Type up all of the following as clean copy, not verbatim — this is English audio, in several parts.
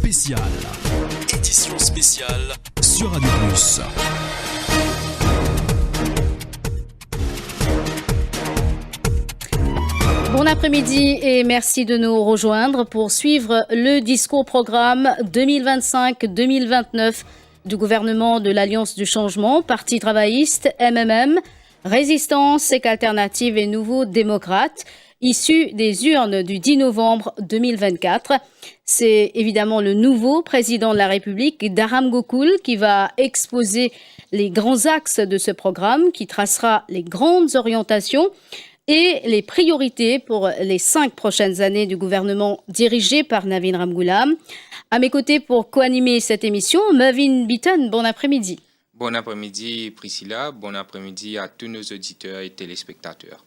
Spécial. Édition spéciale sur Radio Plus. Bon après-midi et merci de nous rejoindre pour suivre le discours-programme 2025-2029 du gouvernement de l'Alliance du Changement, Parti travailliste, MMM, Résistance, SEC Alternative et Nouveaux démocrates, issus des urnes du 10 novembre 2024. C'est évidemment le nouveau président de la République, Daram Gokul, qui va exposer les grands axes de ce programme, qui tracera les grandes orientations et les priorités pour les 5 prochaines années du gouvernement dirigé par Navin Ramgoolam. À mes côtés pour co-animer cette émission, Mavin Bitton, bon après-midi. Bon après-midi Priscilla, bon après-midi à tous nos auditeurs et téléspectateurs.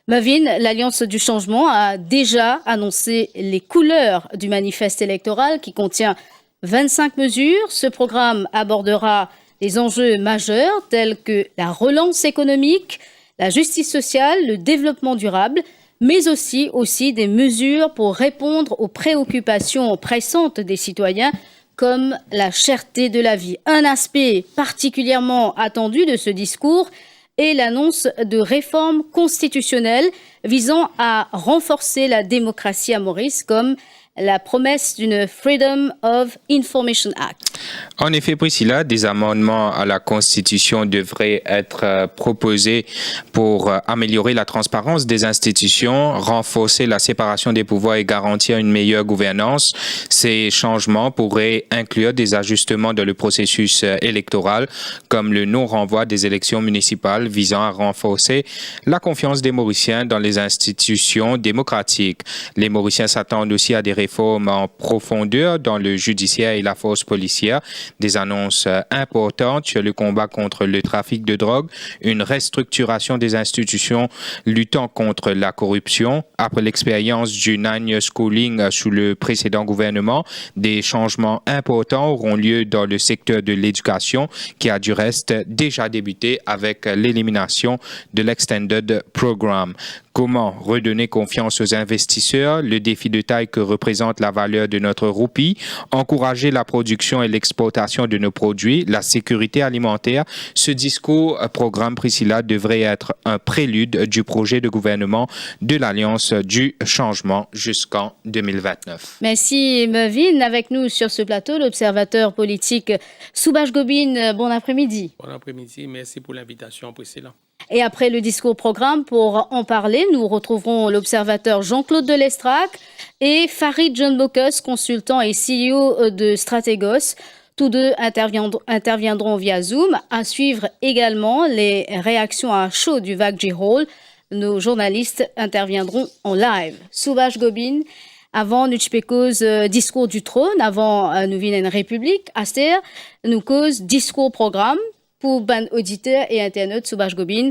Mavin, l'Alliance du Changement a déjà annoncé les couleurs du manifeste électoral qui contient 25 mesures. Ce programme abordera des enjeux majeurs tels que la relance économique, la justice sociale, le développement durable, mais aussi des mesures pour répondre aux préoccupations pressantes des citoyens comme la cherté de la vie. Un aspect particulièrement attendu de ce discours est l'annonce de réformes constitutionnelles visant à renforcer la démocratie à Maurice, comme la promesse d'une Freedom of Information Act. En effet, Priscilla, des amendements à la Constitution devraient être proposés pour améliorer la transparence des institutions, renforcer la séparation des pouvoirs et garantir une meilleure gouvernance. Ces changements pourraient inclure des ajustements dans le processus électoral, comme le non-renvoi des élections municipales visant à renforcer la confiance des Mauriciens dans les institutions démocratiques. Les Mauriciens s'attendent aussi à des réformes en profondeur dans le judiciaire et la force policière, des annonces importantes sur le combat contre le trafic de drogue, une restructuration des institutions luttant contre la corruption. Après l'expérience du 9 schooling sous le précédent gouvernement, des changements importants auront lieu dans le secteur de l'éducation qui a du reste déjà débuté avec l'élimination de l'Extended Programme. Comment redonner confiance aux investisseurs, le défi de taille que représente la valeur de notre roupie, encourager la production et l'exportation de nos produits, la sécurité alimentaire. Ce discours-programme, Priscilla, devrait être un prélude du projet de gouvernement de l'Alliance du Changement jusqu'en 2029. Merci Mavin. Avec nous sur ce plateau, l'observateur politique Soubash Gobin. Bon après-midi. Bon après-midi, merci pour l'invitation, Priscilla. Et après le discours-programme, pour en parler, nous retrouverons l'observateur Jean-Claude Delestrac et Farid John Bocus, consultant et CEO de Stratégos. Tous deux interviendront via Zoom. À suivre également les réactions à chaud du Vagji Hall. Nos journalistes interviendront en live. Soubash Gobin, avant nous cause discours du trône, avant nous vînes une république, Aster, nous cause discours-programme. Pour ban auditeurs et internautes, Soubash Gobin,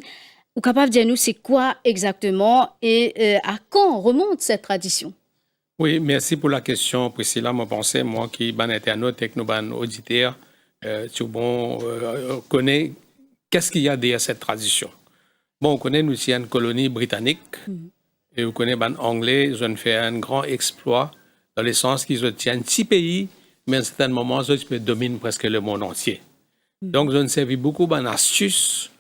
ou capable de dire nous c'est quoi exactement et à quand remonte cette tradition? Oui, merci pour la question, Priscilla. Moi, pensais, moi qui ban internaute et que nous ban auditeurs, connaît qu'est-ce qu'il y a derrière cette tradition. Bon, on connaît nous ici une colonie britannique et on connaît ban anglais, ils ont fait un grand exploit dans le sens qu'ils ont un petit pays, mais à un certain moment, ils dominent presque le monde entier. Donc, je ne servi beaucoup d'astuces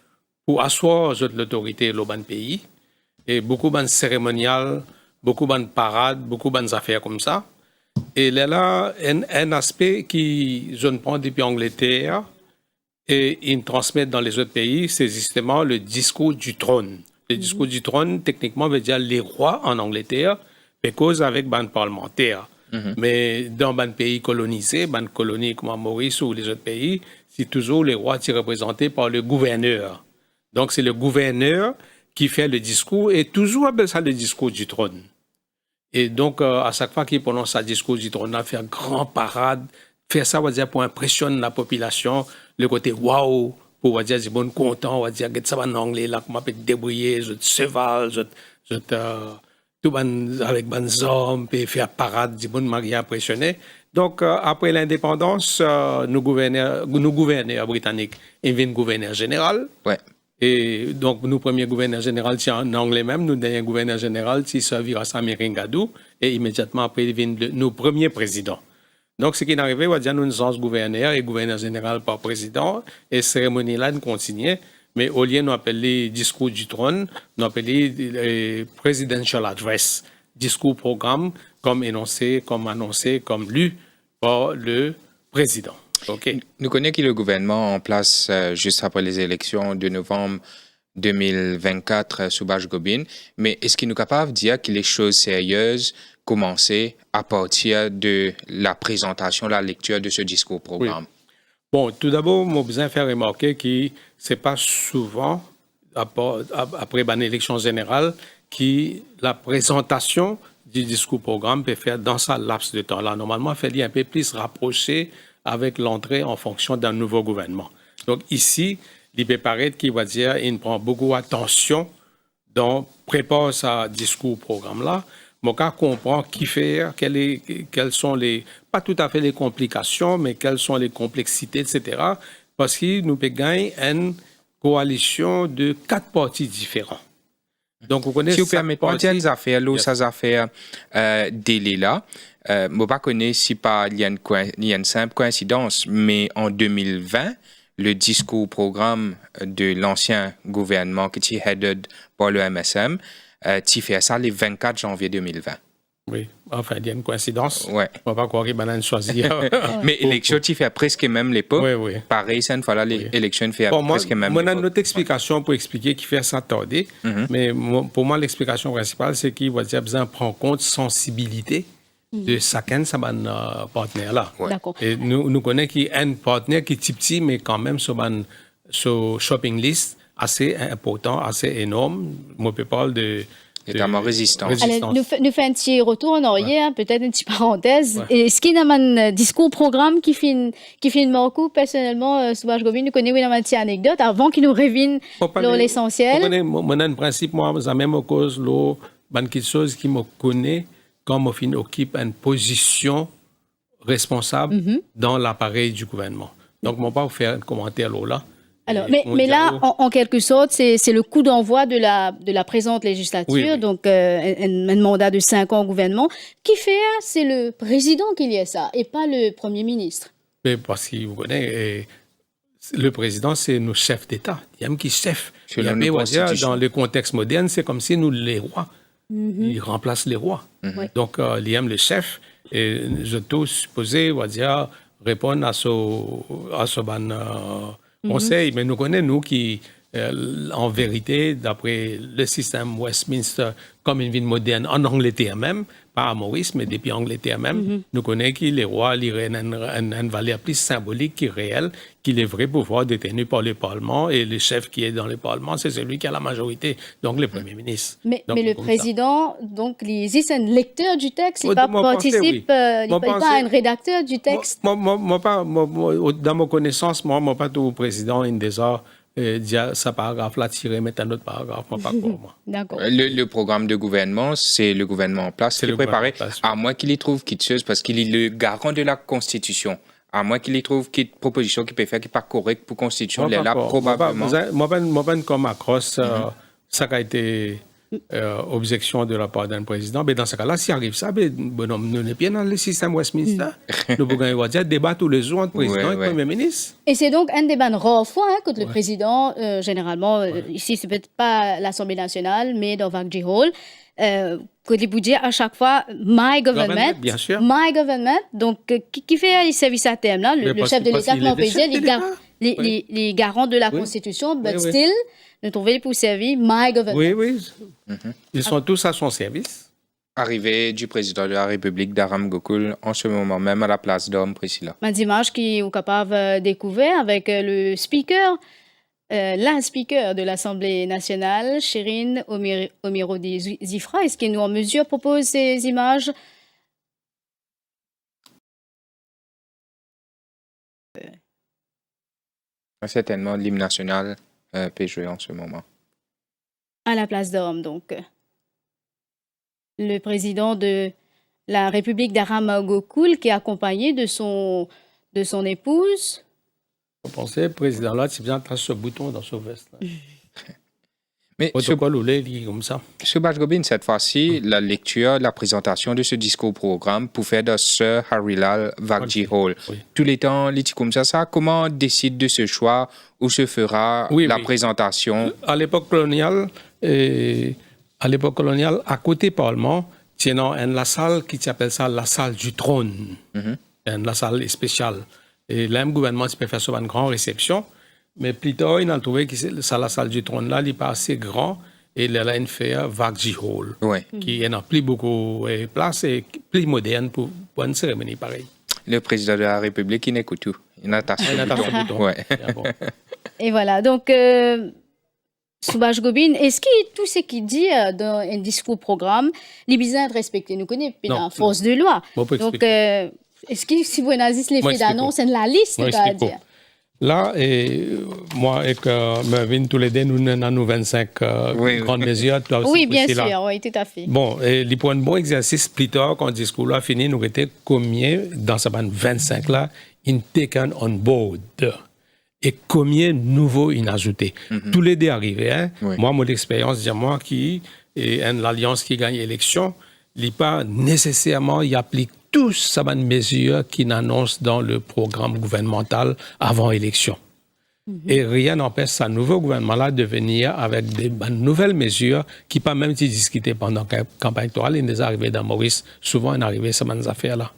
pour asseoir l'autorité dans le pays et beaucoup de cérémonial, beaucoup de parades, beaucoup d'affaires comme ça. Et là, un aspect qui je ne prends depuis l'Angleterre et ils transmettent dans les autres pays, c'est justement le discours du trône. Le discours du trône, techniquement, veut dire les rois en Angleterre, mais cause avec ban parlementaire. Mais dans les pays colonisés, les colonies comme Maurice ou les autres pays, c'est toujours les rois qui sont représentés par le gouverneur. Donc, c'est le gouverneur qui fait le discours et toujours appelle ça le discours du trône. Et donc, à chaque fois qu'il prononce sa discours du trône, il fait une grande parade, faire ça, on va dire, pour impressionner la population, le côté waouh, pour on va dire, c'est bon content, on va dire, ça va en anglais, là, comment peut débrouiller, je cheval, tout avec des hommes, puis faire parade, c'est bon, Marie impressionné. Donc, après l'indépendance, nous gouverneurs britanniques, ils viennent gouverneur général. Ouais. Et donc, nous, premier gouverneur général, c'est en anglais même, nous, dernier gouverneur général, c'est Sir Virasa Miringadou, et immédiatement après, ils viennent nos premiers présidents. Donc, ce qui est arrivé, on va dire, nous sommes gouverneur et gouverneur général par président, et cérémonie-là, nous continuons. Mais au lieu de nous appeler discours du trône, nous appeler presidential address, discours-programme, comme énoncé, comme annoncé, comme lu par le président. OK. Nous connaissons que le gouvernement en place juste après les élections de novembre 2024 sous Bach Gobin, mais est-ce qu'il nous est capable de dire que les choses sérieuses commençaient à partir de la présentation, la lecture de ce discours-programme? Oui. Bon, tout d'abord, je besoin de faire remarquer que ce n'est pas souvent, après une élection générale, que la présentation du discours-programme peut faire dans ce laps de temps-là. Normalement, il fait un peu plus rapprocher avec l'entrée en fonction d'un nouveau gouvernement. Donc ici, il peut paraître qu'il va dire qu'il prend beaucoup attention dans prépare ce discours-programme-là. Mon cas comprend qui faire, quelles sont les, pas tout à fait les complications, mais quelles sont les complexités, etc. Parce que nous pouvons gagner une coalition de 4 partis différents. Donc, vous connaissez. Si vous permettez, les affaires, ces affaires délai là, je ne connais pas si il y a une simple coïncidence, mais en 2020, le discours-programme de l'ancien gouvernement qui est headed par le MSM, tu fais ça le 24 janvier 2020. Oui, enfin, il y a une coïncidence. Ouais. On ne va pas croire qu'il va choisir. Mais l'élection, tu fais presque même l'époque. Oui, oui. Pareil, cette fois-là, l'élection fait presque même l'époque. l'époque. On a notre explication pour expliquer qui fait ça tarder. Mais pour moi, l'explication principale, c'est qu'il va dire besoin prendre en compte sensibilité de chacun de ses partenaires-là. Ouais. D'accord. Et nous connaissons qu'il y a un partenaire qui est petit, mais quand même sur shopping list assez important, assez énorme. Moi, je parle de Notamment résistance. Allez, nous fait un petit retour en arrière, peut-être une petite parenthèse. Et ce qui est un discours-programme qui fait une marque, personnellement, Soubage Gobin, nous connaissons une petite anecdote avant qu'il nous revienne l'essentiel. Moi, dans le principe, moi, j'ai même cause, quelque chose qui me connaît comme on occupe une position responsable dans l'appareil du gouvernement. Donc, je ne vais pas vous faire un commentaire là. Alors, mais là, en quelque sorte, c'est le coup d'envoi de la présente législature, donc un mandat de 5 ans au gouvernement. Qui fait, c'est le président qui y a ça, et pas le Premier ministre. Mais parce que vous connaissez, le président, c'est nos chefs d'État. Il y a un qui chef. Dans le contexte moderne, c'est comme si nous, les rois, ils remplacent les rois. Donc, il y a le chef, et je dois supposer, on va dire, répondre à ce conseil, mais nous connaissons, nous, qui, en vérité, d'après le système Westminster, comme une ville moderne, en Angleterre même, pas à Maurice, mais depuis Angleterre même, nous connaissons que les rois liraient une valeur plus symbolique qui réelle, qui est le vrai pouvoir détenu par le Parlement, et le chef qui est dans le Parlement, c'est celui qui a la majorité, donc le Premier ministre. Mais le président, donc, c'est un lecteur du texte, il participe, il n'est pas un rédacteur du texte. Dans ma connaissance, moi, pas tout président, il déjà dire ce paragraphe-là, tirer, mettre un autre paragraphe, pas pour moi. D'accord. Le programme de gouvernement, c'est le gouvernement en place, c'est préparé, à moins qu'il y trouve quelque chose, parce qu'il est le garant de la Constitution. À moins qu'il y trouve une proposition qui peut faire qui n'est pas correcte pour la Constitution, là, probablement. Moi, comme accroche, ça a été objection de la part d'un président. Mais dans ce cas-là, s'il arrive ça, nous sommes bien dans le système Westminster. Nous pouvons dire débat tous les jours entre président et Premier ministre. Et c'est donc un débat de rare fois que le président, généralement, ici, c'est peut-être pas l'Assemblée nationale, mais dans Vagji Hall, que les budgets à chaque fois, my government, bien sûr. My government. Donc, qui fait les services à terme là? Le chef de l'État, comment on peut dire, les garants de la Constitution, but still, nous trouvons pour servir my government. Oui. Ils sont tous à son service. Arrivée du président de la République d'Aram Gokul en ce moment même à la place d'Homme Priscilla. Un dimanche qui est capable de découvrir avec le speaker, la speaker de l'Assemblée nationale, Chérine Omiro-Zifra. Est-ce qu'il nous en mesure propose ces images? Certainement, l'hymne national peut jouer en ce moment. À la place d'Homme, donc. Le président de la République d'Aram Gokul qui est accompagné de son épouse. Vous pensez, président là, c'est bien trace ce bouton dans ce veste. Mais protocole ou les comme ça. ce Gobin, cette fois-ci, la lecture, la présentation de ce discours-programme pour faire de Sir Harilal Vakji Hall. Oui. Tous les temps, les comme ça, comment décide de ce choix où se fera la présentation? À l'époque coloniale, à côté Parlement, tiens la salle qui s'appelle ça la salle du trône. La salle spéciale. Et là, le gouvernement peut faire souvent une grande réception. Mais plus tard, il a trouvé que la salle du trône là, il n'est pas assez grand. Et il a une fait Vakji Hall, qui n'a plus beaucoup de place et plus moderne pour une cérémonie pareille. Le président de la République, il n'écoute tout. Il n'attache pas bouton. Ouais. Et voilà, donc, Subhash Gobin, est-ce que tout ce qu'il dit dans un discours-programme, les besoins de respecter, nous connaissons la force de loi. Donc, est-ce que si vous avez les faits d'annonce, c'est la liste, à dire? Là, moi et Mervyn, tous les deux, nous avons 25 grandes mesures. Oui, bien sûr, oui, tout à fait. Bon, les points de bon exercice, plus tard, quand le discours là fini, nous étions combien, dans ce 25 là, in taken on board. Et combien nouveaux in ajouté. Tous les deux arrivés. Hein? Moi, mon expérience, moi qui est l'alliance qui gagne l'élection, il n'est pas nécessairement, il applique tous ces mesures qui n'annoncent dans le programme gouvernemental avant élection. Et rien n'empêche ce nouveau gouvernement-là de venir avec des nouvelles mesures qui pas même été discutées pendant la campagne électorale. Il est arrivé dans Maurice, souvent il est arrivé ces affaires-là.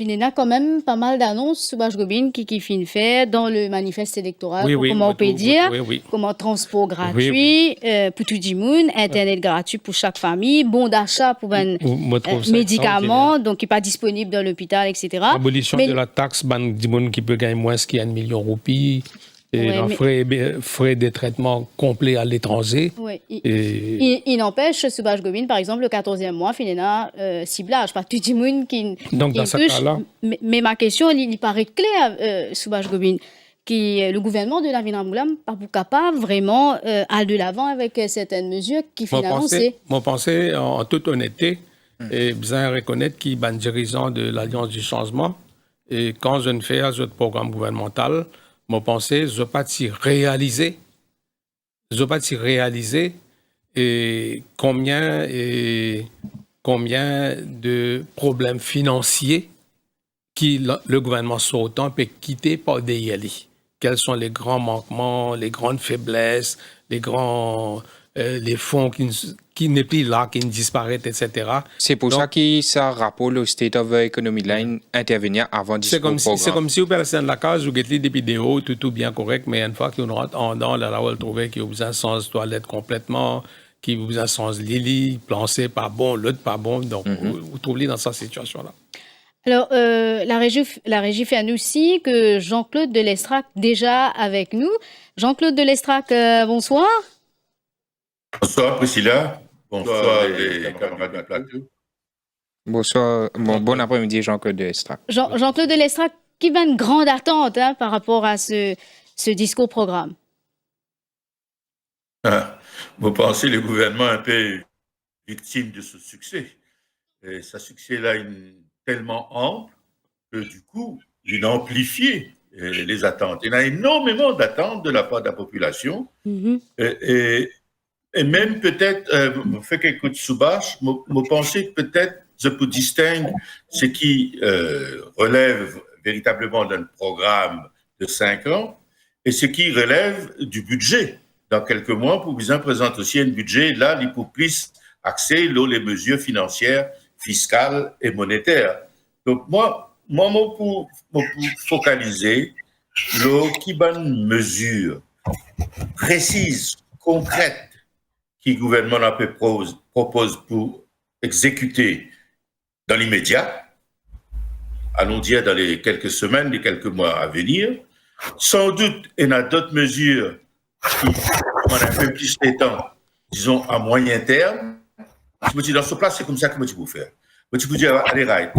Il y a quand même pas mal d'annonces, Subhash Gobin, qui finit faire dans le manifeste électoral. Comment on peut dire, comment transport gratuit pour tout le monde, Internet gratuit pour chaque famille, bon d'achat pour un médicament, donc qui n'est pas disponible dans l'hôpital, etc. Abolition de la taxe, du monde qui peut gagner moins qu'il y a 1 million de roupies. Et frais de traitement complets à l'étranger. Il n'empêche, Subhash Gobin, par exemple, le 14e mois, il y a un ciblage. Pas tout le monde qui donc, dans ce cas-là. Mais ma question, il paraît clair, Subhash Gobin, que le gouvernement de la Vinamoulam n'est pas capable vraiment aller de l'avant avec certaines mesures qui finalement c'est. Mon pensée, en toute honnêteté, et besoin de reconnaître qu'il est un dirigeant de l'Alliance du changement. Et quand je ne fais un autre programme gouvernemental, mon pensée, je ne peux pas réaliser et combien de problèmes financiers que le gouvernement sortant peut quitter par derrière lui. Quels sont les grands manquements, les grandes faiblesses, les fonds qui n'est plus là, qui disparaissent, etc. C'est pour ça que ça rapport au State of Economy Line intervenir avant c'est comme si vous passez dans la case, vous avez des vidéos, tout bien correct, mais une fois qu'on rentre en dedans, là, vous trouvez qu'il y a besoin de sens toilette complètement, qu'il y a besoin de sens Lily, plancer pas bon, l'autre pas bon, donc vous trouvez dans cette situation-là. Alors, la régie fait à nous aussi que Jean-Claude Delestrac déjà avec nous. Jean-Claude Delestrac, bonsoir. Bonsoir Priscilla, bonsoir les camarades de Plateau. Bonsoir, bon après-midi Jean-Claude Delestrac. Jean-Claude Delestrac, qui va une grande attente par rapport à ce discours-programme? Vous pensez le gouvernement un peu victime de ce succès. Et ce succès-là est tellement ample que du coup, il a amplifié les attentes. Il y a énormément d'attentes de la part de la population. Et même peut-être, fait quelque Subhash, me penser que peut-être je peux distinguer ce qui relève véritablement d'un programme de 5 ans et ce qui relève du budget. Dans quelques mois, pour vous présenter aussi un budget, là, il pour plus axer les mesures financières, fiscales et monétaires. Donc, moi pour focaliser, qui bonne mesure précise, concrète, que le gouvernement propose pour exécuter dans l'immédiat, allons dire dans les quelques semaines, les quelques mois à venir. Sans doute, il y a d'autres mesures qui prennent un peu plus de temps, disons à moyen terme. Je me dis, dans ce place, c'est comme ça que je peux faire. Je peux dire, allez, right,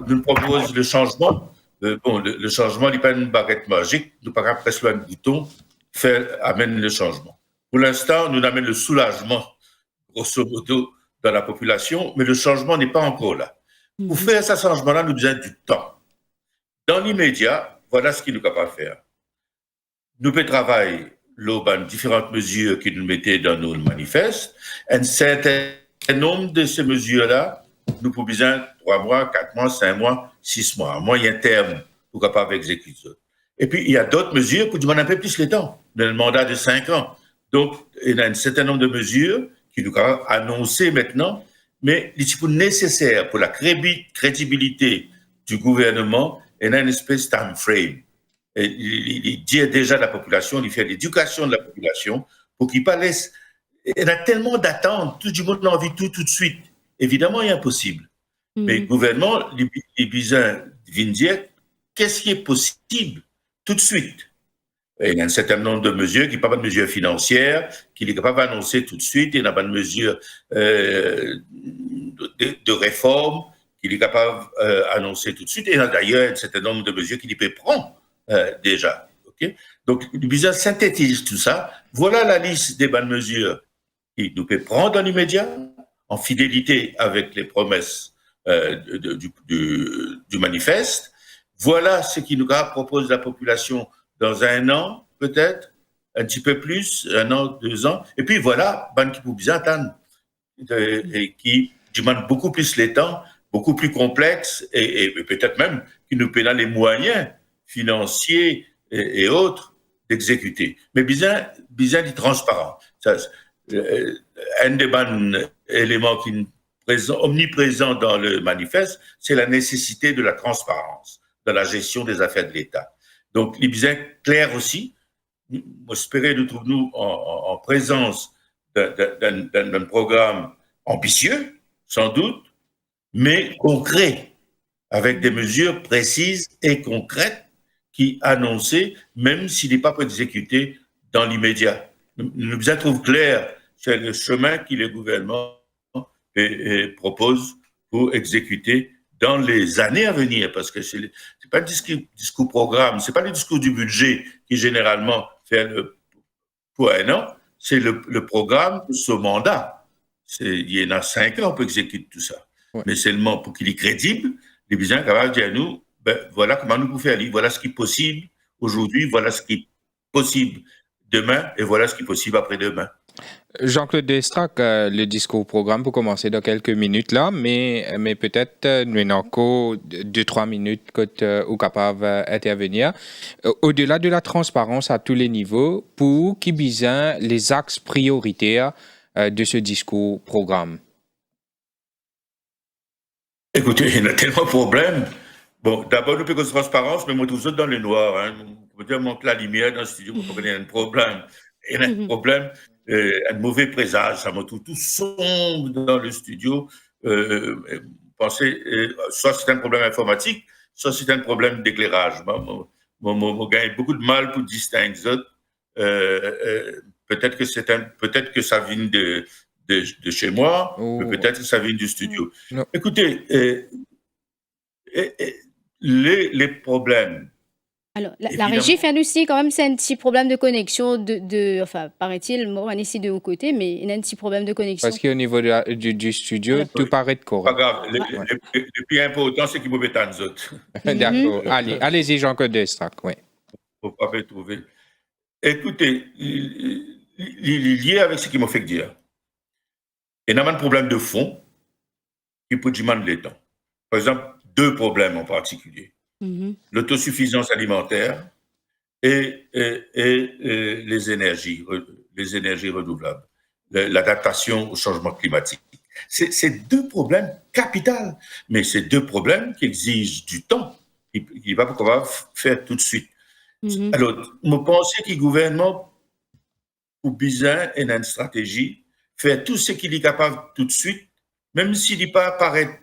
nous propose le changement. Le changement n'est pas une baguette magique, nous ne pouvons pas presser un bouton, amène le changement. Pour l'instant, nous amène le soulagement, grosso modo, dans la population, mais le changement n'est pas encore là. Pour faire ce changement-là, nous avons du temps. Dans l'immédiat, voilà ce qu'il nous est capable de faire. Nous pouvons travailler les différentes mesures qui nous mettaient dans nos manifestes. Un certain nombre de ces mesures-là, nous pouvons besoin 3 mois, 4 mois, 5 mois, 6 mois, à moyen terme, pour capable exécuter. Et puis, il y a d'autres mesures pour demander un peu plus le temps, le mandat de 5 ans. Donc, il y a un certain nombre de mesures qui nous ont annoncées maintenant, mais il est nécessaire pour la crédibilité du gouvernement, il y a une espèce de time frame. Et il dit déjà à la population, il fait l'éducation de la population pour qu'il ne pas laisse. Il y a tellement d'attentes, tout le monde a envie tout de suite. Évidemment, il est impossible. Mais le gouvernement, il vient dire qu'est-ce qui est possible tout de suite. Et il y a un certain nombre de mesures, qui ne sont pas de mesures financières, qu'il est capable d'annoncer tout de suite. Il n'y a pas de mesures de réforme qu'il est capable d'annoncer tout de suite. Et il y a d'ailleurs un certain nombre de mesures qu'il peut prendre déjà. Okay? Donc, le business synthétise tout ça. Voilà la liste des bonnes mesures qu'il nous peut prendre dans l'immédiat, en fidélité avec les promesses du manifeste. Voilà ce qu'il nous propose la population dans 1 an, peut-être, un petit peu plus, 1 an, 2 ans. Et puis voilà, ban qui peut bien attendre, et qui demande beaucoup plus le temps, beaucoup plus complexe, et peut-être même qui nous donne les moyens financiers et autres d'exécuter. Mais bien du transparent. Ça, un des bons éléments qui est omniprésent dans le manifeste, c'est la nécessité de la transparence dans la gestion des affaires de l'État. Donc, il est bien clair aussi. J'espérais nous trouver en présence d'un programme ambitieux, sans doute, mais concret, avec des mesures précises et concrètes qui annoncées, même s'il n'est pas exécuté dans l'immédiat. Nous trouvons clair sur le chemin que le gouvernement propose pour exécuter dans les années à venir, parce que c'est pas le discours-programme, c'est pas le discours du budget qui généralement fait pour 1 an, c'est le programme de ce mandat. Il y en a 5 ans pour exécuter tout ça. Ouais. Mais seulement pour qu'il est crédible, les besoins capables de dire à nous, voilà comment nous pouvons faire, voilà ce qui est possible aujourd'hui, voilà ce qui est possible demain, et voilà ce qui est possible après-demain. Jean-Claude Destrac, le discours-programme pour commencer dans quelques minutes là, mais peut-être nous n'avons que 2-3 minutes ou capable d'intervenir. Au-delà de la transparence à tous les niveaux, pour qui besoin les axes prioritaires de ce discours-programme? Écoutez, il y a tellement de problèmes. Bon, d'abord, nous faisons transparence, mais moi, tout ça dans le noir. Hein. On peut dire, manque la lumière dans le studio, vous comprenez, il y a un problème. Il y a un problème, un mauvais présage, ça me trouve tout sombre dans le studio. Pensez, soit c'est un problème informatique, soit c'est un problème d'éclairage. Moi, gagne beaucoup de mal pour distinguer les autres. Peut-être que ça vient de chez moi, mais peut-être que ça vient du studio. Non. Écoutez, les problèmes. Alors, la régie fait aussi, quand même, c'est un petit problème de connexion, enfin, paraît-il, moi, ici de haut côté, mais il y a un petit problème de connexion. Parce qu'au niveau du studio, alors, tout paraît correct. Pas grave. Le plus important, c'est qu'il me mettent nous autres. D'accord. Allez-y, Jean-Claude Destrac, oui. Faut pas me trouver. Écoutez, lié avec ce qui m'a fait dire, il y a un problème de fond qui peut demander le temps. Par exemple, 2 problèmes en particulier. L'autosuffisance alimentaire et les énergies renouvelables, l'adaptation au changement climatique. C'est 2 problèmes capitaux, mais c'est 2 problèmes qui exigent du temps, qui ne va pas pouvoir faire tout de suite. Alors, je pense que le gouvernement, pour bien et une stratégie, faire tout ce qu'il est capable tout de suite, même s'il n'est pas apparaît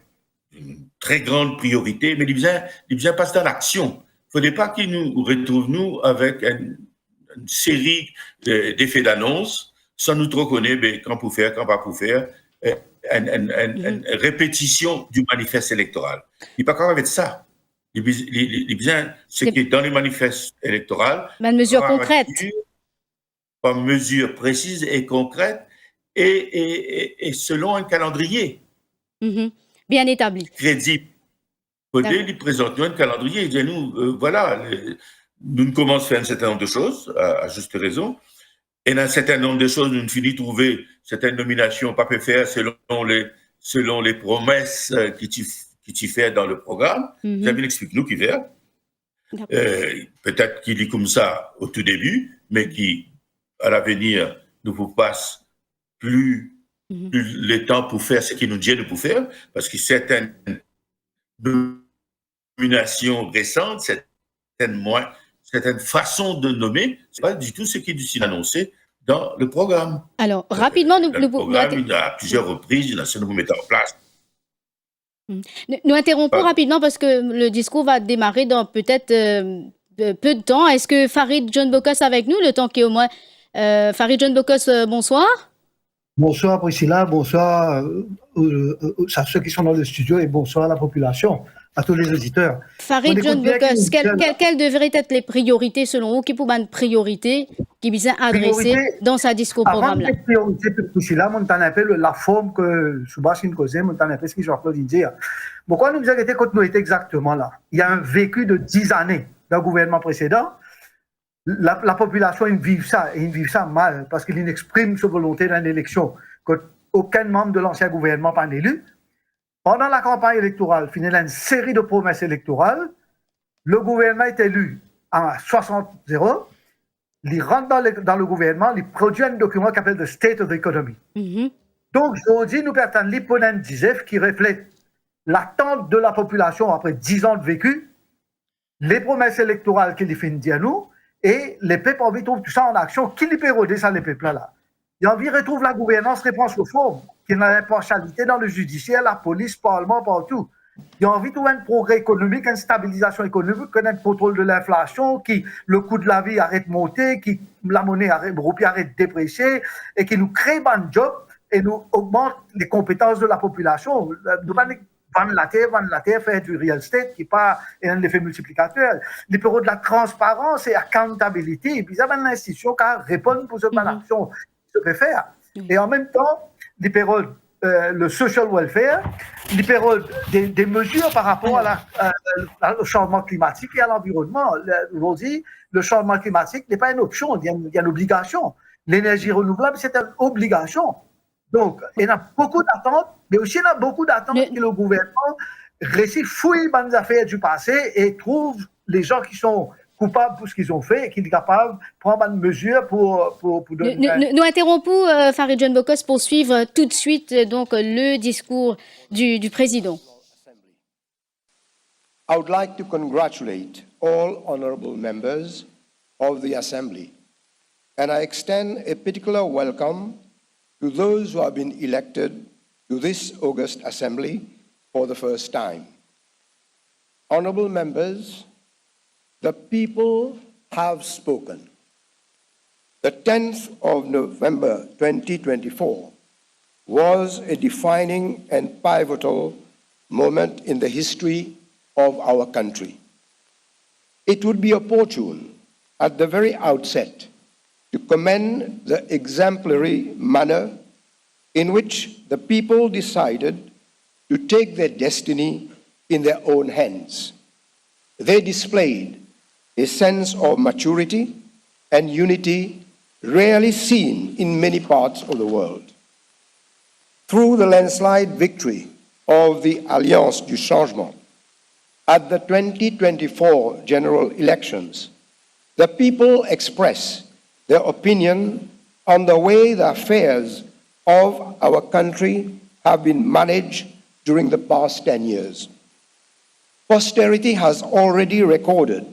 une très grande priorité, mais il vient passer dans l'action. Il ne faudrait pas qu'il nous retrouve, nous, avec une série d'effets d'annonce, sans nous trop connaître quand pour faire, quand pas pour faire, une répétition du manifeste électoral. Il n'est pas capable de ça. Il vient, ce qui est dans les manifestes électoraux, une mesure concrète. Par mesure précise et concrète, et selon un calendrier. Bien établi. Crédible. Il présente un calendrier. Il dit nous, voilà, nous commençons à faire un certain nombre de choses, à juste raison, Et dans un certain nombre de choses, nous finissons trouver certaines nominations pas peut faire selon les promesses qui tu fais dans le programme. Vous avez expliqué-nous qui fait. Peut-être qu'il est comme ça au tout début, mais qui, à l'avenir, ne vous passe plus le temps pour faire ce qu'il nous dit de pour faire, parce que certaines nominations récentes, certaines façons de nommer, c'est pas du tout ce qui est annoncé dans le programme. Alors, rapidement, le programme, il a à plusieurs reprises, il a essayé de vous mettre en place. Nous interrompons rapidement parce que le discours va démarrer dans peut-être peu de temps. Est-ce que Farid John Bokos est avec nous, le temps qui est au moins... Farid John Bokos, bonsoir. Bonsoir Priscilla, bonsoir à ceux qui sont dans le studio et bonsoir à la population, à tous les auditeurs. Farid John Bokos, quelles devraient être les priorités selon vous, qui pourraient être priorités qui visent à adresser dans sa discours-programme là? Avant les priorités, Priscilla, on t'en appelle la forme que Soubash nous causait, on t'en appelle ce que Jean-Claude dit. Pourquoi nous arrêter quand nous étions exactement là? Il y a un vécu de 10 années d'un gouvernement précédent. La population, ils vivent ça mal, parce qu'ils expriment sa volonté dans l'élection, qu'aucun membre de l'ancien gouvernement pas élu. Pendant la campagne électorale, finalement, une série de promesses électorales, le gouvernement est élu à 60-0, il rentre dans le gouvernement, il produit un document qui s'appelle The State of the Economy. Donc, aujourd'hui, nous perdons l'hypothèse d'ISEF qui reflète l'attente de la population après 10 ans de vécu, les promesses électorales qu'il fait dire nous, et les peuples ont envie de trouver tout ça en action. Qui les peut roder ça, les peuples là? Ils ont envie de retrouver la gouvernance, réponse aux formes, qui a l'impartialité dans le judiciaire, la police, le parlement, partout. Ils ont envie de trouver un progrès économique, une stabilisation économique, un contrôle de l'inflation, qui le coût de la vie arrête de monter, qui la monnaie arrête de déprécier, et qui nous crée un job et nous augmente les compétences de la population. Nous vendre la terre, faire du real estate qui n'est pas un effet multiplicateur. Les bureaux de la transparence et accountability, et puis ça va une institution qui répond pour ce que l'action se peut faire. Et en même temps, les bureaux, le social welfare, les bureaux des mesures par rapport au changement climatique et à l'environnement. Aujourd'hui, le changement climatique n'est pas une option, il y a une obligation. L'énergie renouvelable, c'est une obligation. Donc, il y a beaucoup d'attentes, mais aussi il y a beaucoup d'attentes que le gouvernement réussit, fouille les affaires du passé et trouve les gens qui sont coupables pour ce qu'ils ont fait et qui sont capables de prendre une mesure pour donner... Nous interrompons Farid John Bokos pour suivre tout de suite donc, le discours du président. I would like to congratulate all honorable members of the Assembly, and I extend a particular welcome to those who have been elected to this August Assembly for the first time. Honorable members, the people have spoken. The 10th of November 2024 was a defining and pivotal moment in the history of our country. It would be opportune at the very outset to commend the exemplary manner in which the people decided to take their destiny in their own hands. They displayed a sense of maturity and unity rarely seen in many parts of the world. Through the landslide victory of the Alliance du Changement at the 2024 general elections, the people expressed their opinion on the way the affairs of our country have been managed during the past 10 years. Posterity has already recorded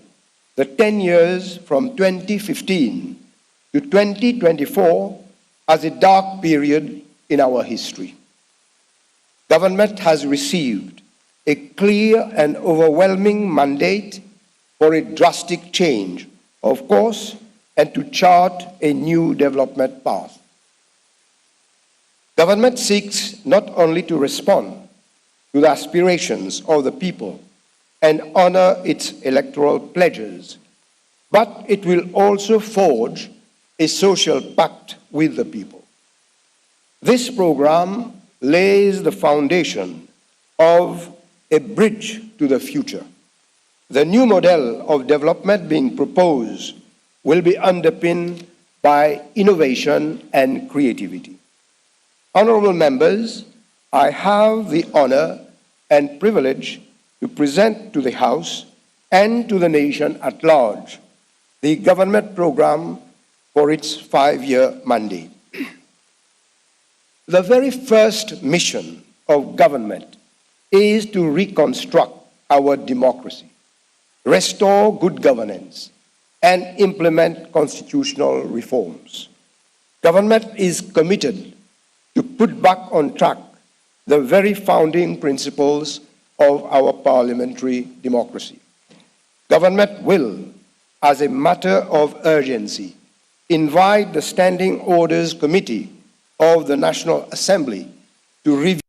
the 10 years from 2015 to 2024 as a dark period in our history. Government has received a clear and overwhelming mandate for a drastic change of course and to chart a new development path. Government seeks not only to respond to the aspirations of the people and honor its electoral pledges, but it will also forge a social pact with the people. This program lays the foundation of a bridge to the future. The new model of development being proposed will be underpinned by innovation and creativity. Honorable members, I have the honor and privilege to present to the House and to the nation at large the government program for its 5-year mandate. The very first mission of government is to reconstruct our democracy, restore good governance, and implement constitutional reforms. Government is committed to put back on track the very founding principles of our parliamentary democracy. Government will, as a matter of urgency, invite the Standing Orders Committee of the National Assembly to review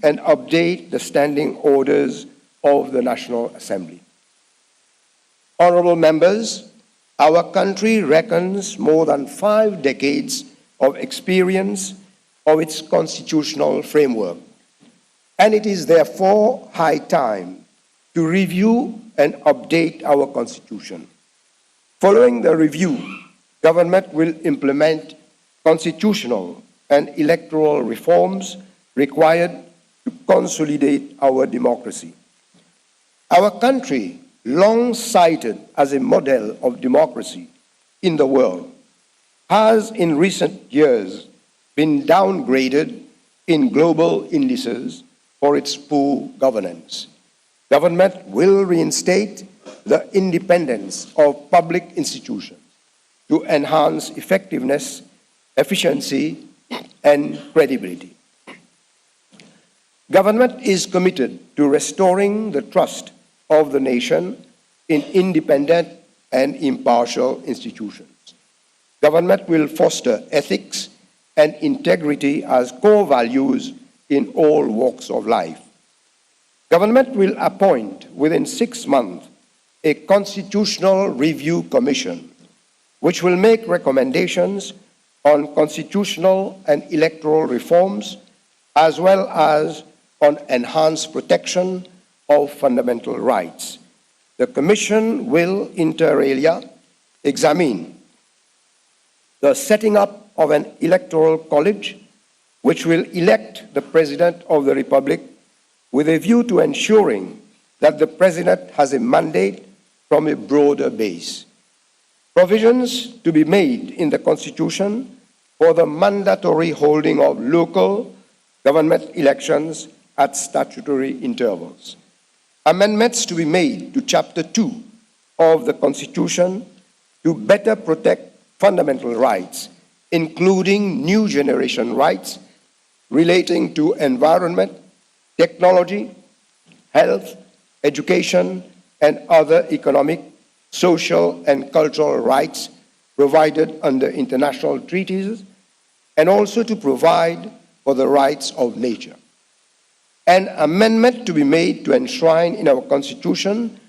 and update the standing orders of the National Assembly. Honorable members, our country reckons more than 5 decades of experience of its constitutional framework, and it is therefore high time to review and update our Constitution. Following the review, government will implement constitutional and electoral reforms required to consolidate our democracy. Our country, long cited as a model of democracy in the world, has in recent years been downgraded in global indices for its poor governance. Government will reinstate the independence of public institutions to enhance effectiveness, efficiency, and credibility. Government is committed to restoring the trust of the nation in independent and impartial institutions. Government will foster ethics and integrity as core values in all walks of life. Government will appoint within 6 months a constitutional review commission which will make recommendations on constitutional and electoral reforms as well as on enhanced protection of fundamental rights. The Commission will, inter alia, examine the setting up of an electoral college which will elect the President of the Republic with a view to ensuring that the President has a mandate from a broader base. Provisions to be made in the Constitution for the mandatory holding of local government elections at statutory intervals. Amendments to be made to Chapter 2 of the Constitution to better protect fundamental rights, including new generation rights relating to environment, technology, health, education, and other economic, social, and cultural rights provided under international treaties, and also to provide for the rights of nature. An amendment to be made to enshrine in our Constitution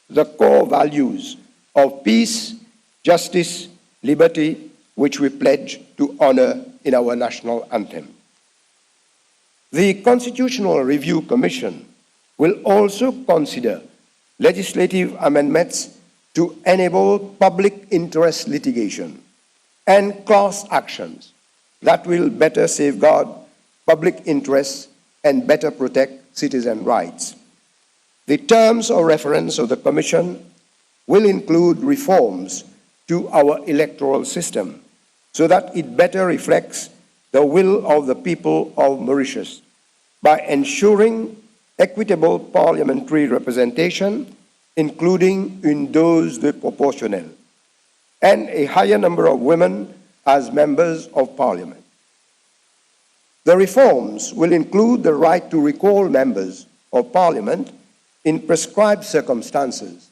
the core values of peace, justice, liberty, which we pledge to honor in our national anthem. The Constitutional Review Commission will also consider legislative amendments to enable public interest litigation and class actions that will better safeguard public interests and better protect citizen rights. The terms of reference of the Commission will include reforms to our electoral system so that it better reflects the will of the people of Mauritius by ensuring equitable parliamentary representation, including une dose de proportionnelle, and a higher number of women as members of parliament. The reforms will include the right to recall members of parliament in prescribed circumstances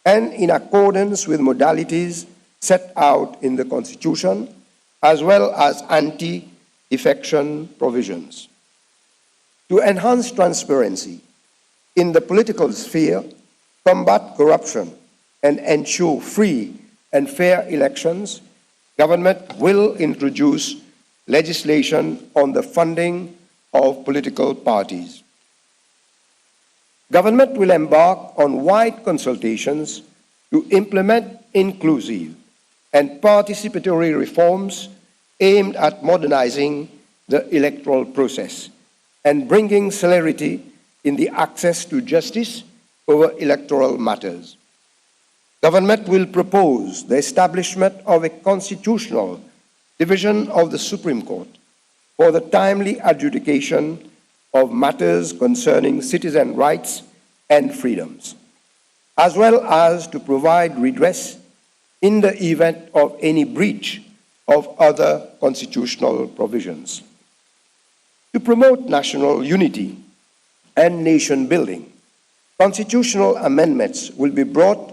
and in accordance with modalities set out in the Constitution, as well as anti-defection provisions. To enhance transparency in the political sphere, combat corruption, and ensure free and fair elections, government will introduce legislation on the funding of political parties. Government will embark on wide consultations to implement inclusive and participatory reforms aimed at modernizing the electoral process and bringing celerity in the access to justice over electoral matters. Government will propose the establishment of a constitutional division of the Supreme Court for the timely adjudication of matters concerning citizen rights and freedoms, as well as to provide redress in the event of any breach of other constitutional provisions. To promote national unity and nation building, constitutional amendments will be brought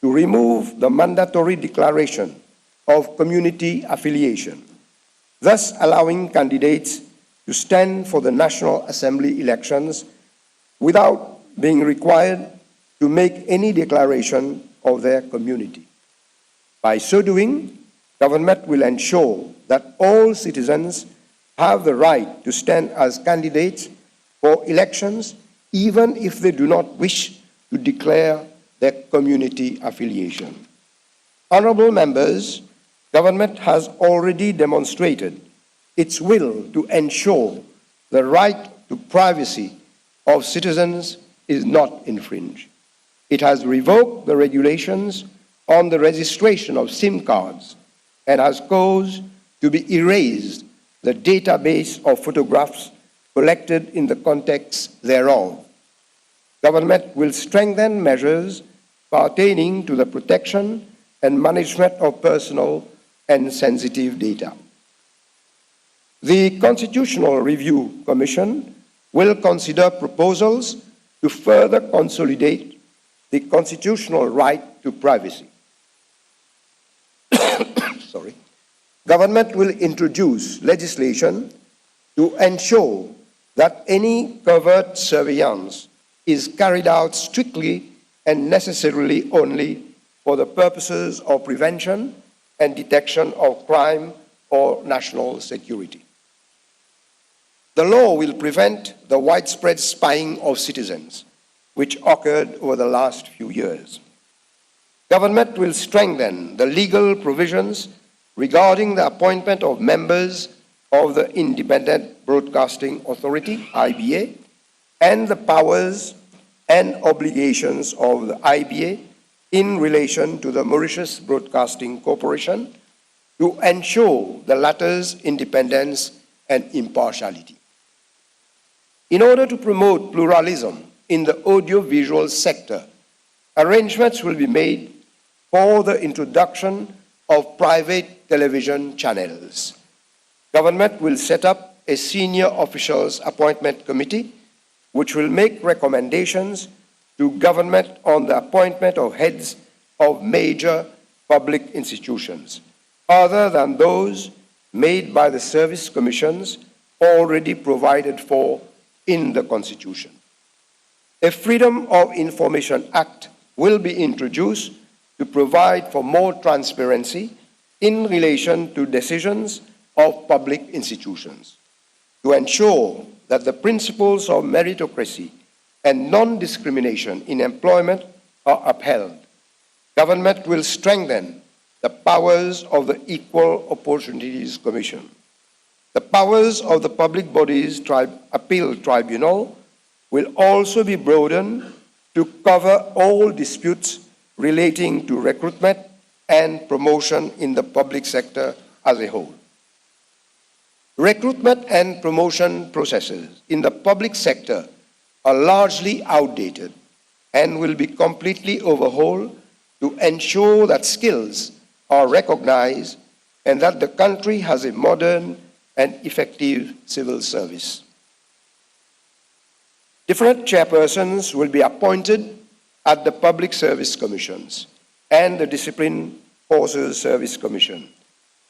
to remove the mandatory declaration of community affiliation, thus allowing candidates to stand for the National Assembly elections without being required to make any declaration of their community. By so doing, government will ensure that all citizens have the right to stand as candidates for elections, even if they do not wish to declare their community affiliation. Honorable members, government has already demonstrated its will to ensure the right to privacy of citizens is not infringed. It has revoked the regulations on the registration of SIM cards and has caused to be erased the database of photographs collected in the context thereof. Government will strengthen measures pertaining to the protection and management of personal and sensitive data. The Constitutional Review Commission will consider proposals to further consolidate the constitutional right to privacy. Government will introduce legislation to ensure that any covert surveillance is carried out strictly and necessarily only for the purposes of prevention and detection of crime or national security. The law will prevent the widespread spying of citizens, which occurred over the last few years. Government will strengthen the legal provisions regarding the appointment of members of the Independent Broadcasting Authority, IBA, and the powers and obligations of the IBA in relation to the Mauritius Broadcasting Corporation to ensure the latter's independence and impartiality. In order to promote pluralism in the audiovisual sector, arrangements will be made for the introduction of private television channels. Government will set up a senior officials appointment committee which will make recommendations to government on the appointment of heads of major public institutions, other than those made by the service commissions already provided for in the Constitution. A Freedom of Information Act will be introduced to provide for more transparency in relation to decisions of public institutions, to ensure that the principles of meritocracy and non-discrimination in employment are upheld. Government will strengthen the powers of the Equal Opportunities Commission. The powers of the Public Bodies Appeal Tribunal will also be broadened to cover all disputes relating to recruitment and promotion in the public sector as a whole. Recruitment and promotion processes in the public sector are largely outdated and will be completely overhauled to ensure that skills are recognized and that the country has a modern and effective civil service. Different chairpersons will be appointed at the Public Service Commissions and the Discipline Forces Service Commission,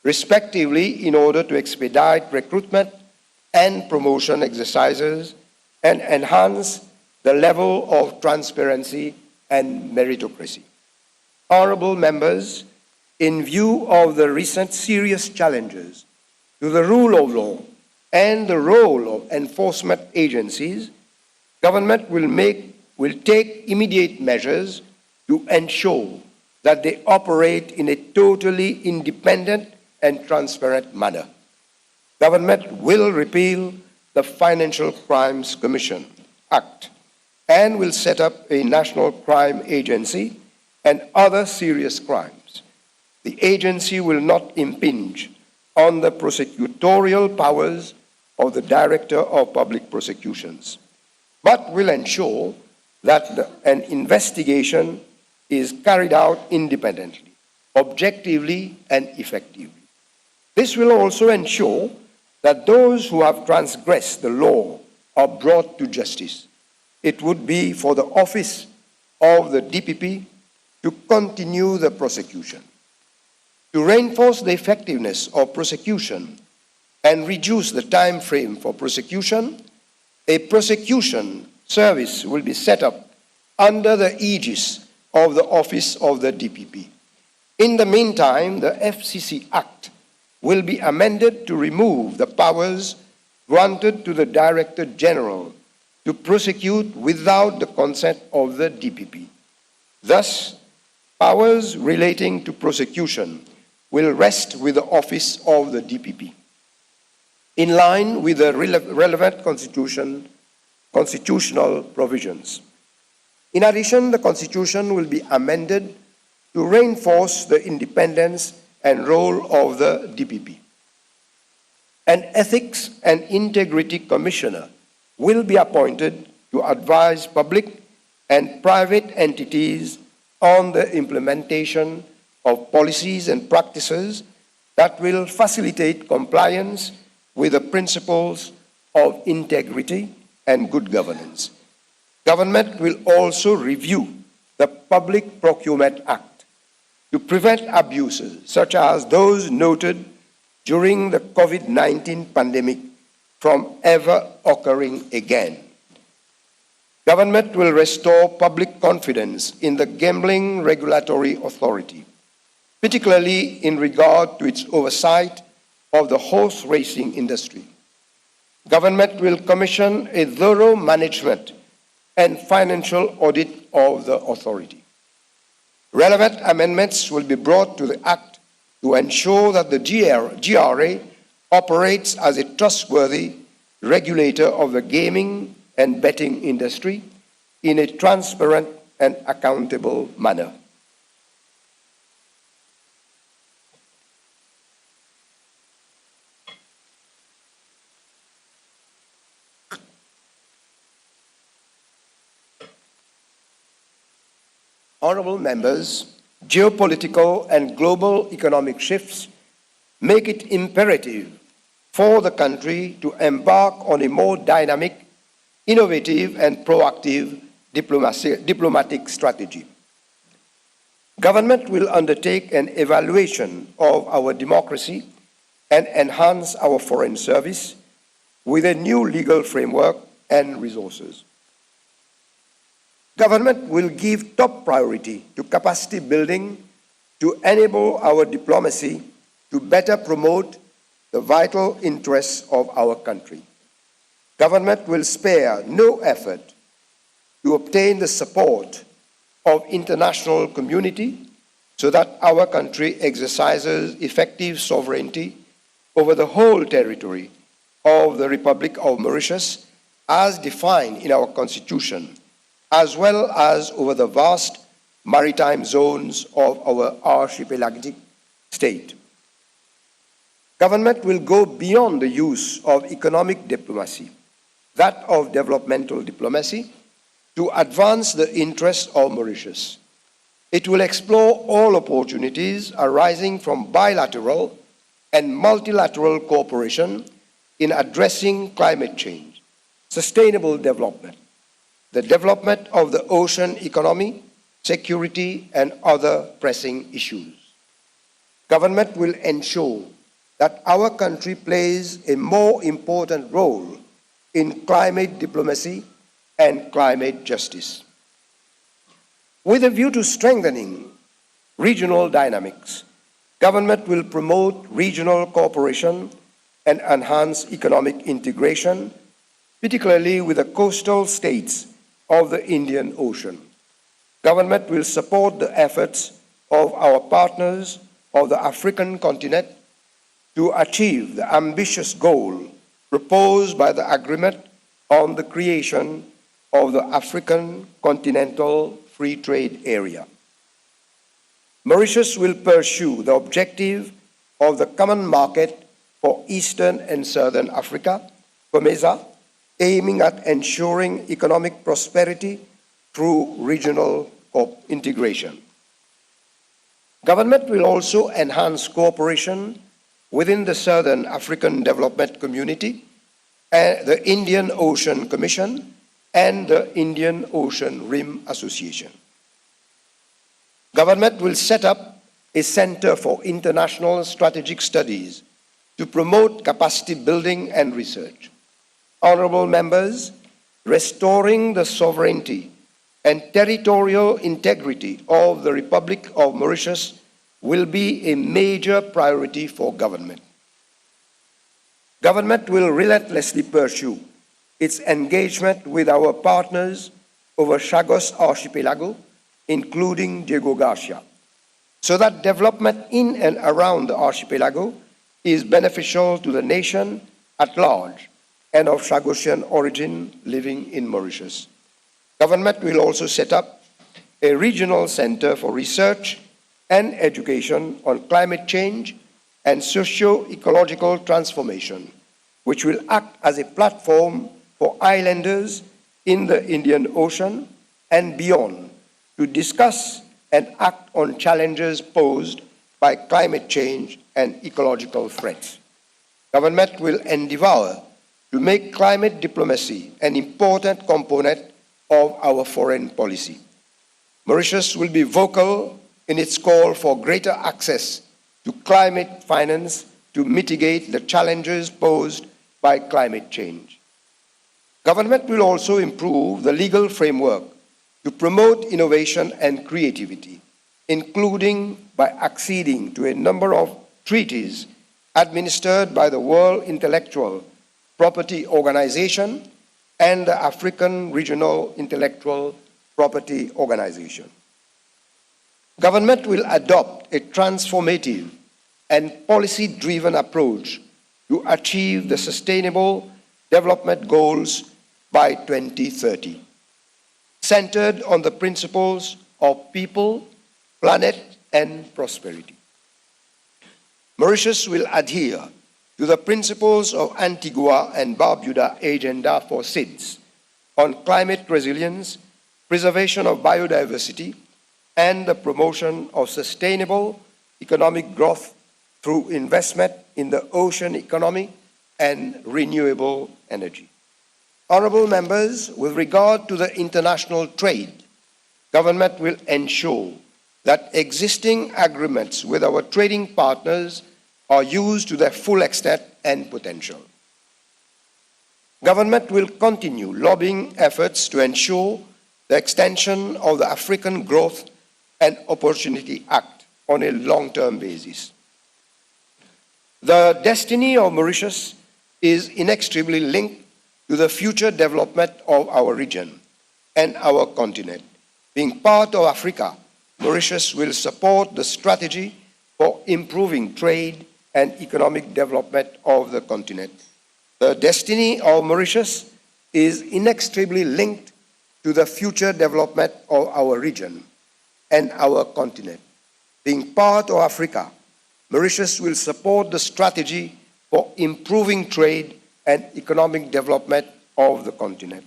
respectively, in order to expedite recruitment and promotion exercises and enhance the level of transparency and meritocracy. Honorable members, in view of the recent serious challenges to the rule of law and the role of enforcement agencies, government will take immediate measures to ensure that they operate in a totally independent and transparent manner. Government will repeal the Financial Crimes Commission Act and will set up a national crime agency and other serious crimes. The agency will not impinge on the prosecutorial powers of the Director of Public Prosecutions, but will ensure that an investigation is carried out independently, objectively, and effectively. This will also ensure that those who have transgressed the law are brought to justice. It would be for the office of the DPP to continue the prosecution. To reinforce the effectiveness of prosecution and reduce the time frame for prosecution, a prosecution service will be set up under the aegis of the office of the DPP. In the meantime, the FCC Act will be amended to remove the powers granted to the Director General to prosecute without the consent of the DPP. Thus, powers relating to prosecution will rest with the office of the DPP. In line with the relevant constitutional provisions. In addition, the Constitution will be amended to reinforce the independence and role of the DPP. An Ethics and Integrity Commissioner will be appointed to advise public and private entities on the implementation of policies and practices that will facilitate compliance with the principles of integrity and good governance. Government will also review the Public Procurement Act to prevent abuses such as those noted during the COVID-19 pandemic from ever occurring again. Government will restore public confidence in the Gambling Regulatory Authority, particularly in regard to its oversight of the horse racing industry. Government will commission a thorough management and financial audit of the authority. Relevant amendments will be brought to the Act to ensure that the GRA operates as a trustworthy regulator of the gaming and betting industry in a transparent and accountable manner. Honorable members, geopolitical and global economic shifts make it imperative for the country to embark on a more dynamic, innovative, and proactive diplomatic strategy. Government will undertake an evaluation of our democracy and enhance our foreign service with a new legal framework and resources. Government will give top priority to capacity building to enable our diplomacy to better promote the vital interests of our country. Government will spare no effort to obtain the support of international community so that our country exercises effective sovereignty over the whole territory of the Republic of Mauritius as defined in our Constitution, as well as over the vast maritime zones of our archipelagic state. Government will go beyond the use of economic diplomacy, that of developmental diplomacy, to advance the interests of Mauritius. It will explore all opportunities arising from bilateral and multilateral cooperation in addressing climate change, sustainable development, the development of the ocean economy, security, and other pressing issues. Government will ensure that our country plays a more important role in climate diplomacy and climate justice. With a view to strengthening regional dynamics, government will promote regional cooperation and enhance economic integration, particularly with the coastal states of the Indian Ocean. Government will support the efforts of our partners of the African continent to achieve the ambitious goal proposed by the Agreement on the creation of the African Continental Free Trade Area. Mauritius will pursue the objective of the Common Market for Eastern and Southern Africa, COMESA, aiming at ensuring economic prosperity through regional integration. Government will also enhance cooperation within the Southern African Development Community, the Indian Ocean Commission, and the Indian Ocean Rim Association. Government will set up a Center for International Strategic Studies to promote capacity building and research. Honorable members, restoring the sovereignty and territorial integrity of the Republic of Mauritius will be a major priority for government. Government will relentlessly pursue its engagement with our partners over Chagos Archipelago, including Diego Garcia, so that development in and around the archipelago is beneficial to the nation at large and of Chagosian origin living in Mauritius. Government will also set up a regional center for research and education on climate change and socio-ecological transformation, which will act as a platform for islanders in the Indian Ocean and beyond to discuss and act on challenges posed by climate change and ecological threats. Government will endeavor to make climate diplomacy an important component of our foreign policy. Mauritius will be vocal in its call for greater access to climate finance to mitigate the challenges posed by climate change. Government will also improve the legal framework to promote innovation and creativity, including by acceding to a number of treaties administered by the World Intellectual Property Organization and the African Regional Intellectual Property Organization. Government will adopt a transformative and policy-driven approach to achieve the Sustainable Development Goals by 2030, centered on the principles of people, planet, and prosperity. Mauritius will adhere to the principles of Antigua and Barbuda Agenda for SIDS on climate resilience, preservation of biodiversity, and the promotion of sustainable economic growth through investment in the ocean economy and renewable energy. Honorable members, with regard to the international trade, government will ensure that existing agreements with our trading partners are used to their full extent and potential. Government will continue lobbying efforts to ensure the extension of the African Growth and Opportunity Act on a long-term basis. The destiny of Mauritius is inextricably linked to the future development of our region and our continent. Being part of Africa, Mauritius will support the strategy for improving trade and economic development of the continent. The destiny of Mauritius is inextricably linked to the future development of our region and our continent. Being part of Africa, Mauritius will support the strategy for improving trade and economic development of the continent.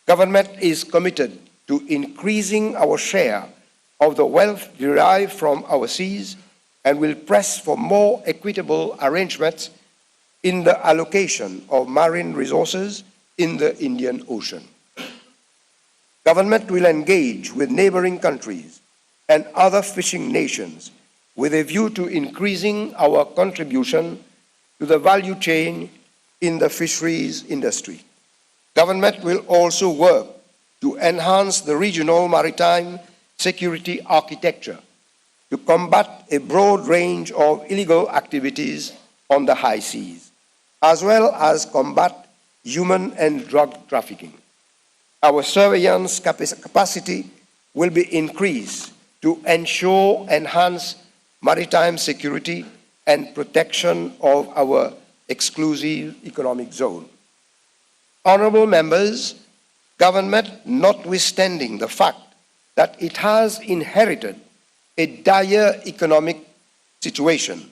Government is committed to increasing our share of the wealth derived from our seas and will press for more equitable arrangements in the allocation of marine resources in the Indian Ocean. Government will engage with neighboring countries and other fishing nations with a view to increasing our contribution to the value chain in the fisheries industry. Government will also work to enhance the regional maritime security architecture to combat a broad range of illegal activities on the high seas, as well as combat human and drug trafficking. Our surveillance capacity will be increased to ensure enhanced maritime security and protection of our exclusive economic zone. Honourable members, government, notwithstanding the fact that it has inherited a dire economic situation,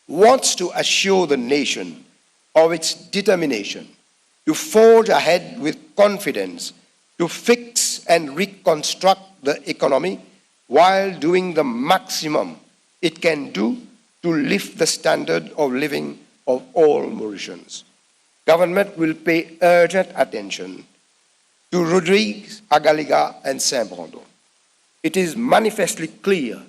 wants to assure the nation of its determination to forge ahead with confidence to fix and reconstruct the economy while doing the maximum it can do to lift the standard of living of all Mauritians. Government will pay urgent attention to Rodrigues, Agaliga, and Saint-Brando. It is manifestly clear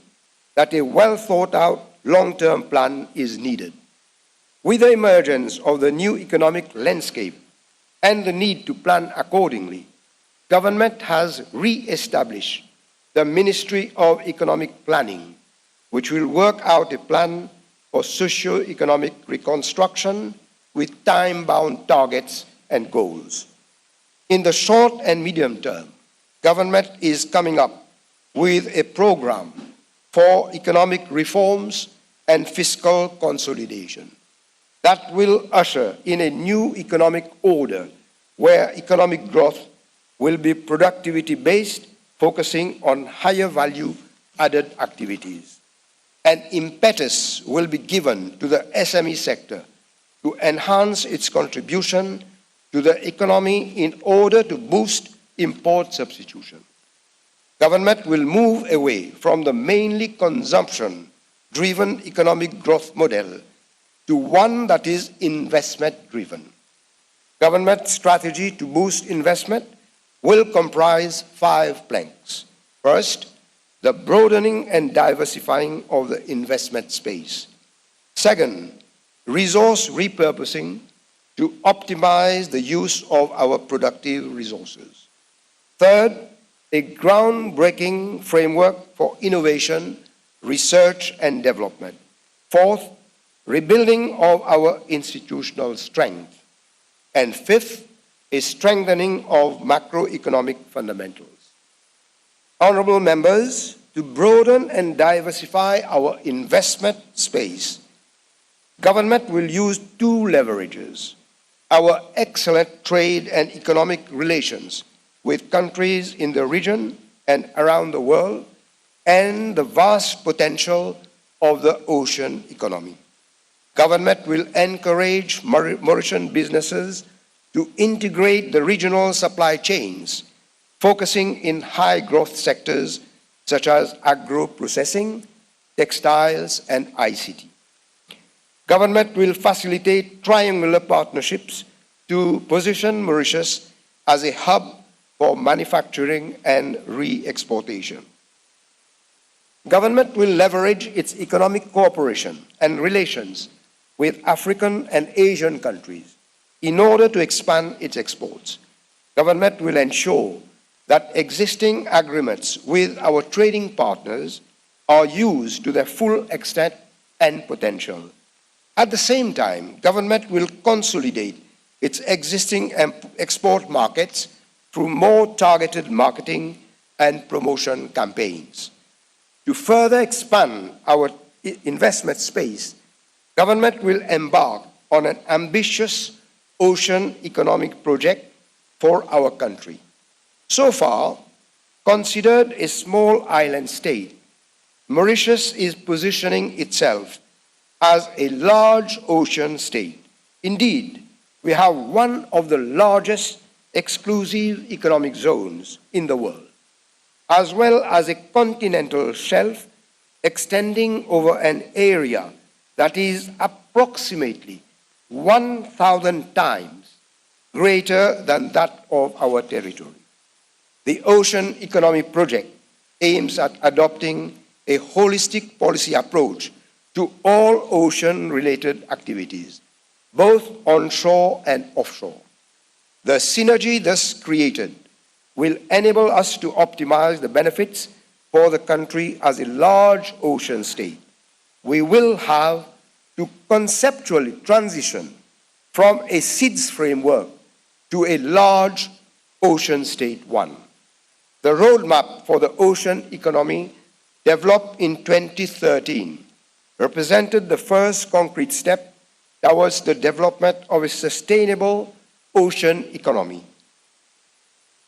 that a well-thought-out long-term plan is needed. With the emergence of the new economic landscape and the need to plan accordingly, government has re-established the Ministry of Economic Planning, which will work out a plan for socio-economic reconstruction with time-bound targets and goals. In the short and medium term, government is coming up with a program for economic reforms and fiscal consolidation that will usher in a new economic order where economic growth will be productivity-based, focusing on higher value-added activities. An impetus will be given to the SME sector to enhance its contribution to the economy in order to boost import substitution. Government will move away from the mainly consumption-driven economic growth model to one that is investment-driven. Government strategy to boost investment will comprise 5 planks. First, the broadening and diversifying of the investment space. Second, resource repurposing to optimize the use of our productive resources. Third, a groundbreaking framework for innovation, research, and development. Fourth, rebuilding of our institutional strength. And fifth, a strengthening of macroeconomic fundamentals. Honourable members, to broaden and diversify our investment space, government will use 2 leverages: our excellent trade and economic relations with countries in the region and around the world, and the vast potential of the ocean economy. Government will encourage Mauritian businesses to integrate the regional supply chains, focusing in high-growth sectors such as agro-processing, textiles, and ICT. Government will facilitate triangular partnerships to position Mauritius as a hub for manufacturing and re-exportation. Government will leverage its economic cooperation and relations with African and Asian countries in order to expand its exports. Government will ensure that existing agreements with our trading partners are used to their full extent and potential. At the same time, government will consolidate its existing export markets through more targeted marketing and promotion campaigns. To further expand our investment space, government will embark on an ambitious ocean economic project for our country. So far, considered a small island state, Mauritius is positioning itself as a large ocean state. Indeed, we have one of the largest exclusive economic zones in the world, as well as a continental shelf extending over an area that is approximately 1,000 times greater than that of our territory. The Ocean Economy Project aims at adopting a holistic policy approach to all ocean-related activities, both onshore and offshore. The synergy thus created will enable us to optimize the benefits for the country as a large ocean state. We will have to conceptually transition from a SIDS framework to a large ocean state one. The roadmap for the ocean economy developed in 2013, represented the first concrete step towards the development of a sustainable ocean economy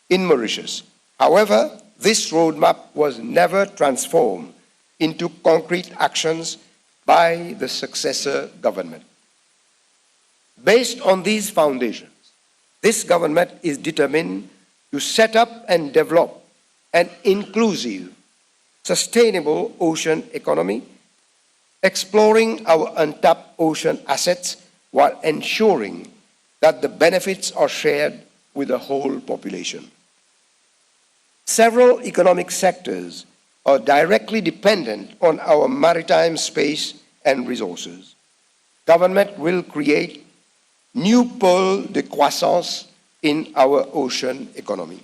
in Mauritius. However, this roadmap was never transformed into concrete actions by the successor government. Based on these foundations, this government is determined to set up and develop an inclusive, sustainable ocean economy, exploring our untapped ocean assets while ensuring that the benefits are shared with the whole population. Several economic sectors are directly dependent on our maritime space and resources. Government will create new pôles de croissance in our ocean economy.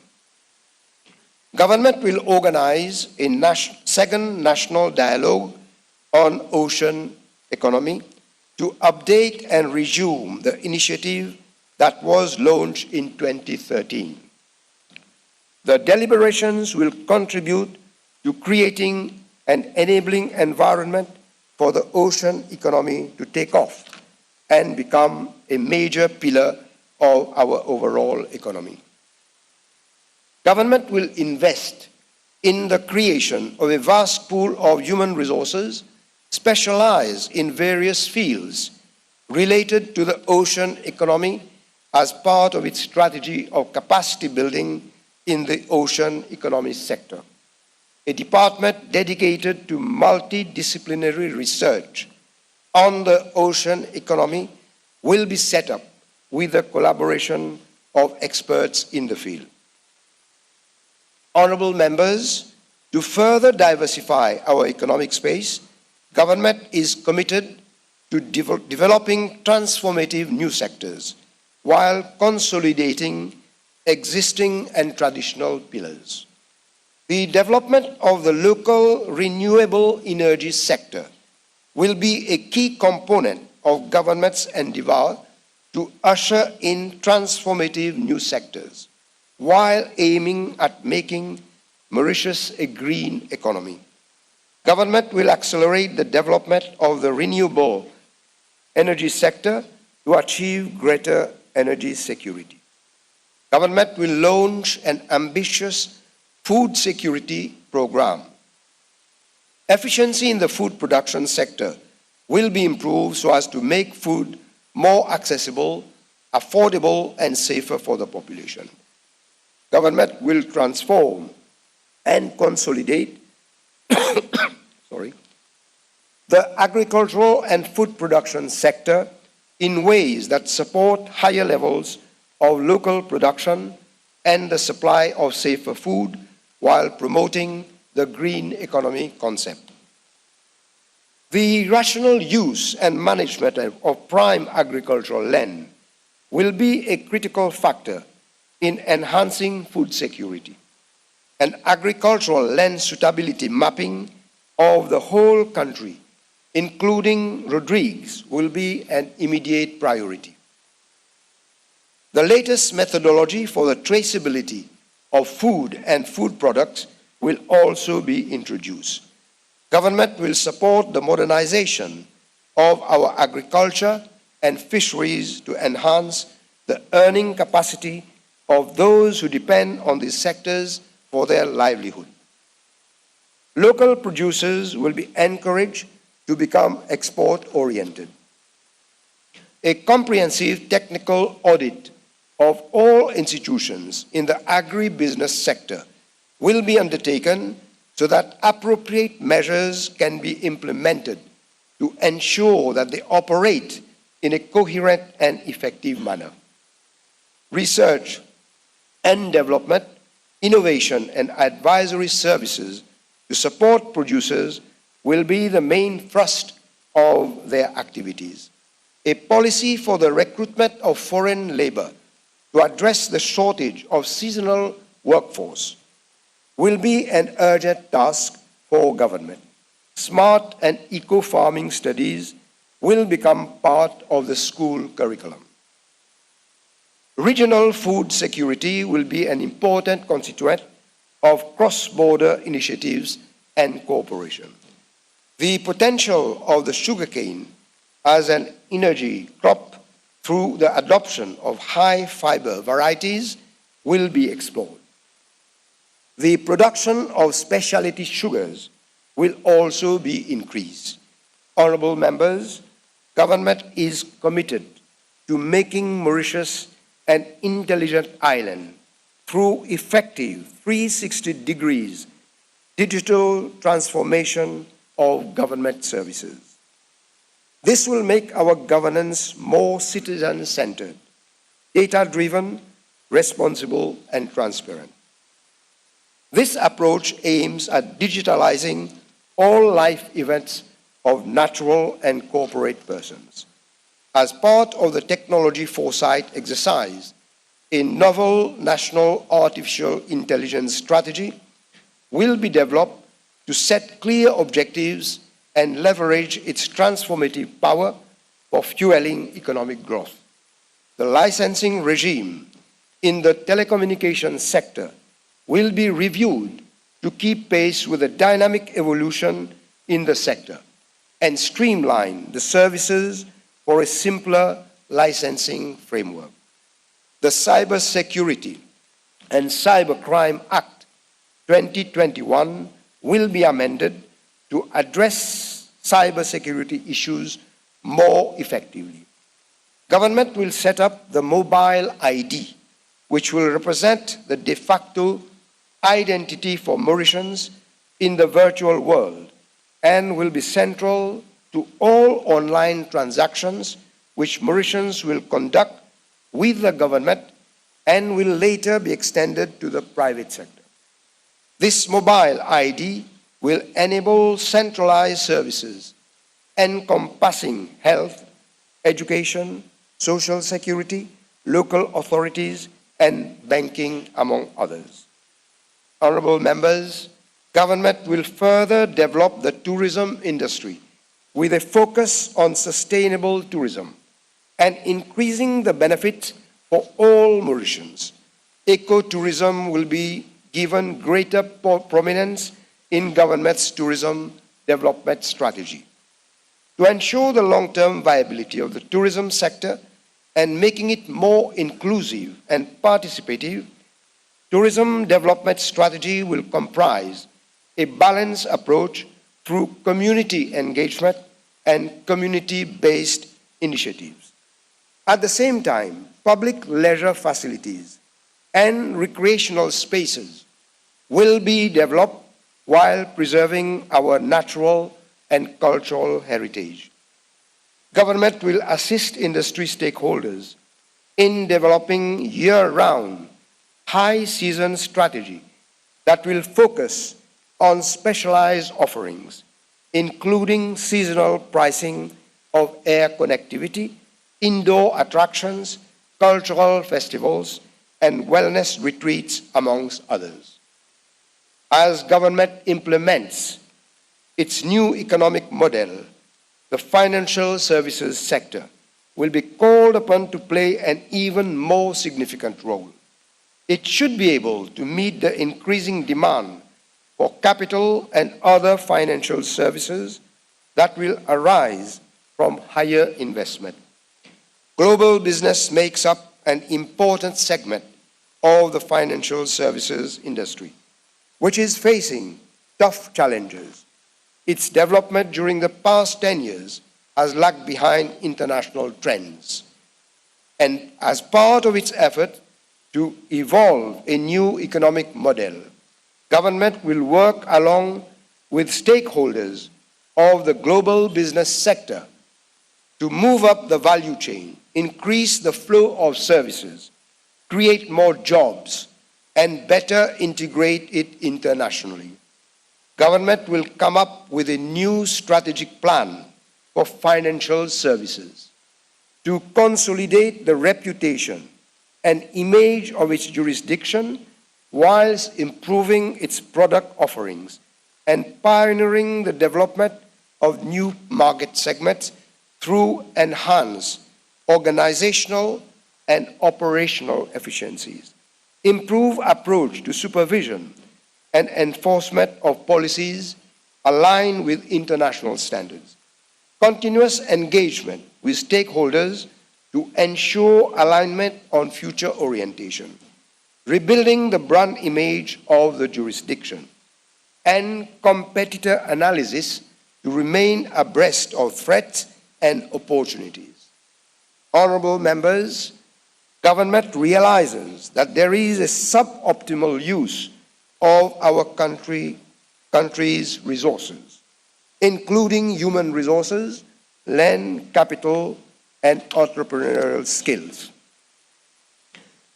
Government will organize a second national dialogue on ocean economy to update and resume the initiative that was launched in 2013. The deliberations will contribute to creating an enabling environment for the ocean economy to take off and become a major pillar of our overall economy. Government will invest in the creation of a vast pool of human resources specialized in various fields related to the ocean economy as part of its strategy of capacity building in the ocean economy sector. A department dedicated to multidisciplinary research on the ocean economy will be set up with the collaboration of experts in the field. Honorable members, to further diversify our economic space, government is committed to developing transformative new sectors while consolidating existing and traditional pillars. The development of the local renewable energy sector will be a key component of government's endeavor to usher in transformative new sectors while aiming at making Mauritius a green economy. Government will accelerate the development of the renewable energy sector to achieve greater energy security. Government will launch an ambitious food security program. Efficiency in the food production sector will be improved so as to make food more accessible, affordable, and safer for the population. Government will transform and consolidate the agricultural and food production sector in ways that support higher levels of local production and the supply of safer food while promoting the green economy concept. The rational use and management of prime agricultural land will be a critical factor in enhancing food security. An agricultural land suitability mapping of the whole country, including Rodrigues, will be an immediate priority. The latest methodology for the traceability of food and food products will also be introduced. Government will support the modernization of our agriculture and fisheries to enhance the earning capacity of those who depend on these sectors for their livelihood. Local producers will be encouraged to become export-oriented. A comprehensive technical audit of all institutions in the agribusiness sector will be undertaken so that appropriate measures can be implemented to ensure that they operate in a coherent and effective manner. Research and development, innovation, and advisory services to support producers will be the main thrust of their activities. A policy for the recruitment of foreign labor to address the shortage of seasonal workforce will be an urgent task for government. Smart and eco-farming studies will become part of the school curriculum. Regional food security will be an important constituent of cross-border initiatives and cooperation. The potential of the sugarcane as an energy crop through the adoption of high fiber varieties will be explored. The production of specialty sugars will also be increased. Honorable members, government is committed to making Mauritius an intelligent island through effective 360 degrees digital transformation of government services. This will make our governance more citizen-centered, data-driven, responsible, and transparent. This approach aims at digitalizing all life events of natural and corporate persons. As part of the technology foresight exercise, a novel national artificial intelligence strategy will be developed to set clear objectives and leverage its transformative power for fueling economic growth. The licensing regime in the telecommunications sector will be reviewed to keep pace with the dynamic evolution in the sector and streamline the services for a simpler licensing framework. The Cybersecurity and Cybercrime Act 2021 will be amended to address cybersecurity issues more effectively. Government will set up the mobile ID, which will represent the de facto identity for Mauritians in the virtual world and will be central to all online transactions which Mauritians will conduct with the government and will later be extended to the private sector. This mobile ID will enable centralized services encompassing health, education, social security, local authorities, and banking, among others. Honorable members, government will further develop the tourism industry with a focus on sustainable tourism and increasing the benefits for all Mauritians. Ecotourism will be given greater prominence in government's tourism development strategy. To ensure the long-term viability of the tourism sector and making it more inclusive and participative, tourism development strategy will comprise a balanced approach through community engagement and community-based initiatives. At the same time, public leisure facilities and recreational spaces will be developed while preserving our natural and cultural heritage. Government will assist industry stakeholders in developing year-round, high-season strategy that will focus on specialized offerings, including seasonal pricing of air connectivity, indoor attractions, cultural festivals, and wellness retreats, amongst others. As government implements its new economic model, the financial services sector will be called upon to play an even more significant role. It should be able to meet the increasing demand for capital and other financial services that will arise from higher investment. Global business makes up an important segment of the financial services industry, which is facing tough challenges. Its development during the past 10 years has lagged behind international trends. And as part of its effort to evolve a new economic model, government will work along with stakeholders of the global business sector to move up the value chain, increase the flow of services, create more jobs, and better integrate it internationally. Government will come up with a new strategic plan for financial services to consolidate the reputation and image of its jurisdiction whilst improving its product offerings and pioneering the development of new market segments through enhanced organizational and operational efficiencies, improve approach to supervision and enforcement of policies aligned with international standards. Continuous engagement with stakeholders to ensure alignment on future orientation. Rebuilding the brand image of the jurisdiction. And competitor analysis to remain abreast of threats and opportunities. Honorable members, government realizes that there is a suboptimal use of our country's resources, including human resources, land, capital, and entrepreneurial skills.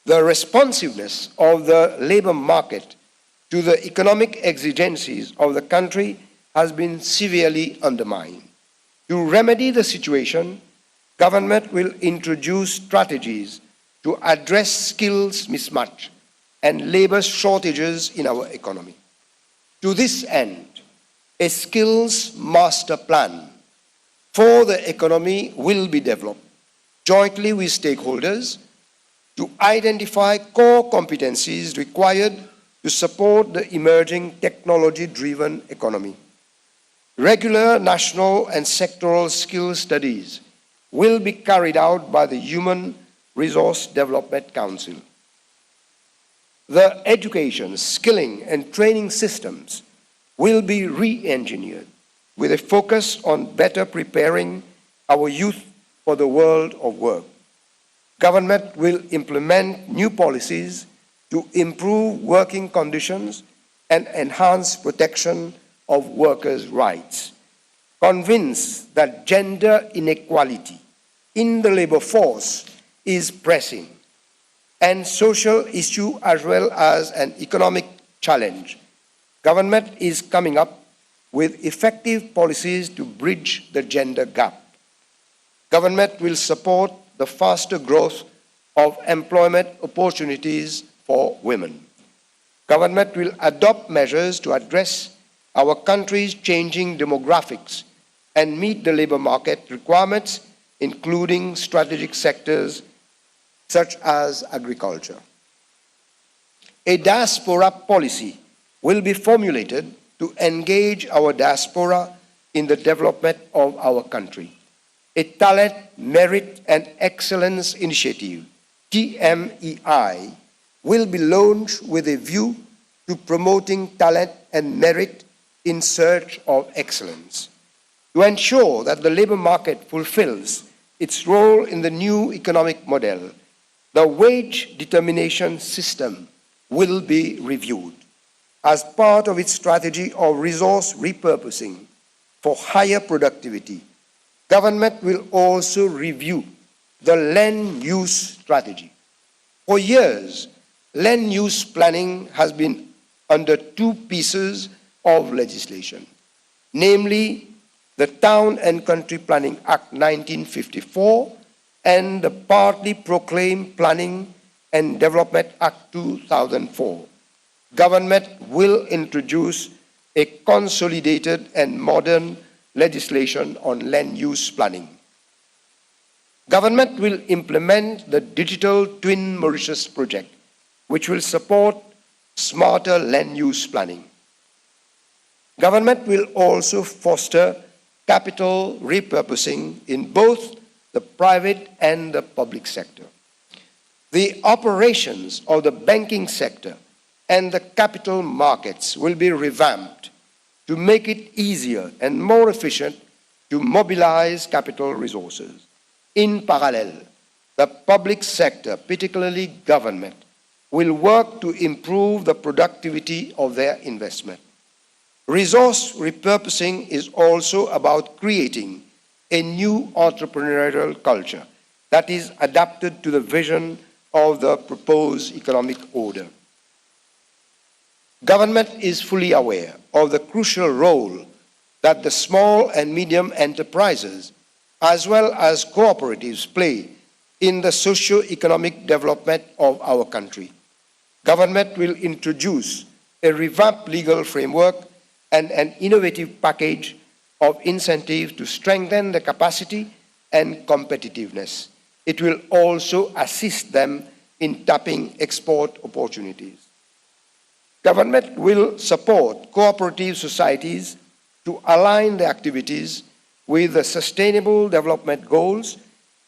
The responsiveness of the labor market to the economic exigencies of the country has been severely undermined. To remedy the situation, government will introduce strategies to address skills mismatch and labor shortages in our economy. To this end, a skills master plan for the economy will be developed jointly with stakeholders to identify core competencies required to support the emerging technology-driven economy. Regular national and sectoral skill studies will be carried out by the Human Resource Development Council. The education, skilling, and training systems will be re-engineered with a focus on better preparing our youth for the world of work. Government will implement new policies to improve working conditions and enhance protection of workers' rights. Convinced that gender inequality in the labor force is pressing and social issue as well as an economic challenge, government is coming up with effective policies to bridge the gender gap. Government will support the faster growth of employment opportunities for women. Government will adopt measures to address our country's changing demographics and meet the labor market requirements, including strategic sectors such as agriculture. A diaspora policy will be formulated to engage our diaspora in the development of our country. A Talent, Merit and Excellence Initiative, TMEI, will be launched with a view to promoting talent and merit in search of excellence. To ensure that the labor market fulfills its role in the new economic model, the wage determination system will be reviewed. As part of its strategy of resource repurposing for higher productivity, government will also review the land use strategy. For years, land use planning has been under two pieces of legislation, namely the Town and Country Planning Act 1954 and the partly proclaimed Planning and Development Act 2004. Government will introduce a consolidated and modern legislation on land use planning. Government will implement the Digital Twin Mauritius project, which will support smarter land use planning. Government will also foster capital repurposing in both the private and the public sector. The operations of the banking sector and the capital markets will be revamped to make it easier and more efficient to mobilize capital resources. In parallel, the public sector, particularly government, will work to improve the productivity of their investment. Resource repurposing is also about creating a new entrepreneurial culture that is adapted to the vision of the proposed economic order. Government is fully aware of the crucial role that the small and medium enterprises as well as cooperatives play in the socio-economic development of our country. Government will introduce a revamped legal framework and an innovative package of incentives to strengthen the capacity and competitiveness. It will also assist them in tapping export opportunities. Government will support cooperative societies to align the activities with the Sustainable Development Goals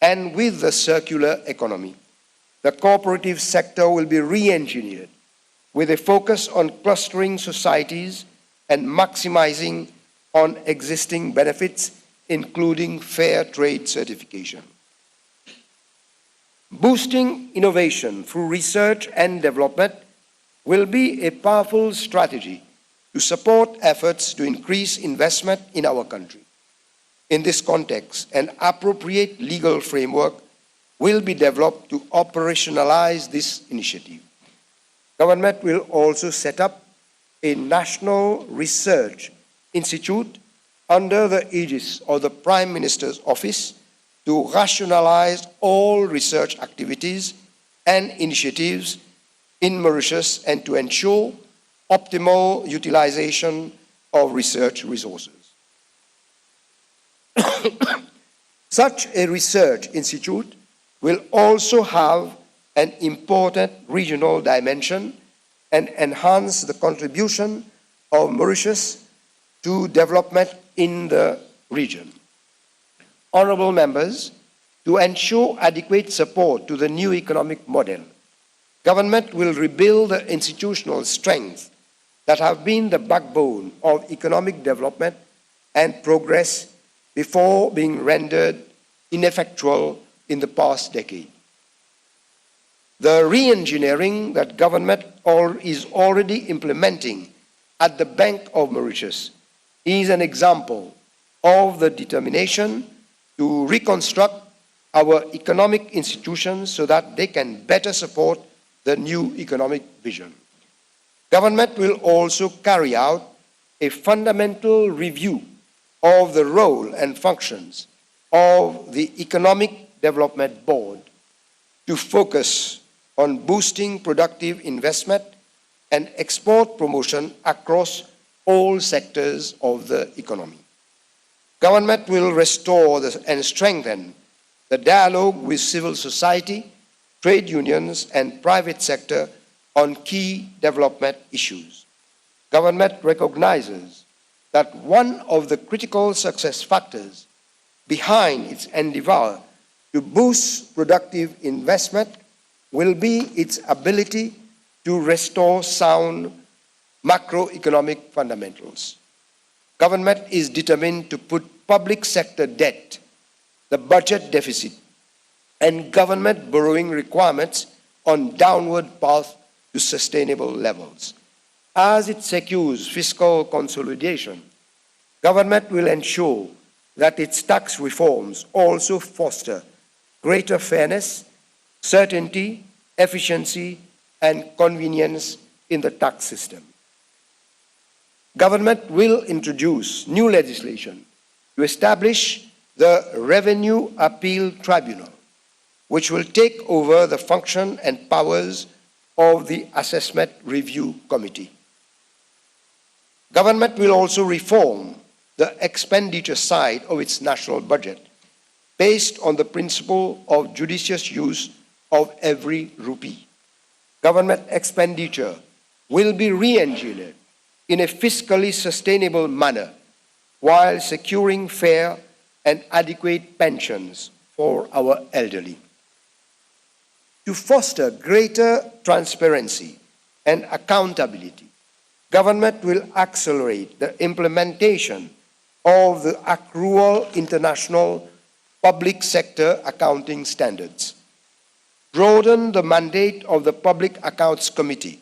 and with the circular economy. The cooperative sector will be re-engineered with a focus on clustering societies and maximizing on existing benefits, including fair trade certification. Boosting innovation through research and development will be a powerful strategy to support efforts to increase investment in our country. In this context, an appropriate legal framework will be developed to operationalize this initiative. Government will also set up a national research institute under the aegis of the Prime Minister's Office to rationalize all research activities and initiatives in Mauritius and to ensure optimal utilization of research resources. Such a research institute will also have an important regional dimension and enhance the contribution of Mauritius to development in the region. Honourable members, to ensure adequate support to the new economic model, government will rebuild the institutional strengths that have been the backbone of economic development and progress before being rendered ineffectual in the past decade. The re-engineering that government is already implementing at the Bank of Mauritius is an example of the determination to reconstruct our economic institutions so that they can better support the new economic vision. Government will also carry out a fundamental review of the role and functions of the Economic Development Board to focus on boosting productive investment and export promotion across all sectors of the economy. Government will restore and strengthen the dialogue with civil society, trade unions, and private sector on key development issues. Government recognizes that one of the critical success factors behind its endeavor to boost productive investment will be its ability to restore sound macroeconomic fundamentals. Government is determined to put public sector debt, the budget deficit, and government borrowing requirements on downward path to sustainable levels. As it secures fiscal consolidation, government will ensure that its tax reforms also foster greater fairness, certainty, efficiency, and convenience in the tax system. Government will introduce new legislation to establish the Revenue Appeal Tribunal, which will take over the function and powers of the Assessment Review Committee. Government will also reform the expenditure side of its national budget based on the principle of judicious use of every rupee. Government expenditure will be re-engineered in a fiscally sustainable manner while securing fair and adequate pensions for our elderly. To foster greater transparency and accountability, government will accelerate the implementation of the accrual international public sector accounting standards, broaden the mandate of the Public Accounts Committee,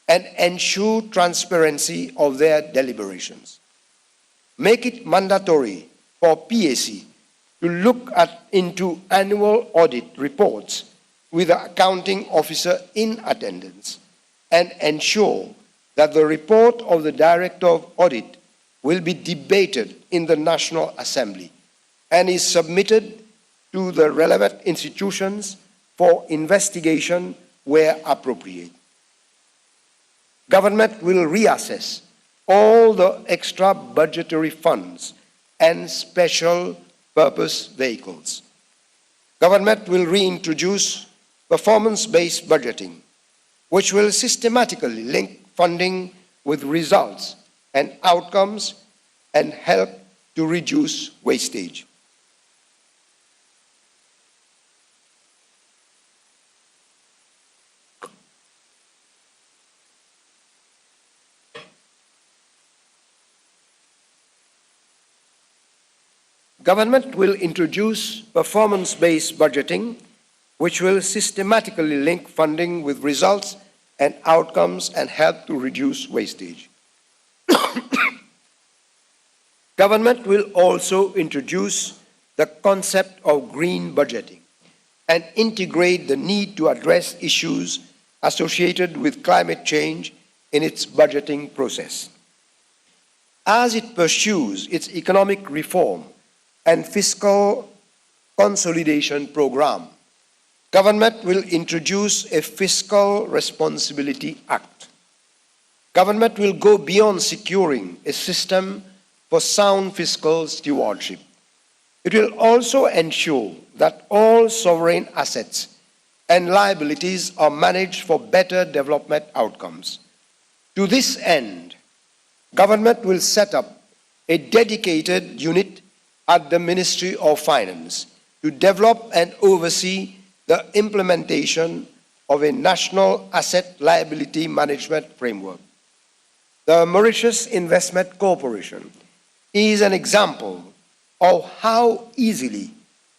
and ensure transparency of their deliberations. Make it mandatory for PAC to look into annual audit reports with the accounting officer in attendance and ensure that the report of the Director of Audit will be debated in the National Assembly and is submitted to the relevant institutions for investigation where appropriate. Government will reassess all the extra budgetary funds and special purpose vehicles. Government will reintroduce performance-based budgeting, which will systematically link funding with results and outcomes and help to reduce wastage. Government will introduce performance-based budgeting, which will systematically link funding with results and outcomes and help to reduce wastage. Government will also introduce the concept of green budgeting and integrate the need to address issues associated with climate change in its budgeting process. As it pursues its economic reform and fiscal consolidation program, government will introduce a Fiscal Responsibility Act. Government will go beyond securing a system for sound fiscal stewardship. It will also ensure that all sovereign assets and liabilities are managed for better development outcomes. To this end, government will set up a dedicated unit at the Ministry of Finance to develop and oversee the implementation of a national asset liability management framework. The Mauritius Investment Corporation is an example of how easily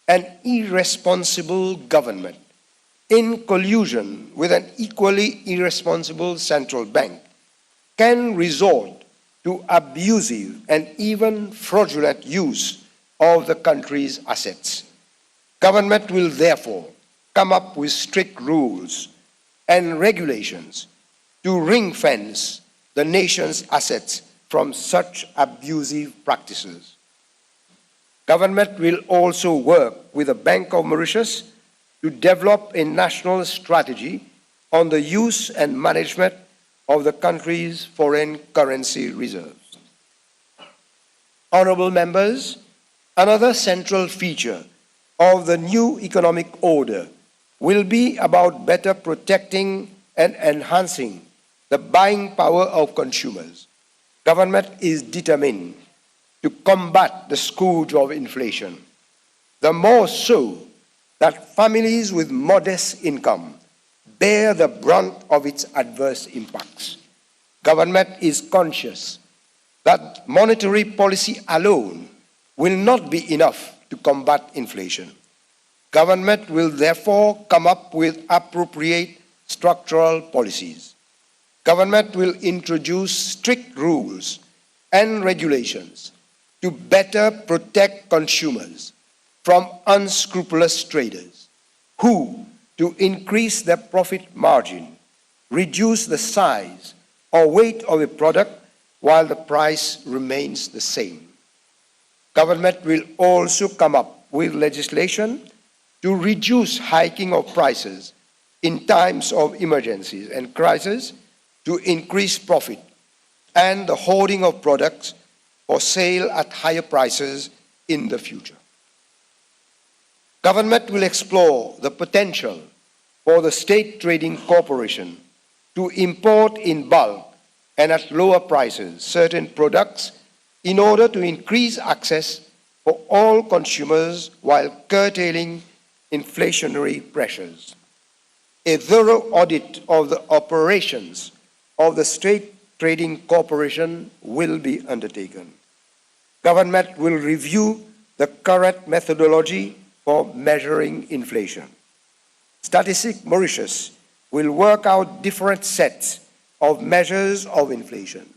an irresponsible government, in collusion with an equally irresponsible central bank, can resort to abusive and even fraudulent use of the country's assets. Government will therefore come up with strict rules and regulations to ring-fence the nation's assets from such abusive practices. Government will also work with the Bank of Mauritius to develop a national strategy on the use and management of the country's foreign currency reserves. Honorable members, another central feature of the new economic order will be about better protecting and enhancing the buying power of consumers. Government is determined to combat the scourge of inflation, the more so that families with modest income bear the brunt of its adverse impacts. Government is conscious that monetary policy alone will not be enough to combat inflation. Government will therefore come up with appropriate structural policies. Government will introduce strict rules and regulations to better protect consumers from unscrupulous traders who, to increase their profit margin, reduce the size or weight of a product while the price remains the same. Government will also come up with legislation to reduce hiking of prices in times of emergencies and crises, to increase profit and the hoarding of products for sale at higher prices in the future. Government will explore the potential for the State Trading Corporation to import in bulk and at lower prices certain products in order to increase access for all consumers while curtailing inflationary pressures. A thorough audit of the operations of the State Trading Corporation will be undertaken. Government will review the current methodology for measuring inflation. Statistics Mauritius will work out different sets of measures of inflation,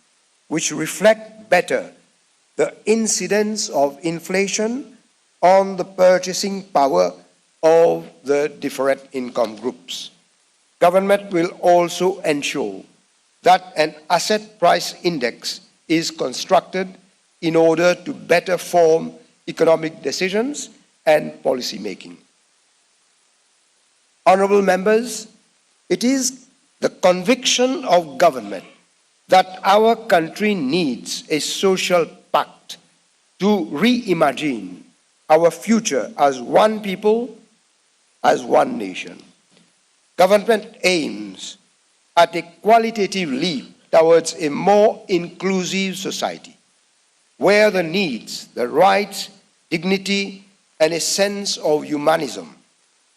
which reflect better the incidence of inflation on the purchasing power of the different income groups. Government will also ensure that an asset price index is constructed in order to better form economic decisions and policy making. Honorable members, it is the conviction of government that our country needs a social pact to reimagine our future as one people, as one nation. Government aims at a qualitative leap towards a more inclusive society. where the needs, the rights, dignity, and a sense of humanism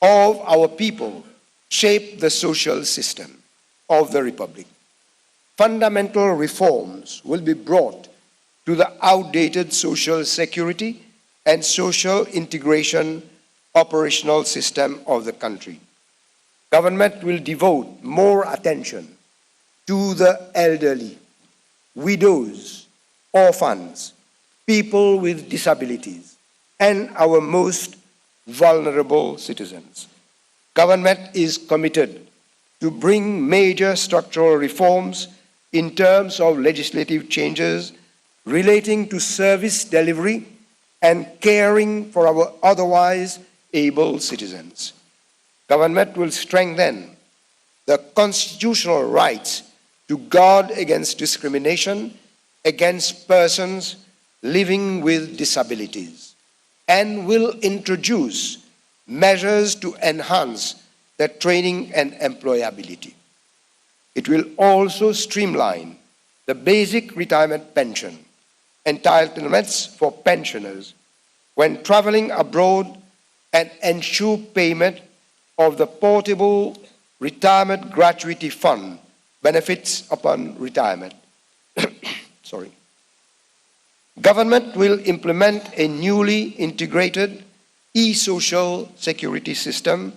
of our people shape the social system of the Republic. Fundamental reforms will be brought to the outdated social security and social integration operational system of the country. Government will devote more attention to the elderly, widows, orphans, people with disabilities, and our most vulnerable citizens. Government is committed to bring major structural reforms in terms of legislative changes relating to service delivery and caring for our otherwise able citizens. Government will strengthen the constitutional rights to guard against discrimination against persons living with disabilities and will introduce measures to enhance their training and employability. It will also streamline the basic retirement pension entitlements for pensioners when traveling abroad and ensure payment of the portable retirement gratuity fund benefits upon retirement. Sorry. Government will implement a newly integrated e-social security system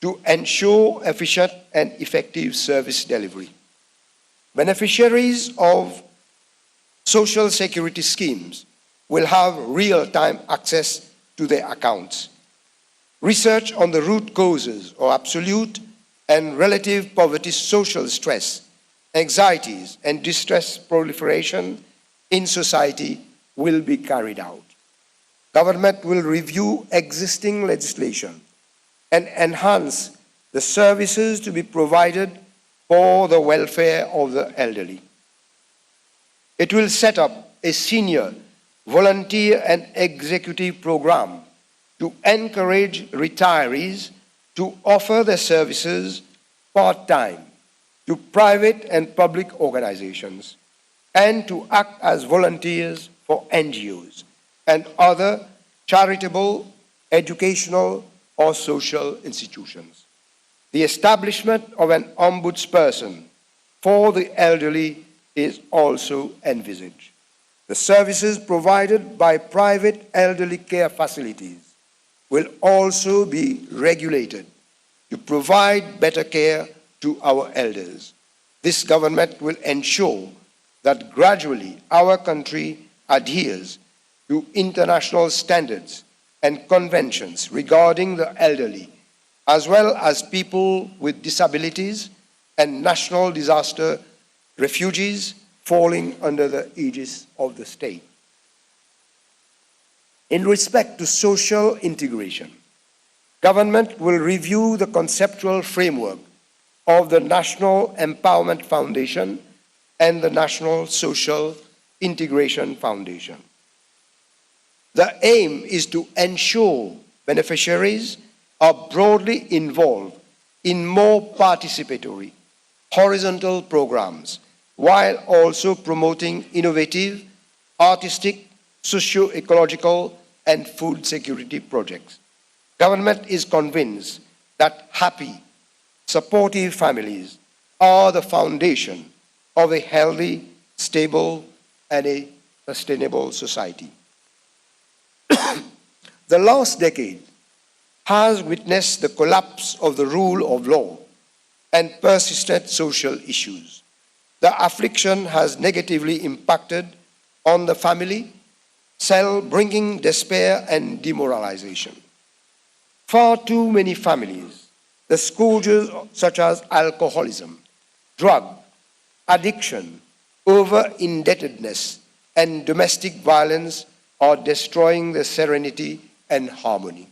to ensure efficient and effective service delivery. Beneficiaries of social security schemes will have real-time access to their accounts. Research on the root causes of absolute and relative poverty, social stress, anxieties, and distress proliferation in society will be carried out. Government will review existing legislation and enhance the services to be provided for the welfare of the elderly. It will set up a senior volunteer and executive program to encourage retirees to offer their services part-time to private and public organizations and to act as volunteers for NGOs and other charitable, educational, or social institutions. The establishment of an ombudsperson for the elderly is also envisaged. The services provided by private elderly care facilities will also be regulated to provide better care to our elders. This government will ensure that gradually our country adheres to international standards and conventions regarding the elderly, as well as people with disabilities and national disaster refugees falling under the aegis of the state. In respect to social integration, government will review the conceptual framework of the National Empowerment Foundation and the National Social Integration Foundation. The aim is to ensure beneficiaries are broadly involved in more participatory, horizontal programs, while also promoting innovative, artistic, socio-ecological, and food security projects. Government is convinced that happy, supportive families are the foundation of a healthy, stable, and a sustainable society. The last decade has witnessed the collapse of the rule of law and persistent social issues. The affliction has negatively impacted on the family, bringing despair and demoralization. Far too many families, the scourges such as alcoholism, drug, addiction, over-indebtedness, and domestic violence are destroying the serenity and harmony.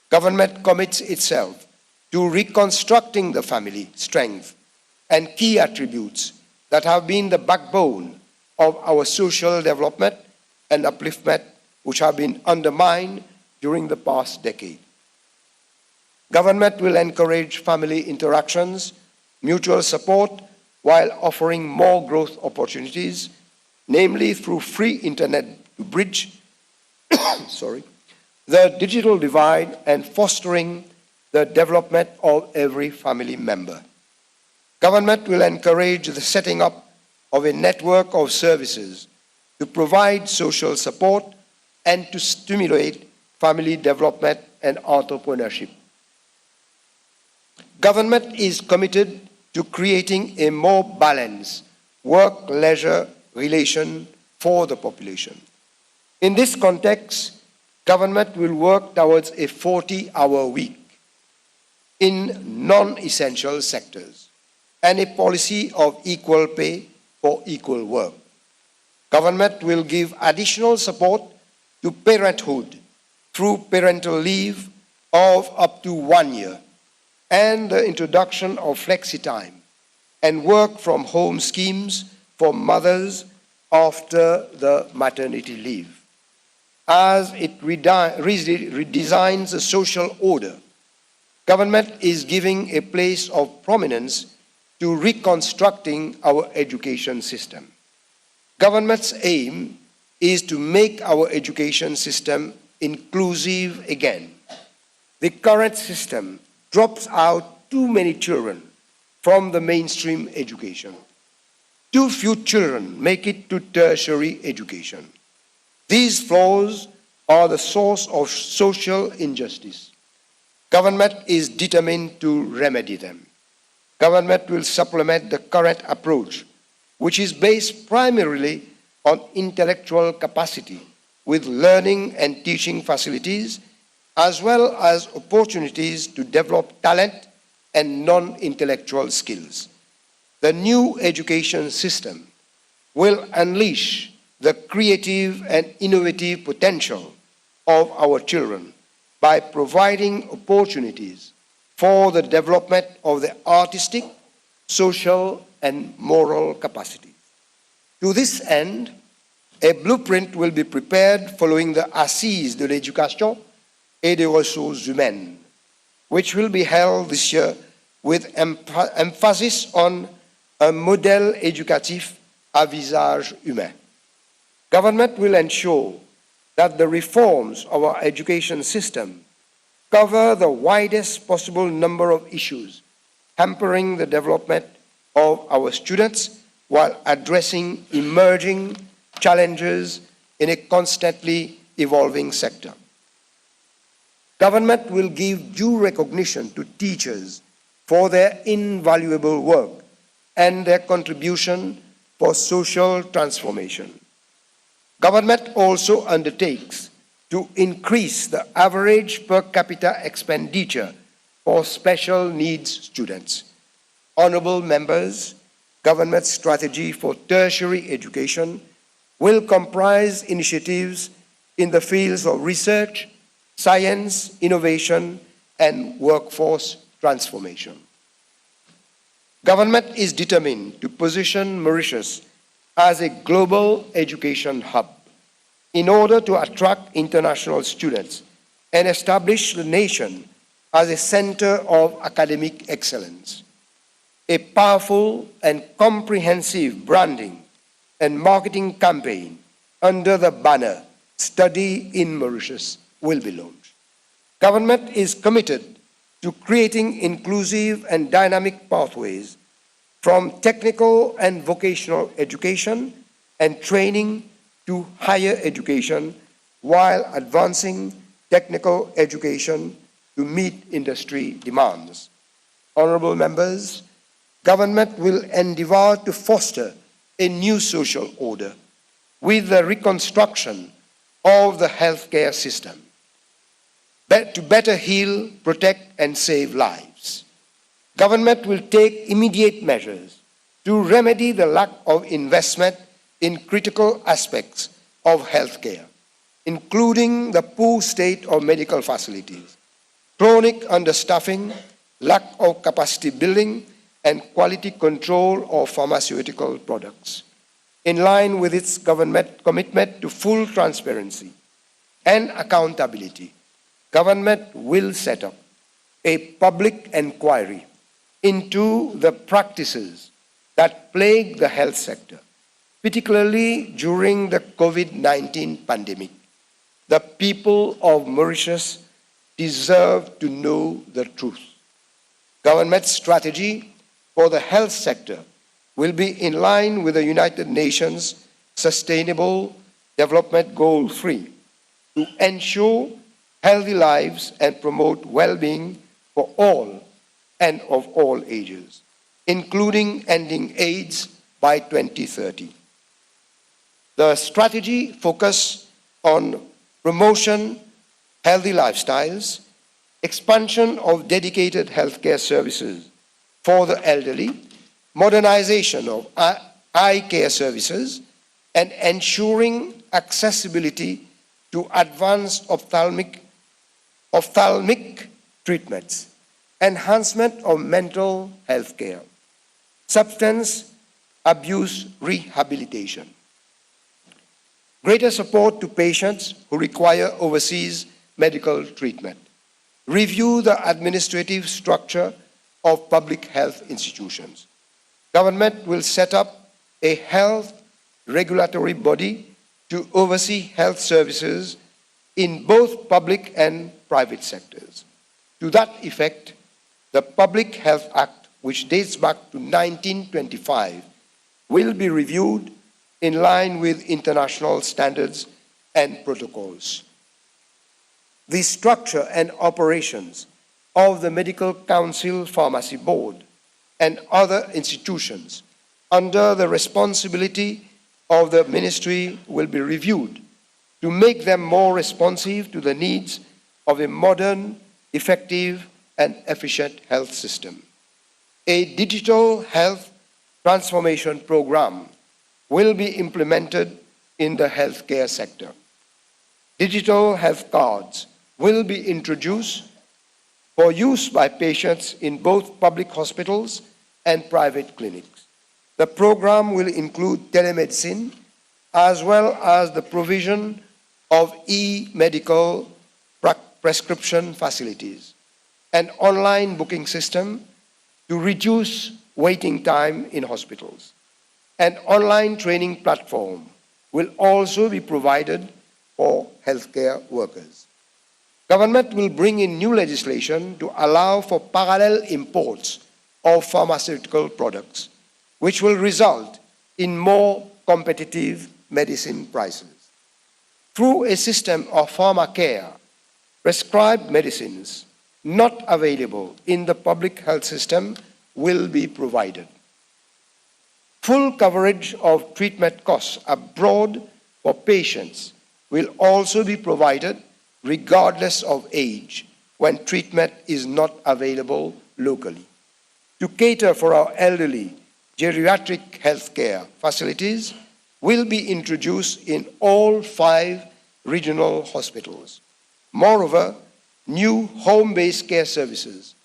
Government commits itself to reconstructing the family strength and key attributes that have been the backbone of our social development and upliftment, which have been undermined during the past decade. Government will encourage family interactions, mutual support, while offering more growth opportunities namely through free internet to bridge the digital divide and fostering the development of every family member. Government will encourage the setting up of a network of services to provide social support and to stimulate family development and entrepreneurship. Government is committed to creating a more balanced work-leisure relation for the population. In this context, government will work towards a 40-hour week in non-essential sectors and a policy of equal pay for equal work. Government will give additional support to parenthood through parental leave of up to 1 year and the introduction of flexi-time and work from home schemes for mothers after the maternity leave. As it redesigns the social order, government is giving a place of prominence to reconstructing our education system. Government's aim is to make our education system inclusive again. The current system drops out too many children from the mainstream education. Too few children make it to tertiary education. These flaws are the source of social injustice. Government is determined to remedy them. Government will supplement the current approach, which is based primarily on intellectual capacity, with learning and teaching facilities, as well as opportunities to develop talent and non-intellectual skills. The new education system will unleash the creative and innovative potential of our children by providing opportunities for the development of the artistic, social, and moral capacities. To this end, a blueprint will be prepared following the Assises de l'éducation et des ressources humaines, which will be held this year with emphasis on un modèle éducatif à visage humain. Government will ensure that the reforms of our education system cover the widest possible number of issues, hampering the development of our students while addressing emerging challenges in a constantly evolving sector. Government will give due recognition to teachers for their invaluable work and their contribution for social transformation. Government also undertakes to increase the average per capita expenditure for special needs students. Honorable members, government strategy for tertiary education will comprise initiatives in the fields of research, science, innovation, and workforce transformation. Government is determined to position Mauritius as a global education hub in order to attract international students and establish the nation as a center of academic excellence. A powerful and comprehensive branding and marketing campaign under the banner Study in Mauritius will be launched. Government is committed to creating inclusive and dynamic pathways from technical and vocational education and training to higher education while advancing technical education to meet industry demands. Honorable members, government will endeavor to foster a new social order with the reconstruction of the healthcare system to better heal, protect, and save lives. Government will take immediate measures to remedy the lack of investment in critical aspects of healthcare, including the poor state of medical facilities, chronic understaffing, lack of capacity building, and quality control of pharmaceutical products. In line with its government commitment to full transparency and accountability, government will set up a public inquiry into the practices that plague the health sector particularly during the COVID-19 pandemic. The people of Mauritius deserve to know the truth. Government's strategy for the health sector will be in line with the United Nations Sustainable Development Goal 3 to ensure healthy lives and promote well-being for all and of all ages, including ending AIDS by 2030. The strategy focuses on promotion, healthy lifestyles, expansion of dedicated healthcare services for the elderly, modernization of eye care services, and ensuring accessibility to advanced ophthalmic treatments, enhancement of mental health care, substance abuse rehabilitation, greater support to patients who require overseas medical treatment, review the administrative structure of public health institutions. Government will set up a health regulatory body to oversee health services in both public and private sectors. To that effect, the Public Health Act, which dates back to 1925, will be reviewed in line with international standards and protocols. The structure and operations of the Medical Council Pharmacy Board and other institutions under the responsibility of the ministry will be reviewed to make them more responsive to the needs of a modern, effective, and efficient health system. A digital health transformation program will be implemented in the healthcare sector. Digital health cards will be introduced for use by patients in both public hospitals and private clinics. The program will include telemedicine as well as the provision of e-medical prescription facilities, an online booking system to reduce waiting time in hospitals. An online training platform will also be provided for healthcare workers. Government will bring in new legislation to allow for parallel imports of pharmaceutical products, which will result in more competitive medicine prices. Through a system of pharmacare, prescribed medicines not available in the public health system will be provided. Full coverage of treatment costs abroad for patients will also be provided regardless of age when treatment is not available locally. To cater for our elderly, geriatric healthcare facilities will be introduced in all 5 regional hospitals. Moreover, new home-based care services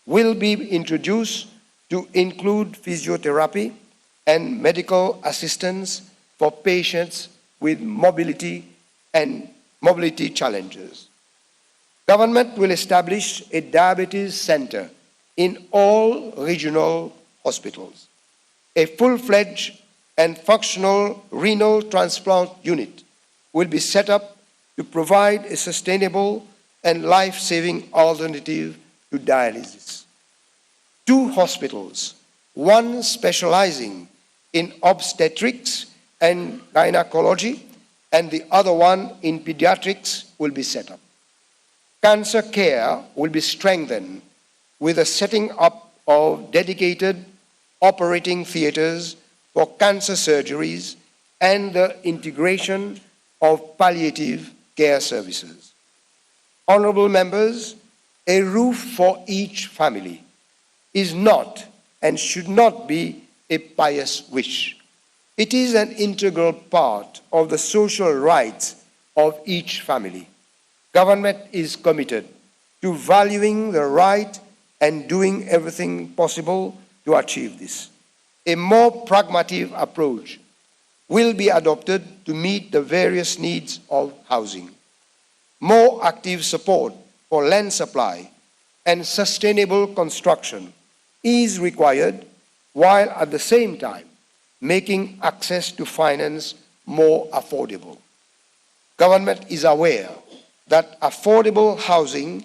will be introduced to include physiotherapy and medical assistance for patients with mobility challenges. Government will establish a diabetes center in all regional hospitals. A full-fledged and functional renal transplant unit will be set up to provide a sustainable and life-saving alternative to dialysis. 2 hospitals, one specializing in obstetrics and gynecology, and the other one in pediatrics, will be set up. Cancer care will be strengthened with the setting up of dedicated operating theaters for cancer surgeries and the integration of palliative care services. Honorable members, a roof for each family is not and should not be a pious wish. It is an integral part of the social rights of each family. Government is committed to valuing the right and doing everything possible to achieve this. A more pragmatic approach will be adopted to meet the various needs of housing. More active support for land supply and sustainable construction is required, while at the same time making access to finance more affordable. Government is aware that affordable housing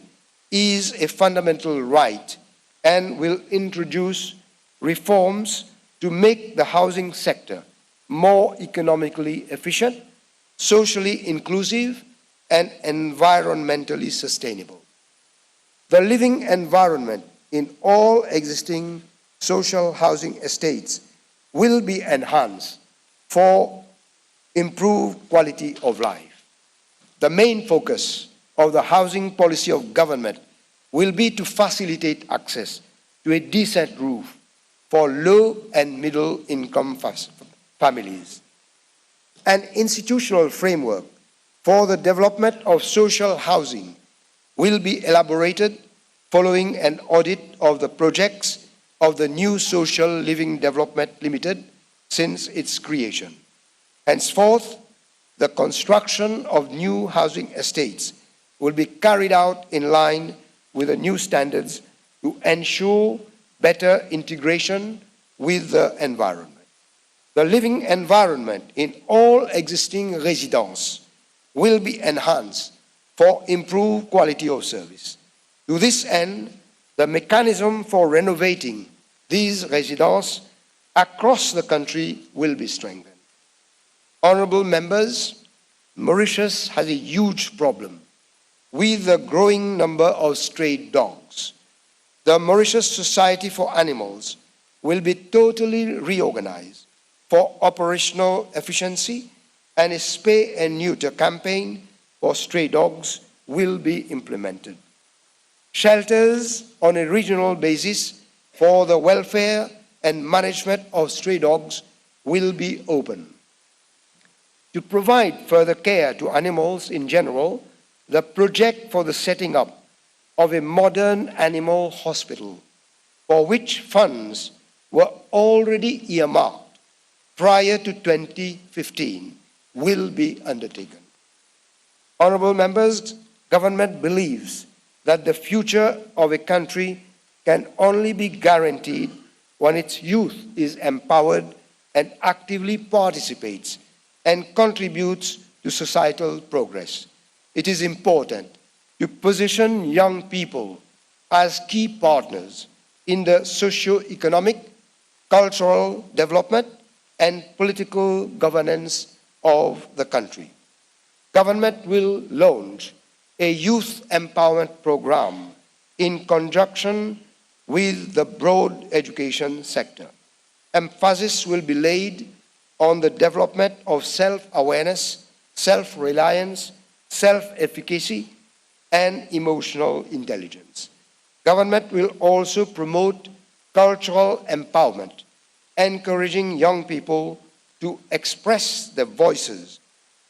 is a fundamental right and will introduce reforms to make the housing sector more economically efficient, socially inclusive, and environmentally sustainable. The living environment in all existing social housing estates will be enhanced for improved quality of life. The main focus of the housing policy of government will be to facilitate access to a decent roof for low and middle income families. An institutional framework for the development of social housing will be elaborated following an audit of the projects of the new Social Living Development Limited since its creation. Henceforth, the construction of new housing estates will be carried out in line with the new standards to ensure better integration with the environment. The living environment in all existing residences will be enhanced for improved quality of service. To this end, the mechanism for renovating these residences across the country will be strengthened. Honorable members, Mauritius has a huge problem with the growing number of stray dogs. The Mauritius Society for Animals will be totally reorganized for operational efficiency, and a spay and neuter campaign for stray dogs will be implemented. Shelters on a regional basis for the welfare and management of stray dogs will be opened. To provide further care to animals in general, the project for the setting up of a modern animal hospital, for which funds were already earmarked prior to 2015, will be undertaken. Honorable members, government believes that the future of a country can only be guaranteed when its youth is empowered and actively participates and contributes to societal progress. It is important to position young people as key partners in the socio-economic, cultural development, and political governance of the country. Government will launch a youth empowerment program in conjunction with the broad education sector. Emphasis will be laid on the development of self-awareness, self-reliance, self-efficacy, and emotional intelligence. Government will also promote cultural empowerment, encouraging young people to express their voices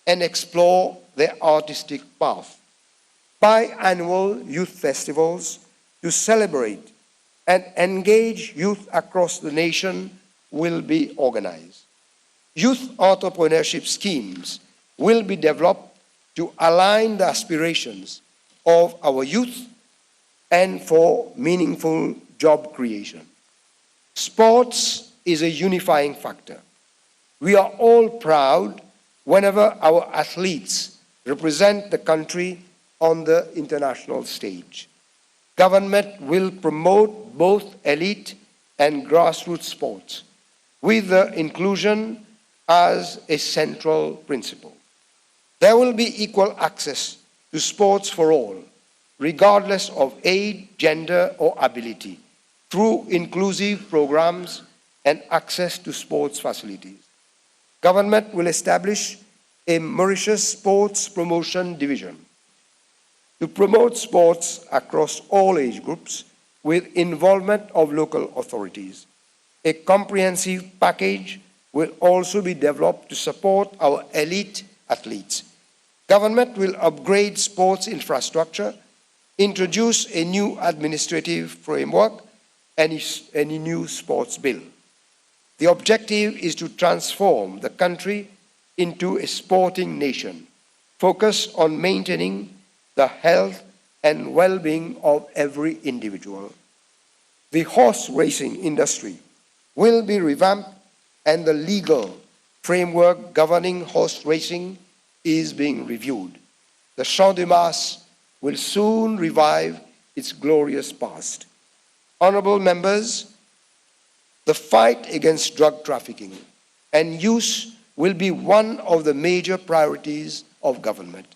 and explore their artistic path. Biannual youth festivals to celebrate and engage youth across the nation will be organized. Youth entrepreneurship schemes will be developed to align the aspirations of our youth and for meaningful job creation. Sports is a unifying factor. We are all proud whenever our athletes represent the country on the international stage. Government will promote both elite and grassroots sports, with the inclusion as a central principle. There will be equal access to sports for all, regardless of age, gender, or ability, through inclusive programs and access to sports facilities. Government will establish a Mauritius Sports Promotion Division to promote sports across all age groups with involvement of local authorities. A comprehensive package will also be developed to support our elite athletes. Government will upgrade sports infrastructure, introduce a new administrative framework, and a new sports bill. The objective is to transform the country into a sporting nation, focused on maintaining the health and well-being of every individual. The horse racing industry will be revamped and the legal framework governing horse racing is being reviewed. The Champ de Mars will soon revive its glorious past. Honorable members, the fight against drug trafficking and use will be one of the major priorities of government.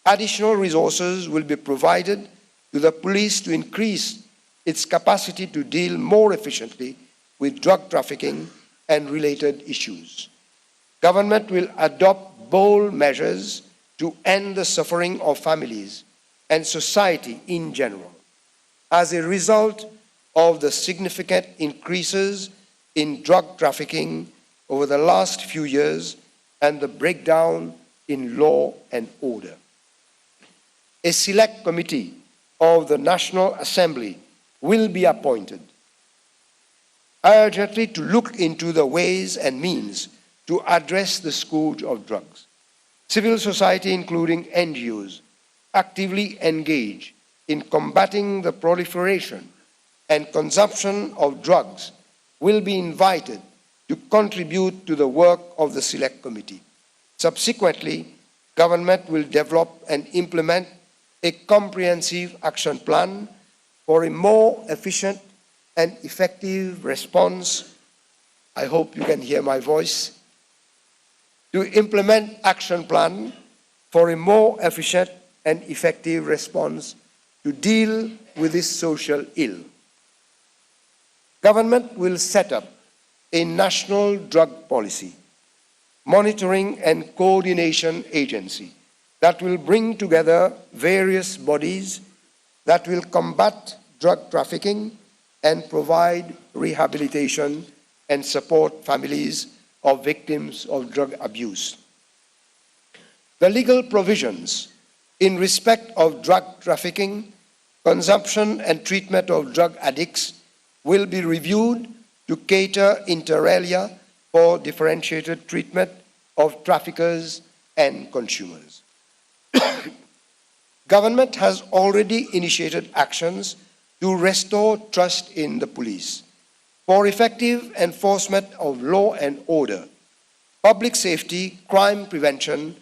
Additional resources will be provided to the police to increase its capacity to deal more efficiently with drug trafficking and related issues. Government will adopt bold measures to end the suffering of families and society in general. As a result of the significant increases in drug trafficking over the last few years and the breakdown in law and order, a select committee of the National Assembly will be appointed urgently to look into the ways and means to address the scourge of drugs. Civil society, including NGOs, actively engage in combating the proliferation and consumption of drugs will be invited to contribute to the work of the Select Committee. Subsequently, government will develop and implement a comprehensive action plan for a more efficient and effective response. I hope you can hear my voice. To implement action plan for a more efficient and effective response to deal with this social ill. Government will set up a national drug policy, monitoring and coordination agency that will bring together various bodies that will combat drug trafficking and provide rehabilitation and support families of victims of drug abuse. The legal provisions in respect of drug trafficking, consumption and treatment of drug addicts will be reviewed to cater inter alia for differentiated treatment of traffickers and consumers. Government has already initiated actions to restore trust in the police for effective enforcement of law and order, public safety, crime prevention,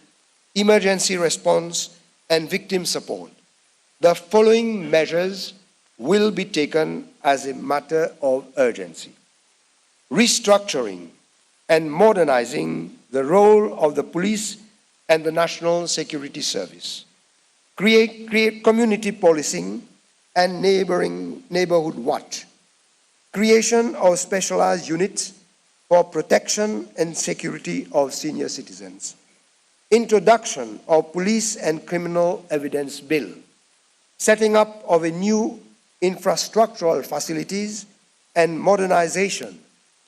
emergency response, and victim support. The following measures will be taken as a matter of urgency. Restructuring and modernizing the role of the police and the National Security Service. Create community policing and neighborhood watch. Creation of specialized units for protection and security of senior citizens. Introduction of police and criminal evidence bill. Setting up of a new infrastructural facilities and modernization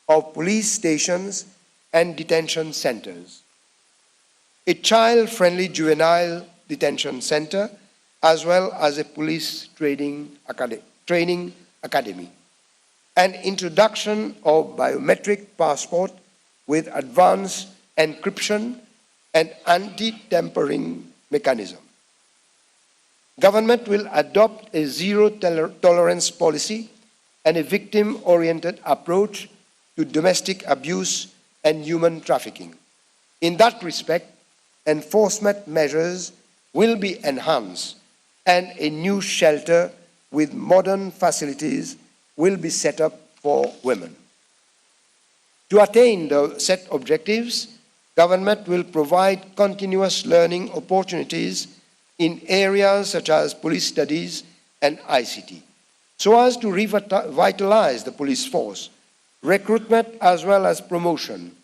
of police stations and detention centers. A child-friendly juvenile detention center, as well as a police training academy. An introduction of biometric passport with advanced encryption and anti-tampering mechanism. Government will adopt a zero-tolerance policy and a victim-oriented approach to domestic abuse and human trafficking. In that respect, enforcement measures will be enhanced and a new shelter with modern facilities will be set up for women. To attain the set objectives, government will provide continuous learning opportunities in areas such as police studies and ICT, so as to revitalize the police force. Recruitment as well as promotion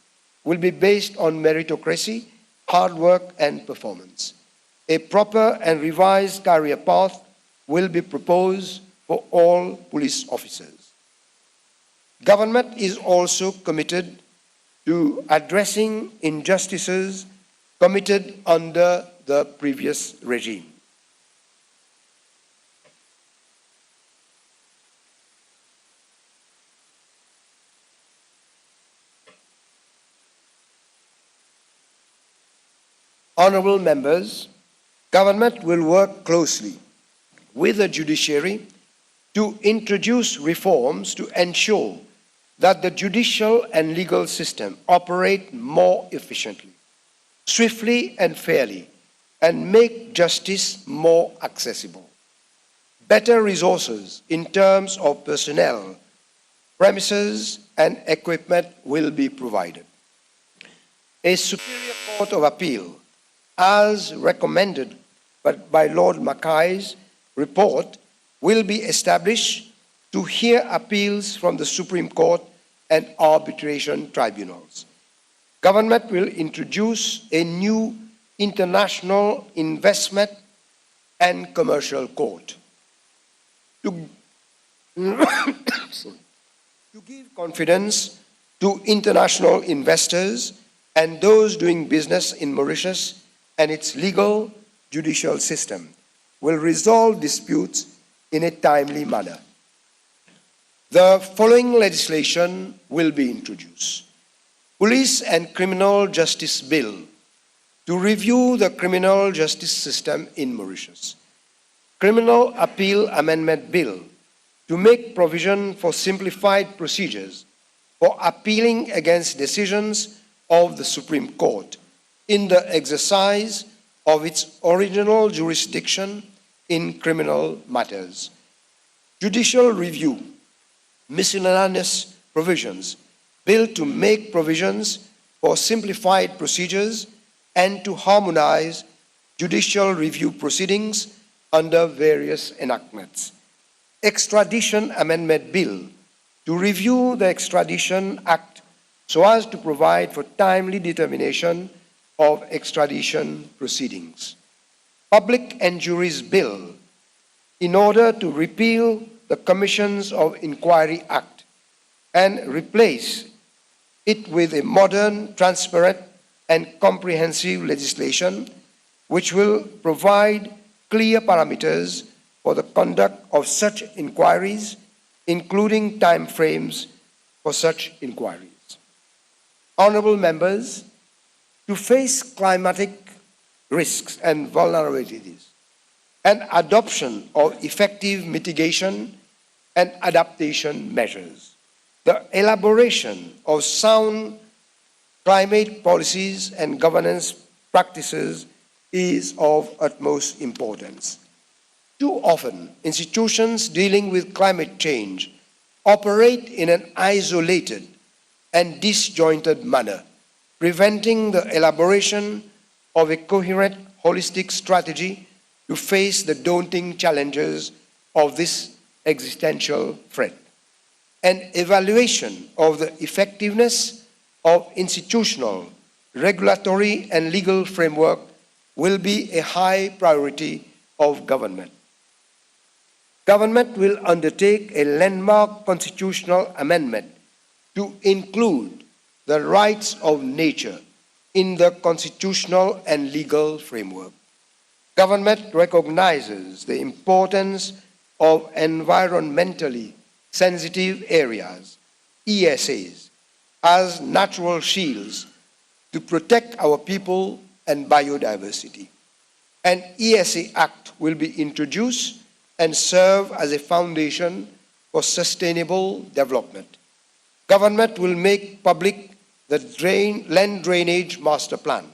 will be based on meritocracy, hard work, and performance. A proper and revised career path will be proposed for all police officers. Government is also committed to addressing injustices committed under the previous regime. Honorable members, government will work closely with the judiciary to introduce reforms to ensure that the judicial and legal system operate more efficiently, swiftly and fairly, and make justice more accessible. Better resources in terms of personnel, premises, and equipment will be provided. A Superior Court of Appeal, as recommended by Lord Mackay's report, will be established to hear appeals from the Supreme Court and arbitration tribunals. Government will introduce a new international investment and commercial court to give confidence to international investors and those doing business in Mauritius and its legal judicial system, will resolve disputes in a timely manner. The following legislation will be introduced. Police and Criminal Justice Bill to review the criminal justice system in Mauritius. Criminal Appeal Amendment Bill to make provision for simplified procedures for appealing against decisions of the Supreme Court in the exercise of its original jurisdiction in criminal matters. Judicial Review, miscellaneous provisions, bill to make provisions for simplified procedures and to harmonize judicial review proceedings under various enactments. Extradition Amendment Bill to review the Extradition Act so as to provide for timely determination of extradition proceedings. Public Injuries Bill in order to repeal the Commissions of Inquiry Act and replace it with a modern, transparent, and comprehensive legislation which will provide clear parameters for the conduct of such inquiries, including time frames for such inquiries. Honorable members, to face climatic risks and vulnerabilities, and adoption of effective mitigation and adaptation measures, the elaboration of sound climate policies and governance practices is of utmost importance. Too often, institutions dealing with climate change operate in an isolated and disjointed manner, preventing the elaboration of a coherent, holistic strategy to face the daunting challenges of this existential threat. An evaluation of the effectiveness of institutional, regulatory, and legal framework will be a high priority of government. Government will undertake a landmark constitutional amendment to include the rights of nature in the constitutional and legal framework. Government recognizes the importance of environmentally sensitive areas, ESAs, as natural shields to protect our people and biodiversity. An ESA Act will be introduced and serve as a foundation for sustainable development. Government will make public the land drainage master plan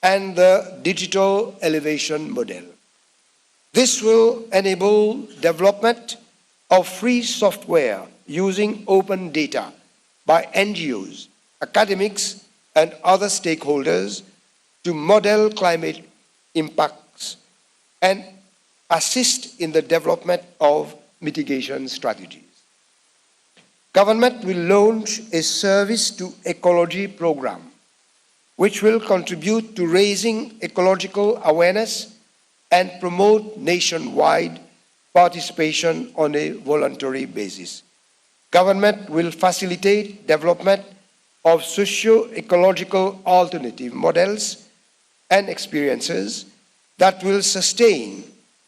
and the digital elevation model. This will enable development of free software using open data by NGOs, academics, and other stakeholders to model climate impacts and assist in the development of mitigation strategies. Government will launch a service to ecology program, which will contribute to raising ecological awareness and promote nationwide participation on a voluntary basis. Government will facilitate development of socio-ecological alternative models and experiences that will sustain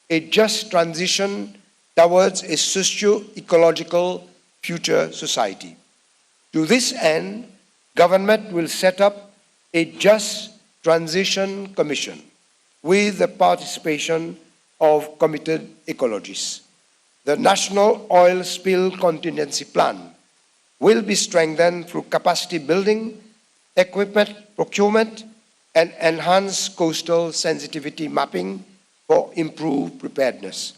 a just transition towards a socio-ecological future society. To this end, government will set up a Just Transition Commission with the participation of committed ecologists. The National Oil Spill Contingency Plan will be strengthened through capacity building, equipment procurement, and enhanced coastal sensitivity mapping for improved preparedness.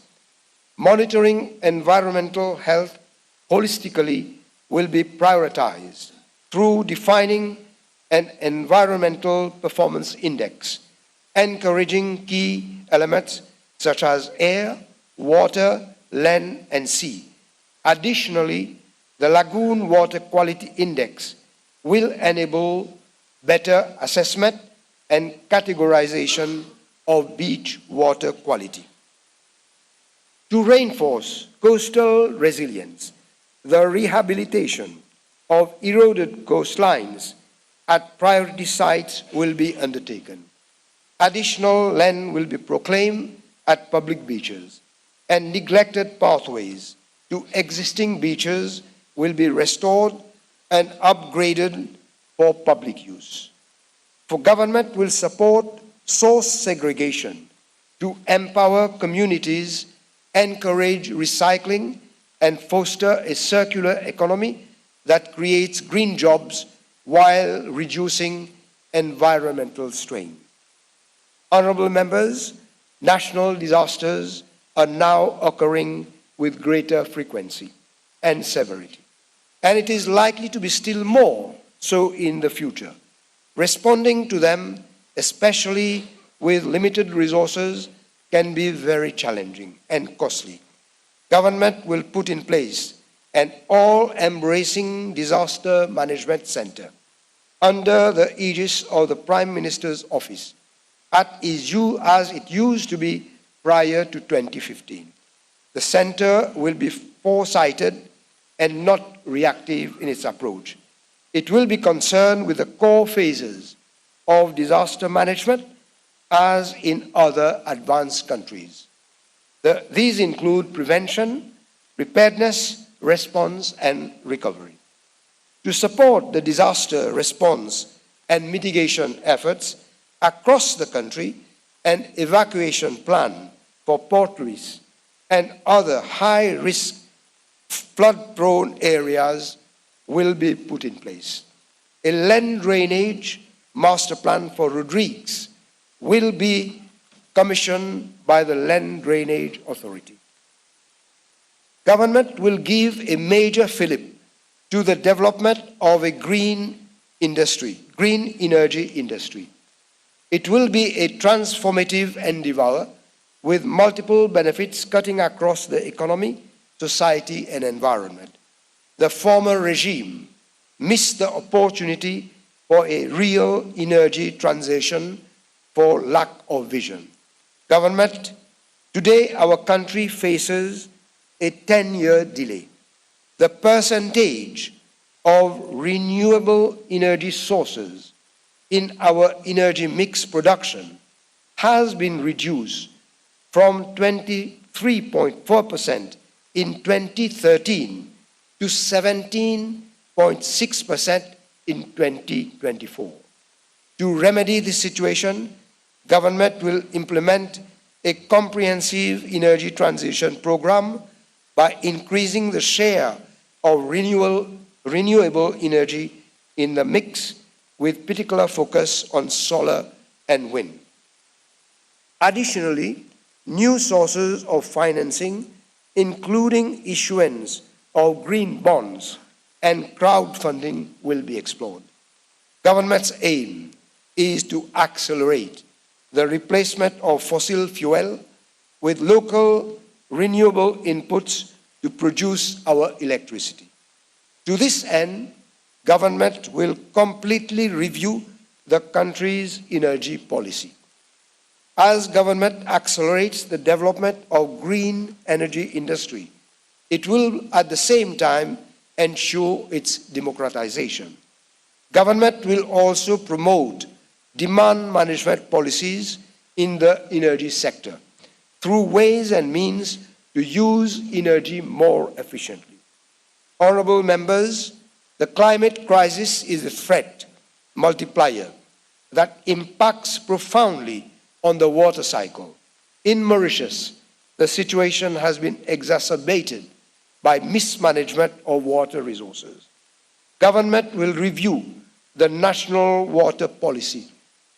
Monitoring environmental health holistically will be prioritized through defining an environmental performance index, encouraging key elements such as air, water, land, and sea. Additionally, the Lagoon Water Quality Index will enable better assessment and categorization of beach water quality. To reinforce coastal resilience, the rehabilitation of eroded coastlines at priority sites will be undertaken. Additional land will be proclaimed at public beaches, and neglected pathways to existing beaches will be restored and upgraded for public use. For government will support source segregation to empower communities, encourage recycling, and foster a circular economy that creates green jobs while reducing environmental strain. Honorable members, national disasters are now occurring with greater frequency and severity, and it is likely to be still more so in the future. Responding to them, especially with limited resources, can be very challenging and costly. Government will put in place an all-embracing disaster management center under the aegis of the Prime Minister's office, as it used to be prior to 2015. The center will be foresighted and not reactive in its approach. It will be concerned with the core phases of disaster management as in other advanced countries. These include prevention, preparedness, response, and recovery. To support the disaster response and mitigation efforts across the country, an evacuation plan for Port Louis and other high-risk flood-prone areas will be put in place. A land drainage master plan for Rodrigues will be commissioned by the Land Drainage Authority. Government will give a major fillip to the development of a green energy industry. It will be a transformative endeavor with multiple benefits cutting across the economy, society, and environment. The former regime missed the opportunity for a real energy transition for lack of vision. Government, today our country faces a 10-year delay. The percentage of renewable energy sources in our energy mix production has been reduced from 23.4% in 2013 to 17.6% in 2024. To remedy this situation, government will implement a comprehensive energy transition program by increasing the share of renewable energy in the mix, with particular focus on solar and wind. Additionally, new sources of financing, including issuance of green bonds and crowdfunding, will be explored. Government's aim is to accelerate the replacement of fossil fuel with local renewable inputs to produce our electricity. To this end, government will completely review the country's energy policy. As government accelerates the development of green energy industry, it will at the same time ensure its democratization. Government will also promote demand management policies in the energy sector through ways and means to use energy more efficiently. Honorable members, the climate crisis is a threat multiplier that impacts profoundly on the water cycle. In Mauritius, the situation has been exacerbated by mismanagement of water resources. Government will review the National Water Policy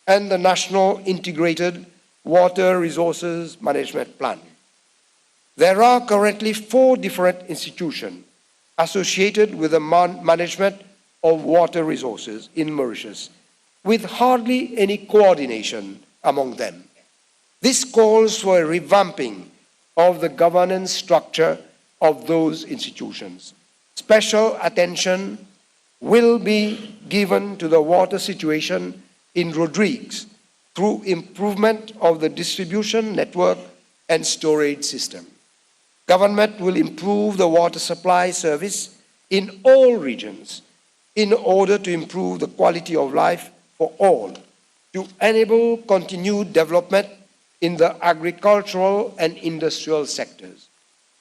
and the National Integrated Water Resources Management Plan. There are currently 4 different institutions associated with the management of water resources in Mauritius, with hardly any coordination among them. This calls for a revamping of the governance structure of those institutions. Special attention will be given to the water situation in Rodrigues through improvement of the distribution network and storage system. Government will improve the water supply service in all regions in order to improve the quality of life for all, to enable continued development in the agricultural and industrial sectors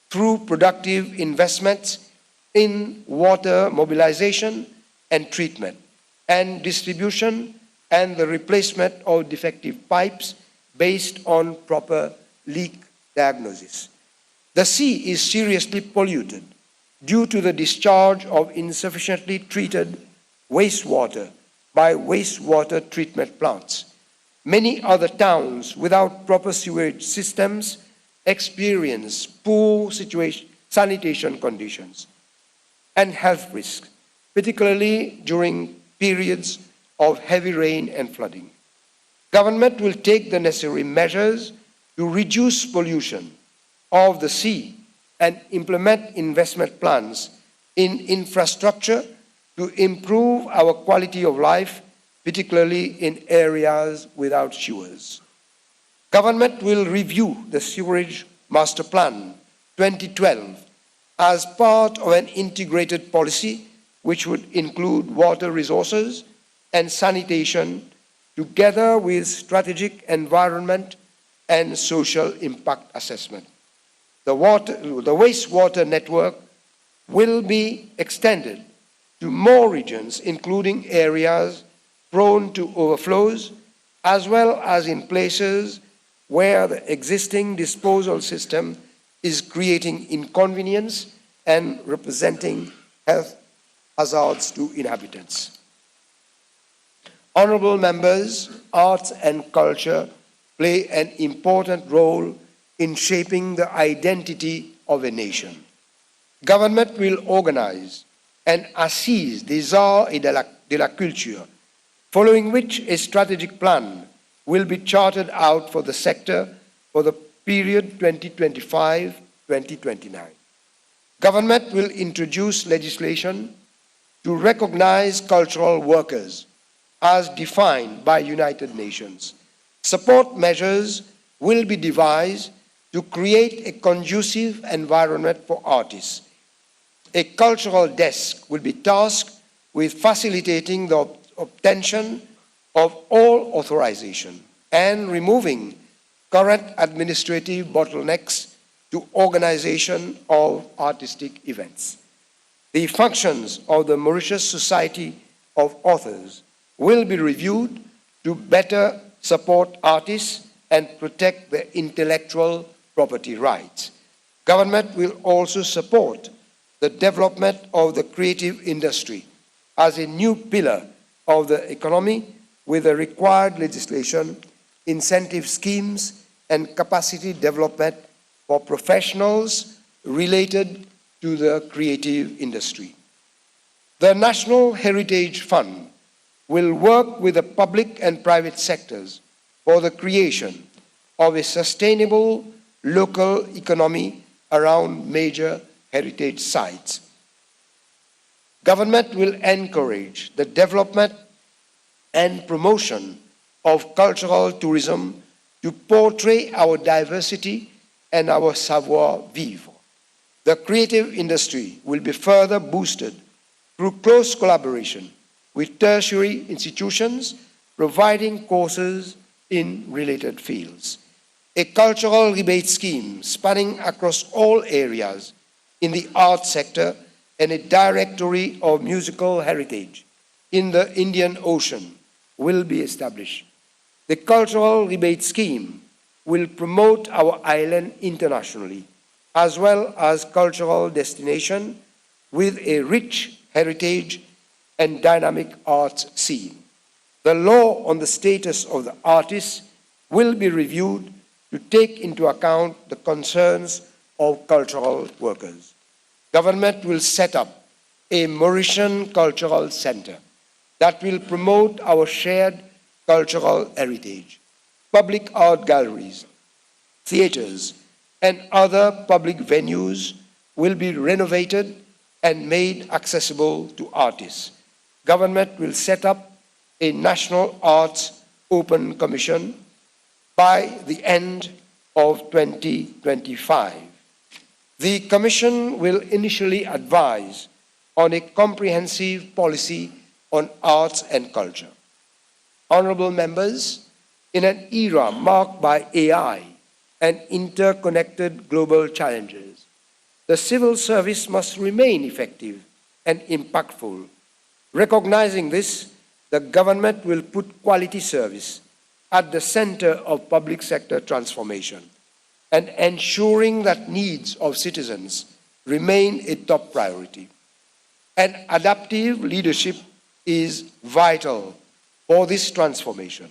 through productive investments in water mobilization and treatment and distribution and the replacement of defective pipes based on proper leak diagnosis. The sea is seriously polluted due to the discharge of insufficiently treated wastewater by wastewater treatment plants. Many other towns without proper sewage systems experience poor sanitation conditions and health risks, particularly during periods of heavy rain and flooding. Government will take the necessary measures to reduce pollution of the sea and implement investment plans in infrastructure to improve our quality of life, particularly in areas without sewers. Government will review the Sewerage Master Plan 2012 as part of an integrated policy which would include water resources and sanitation together with strategic environment and social impact assessment. The wastewater network will be extended to more regions, including areas prone to overflows, as well as in places where the existing disposal system is creating inconvenience and representing health hazards to inhabitants. Honorable members, arts and culture play an important role in shaping the identity of a nation. Government will organize an Assise des Arts et de la Culture, following which a strategic plan will be charted out for the sector for the period 2025-2029. Government will introduce legislation to recognize cultural workers as defined by United Nations. Support measures will be devised to create a conducive environment for artists. A cultural desk will be tasked with facilitating the obtention of all authorization and removing current administrative bottlenecks to organization of artistic events. The functions of the Mauritius Society of Authors will be reviewed to better support artists and protect their intellectual property rights. Government will also support the development of the creative industry as a new pillar of the economy with the required legislation, incentive schemes, and capacity development for professionals related to the creative industry. The National Heritage Fund will work with the public and private sectors for the creation of a sustainable local economy around major heritage sites. Government will encourage the development and promotion of cultural tourism to portray our diversity and our savoir-vivre. The creative industry will be further boosted through close collaboration with tertiary institutions providing courses in related fields. A cultural rebate scheme spanning across all areas in the arts sector and a directory of musical heritage in the Indian Ocean will be established. The cultural rebate scheme will promote our island internationally, as well as cultural destination with a rich heritage and dynamic arts scene. The law on the status of the artists will be reviewed to take into account the concerns of cultural workers. Government will set up a Mauritian Cultural Center that will promote our shared cultural heritage. Public art galleries, theaters, and other public venues will be renovated and made accessible to artists. Government will set up a National Arts Open Commission by the end of 2025. The Commission will initially advise on a comprehensive policy on arts and culture. Honorable members, in an era marked by AI and interconnected global challenges, the civil service must remain effective and impactful. Recognizing this, the government will put quality service at the center of public sector transformation and ensuring that needs of citizens remain a top priority. And adaptive leadership is vital for this transformation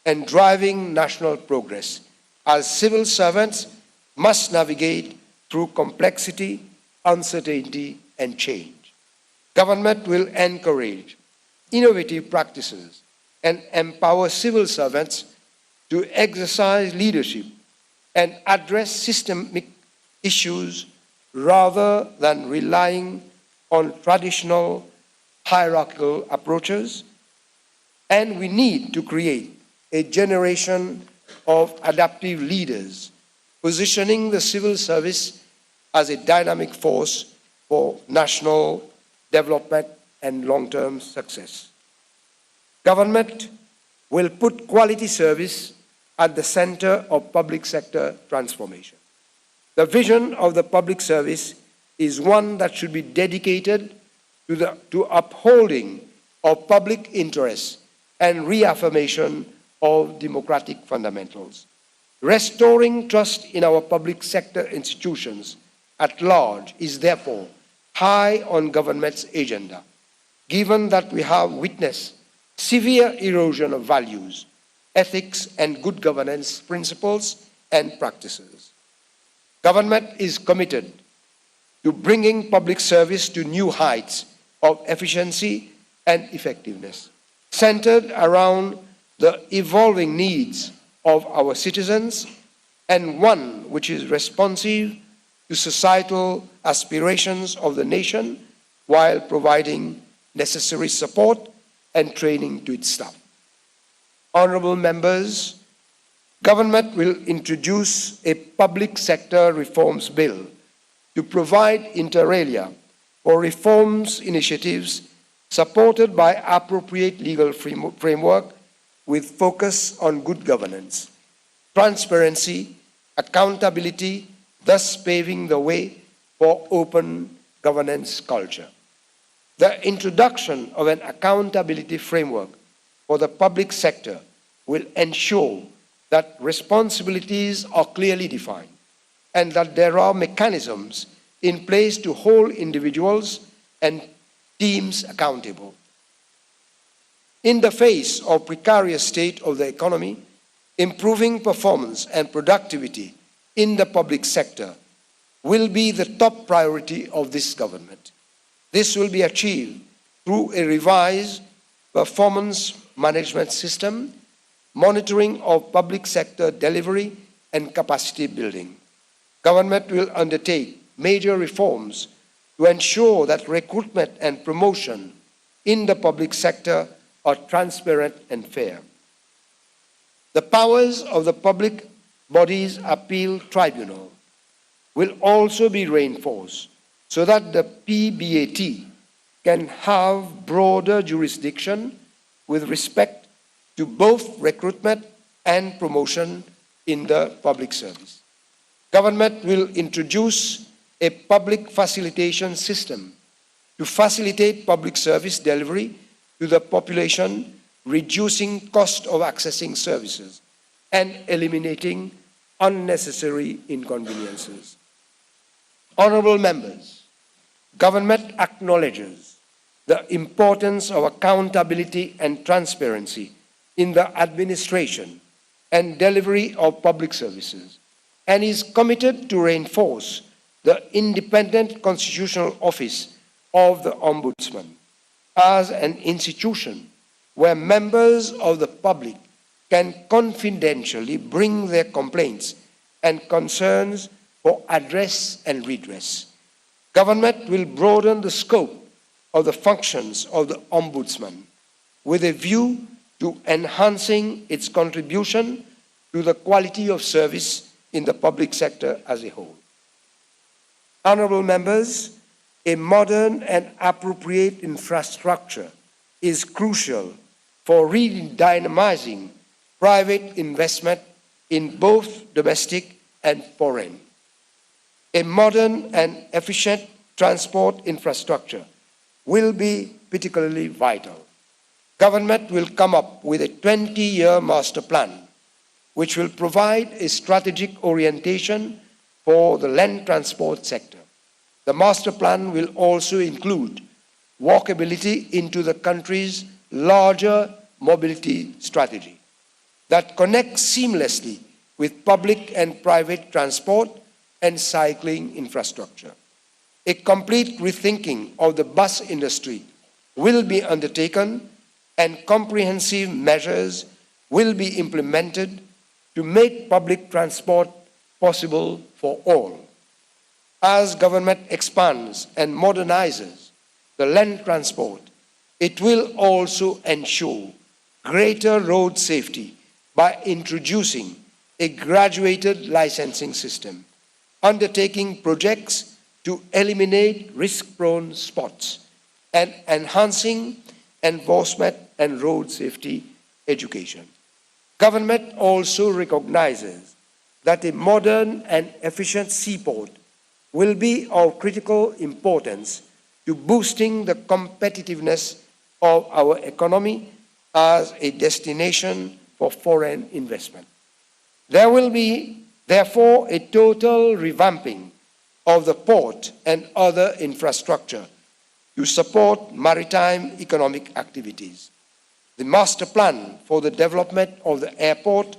and driving national progress, as civil servants must navigate through complexity, uncertainty, and change. Government will encourage innovative practices and empower civil servants to exercise leadership and address systemic issues rather than relying on traditional hierarchical approaches. And we need to create a generation of adaptive leaders, positioning the civil service as a dynamic force for national development and long-term success. Government will put quality service at the center of public sector transformation. The vision of the public service is one that should be dedicated to upholding of public interest and reaffirmation of democratic fundamentals. Restoring trust in our public sector institutions at large is therefore high on government's agenda, given that we have witnessed severe erosion of values, ethics, and good governance principles and practices. Government is committed to bringing public service to new heights of efficiency and effectiveness, centered around the evolving needs of our citizens, and one which is responsive to societal aspirations of the nation while providing necessary support and training to its staff. Honorable members, government will introduce a public sector reforms bill to provide inter alia for reforms initiatives supported by appropriate legal framework with focus on good governance, transparency, accountability, thus paving the way for open governance culture. The introduction of an accountability framework for the public sector will ensure that responsibilities are clearly defined and that there are mechanisms in place to hold individuals and teams accountable. In the face of precarious state of the economy, improving performance and productivity in the public sector will be the top priority of this government. This will be achieved through a revised performance management system, monitoring of public sector delivery, and capacity building. Government will undertake major reforms to ensure that recruitment and promotion in the public sector are transparent and fair. The powers of the Public Bodies Appeal Tribunal will also be reinforced so that the PBAT can have broader jurisdiction with respect to both recruitment and promotion in the public service. Government will introduce a public facilitation system to facilitate public service delivery to the population, reducing cost of accessing services and eliminating unnecessary inconveniences. Honorable members, government acknowledges the importance of accountability and transparency in the administration and delivery of public services, and is committed to reinforce the independent constitutional office of the Ombudsman as an institution where members of the public can confidentially bring their complaints and concerns for address and redress. Government will broaden the scope of the functions of the Ombudsman with a view to enhancing its contribution to the quality of service in the public sector as a whole. Honourable members, a modern and appropriate infrastructure is crucial for redynamizing private investment in both domestic and foreign. A modern and efficient transport infrastructure will be particularly vital. Government will come up with a 20-year master plan which will provide a strategic orientation for the land transport sector. The master plan will also include walkability into the country's larger mobility strategy that connects seamlessly with public and private transport and cycling infrastructure. A complete rethinking of the bus industry will be undertaken and comprehensive measures will be implemented to make public transport possible for all. As government expands and modernizes the land transport, it will also ensure greater road safety by introducing a graduated licensing system, undertaking projects to eliminate risk-prone spots, and enhancing enforcement and road safety education. Government also recognizes that a modern and efficient seaport will be of critical importance to boosting the competitiveness of our economy as a destination for foreign investment. There will be, therefore, a total revamping of the port and other infrastructure to support maritime economic activities. The master plan for the development of the airport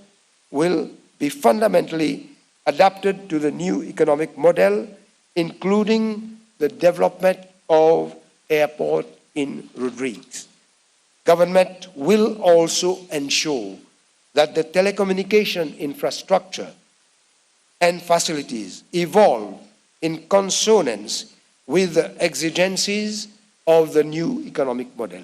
will be fundamentally adapted to the new economic model, including the development of airport in Rodrigues. Government will also ensure that the telecommunication infrastructure and facilities evolve in consonance with the exigencies of the new economic model.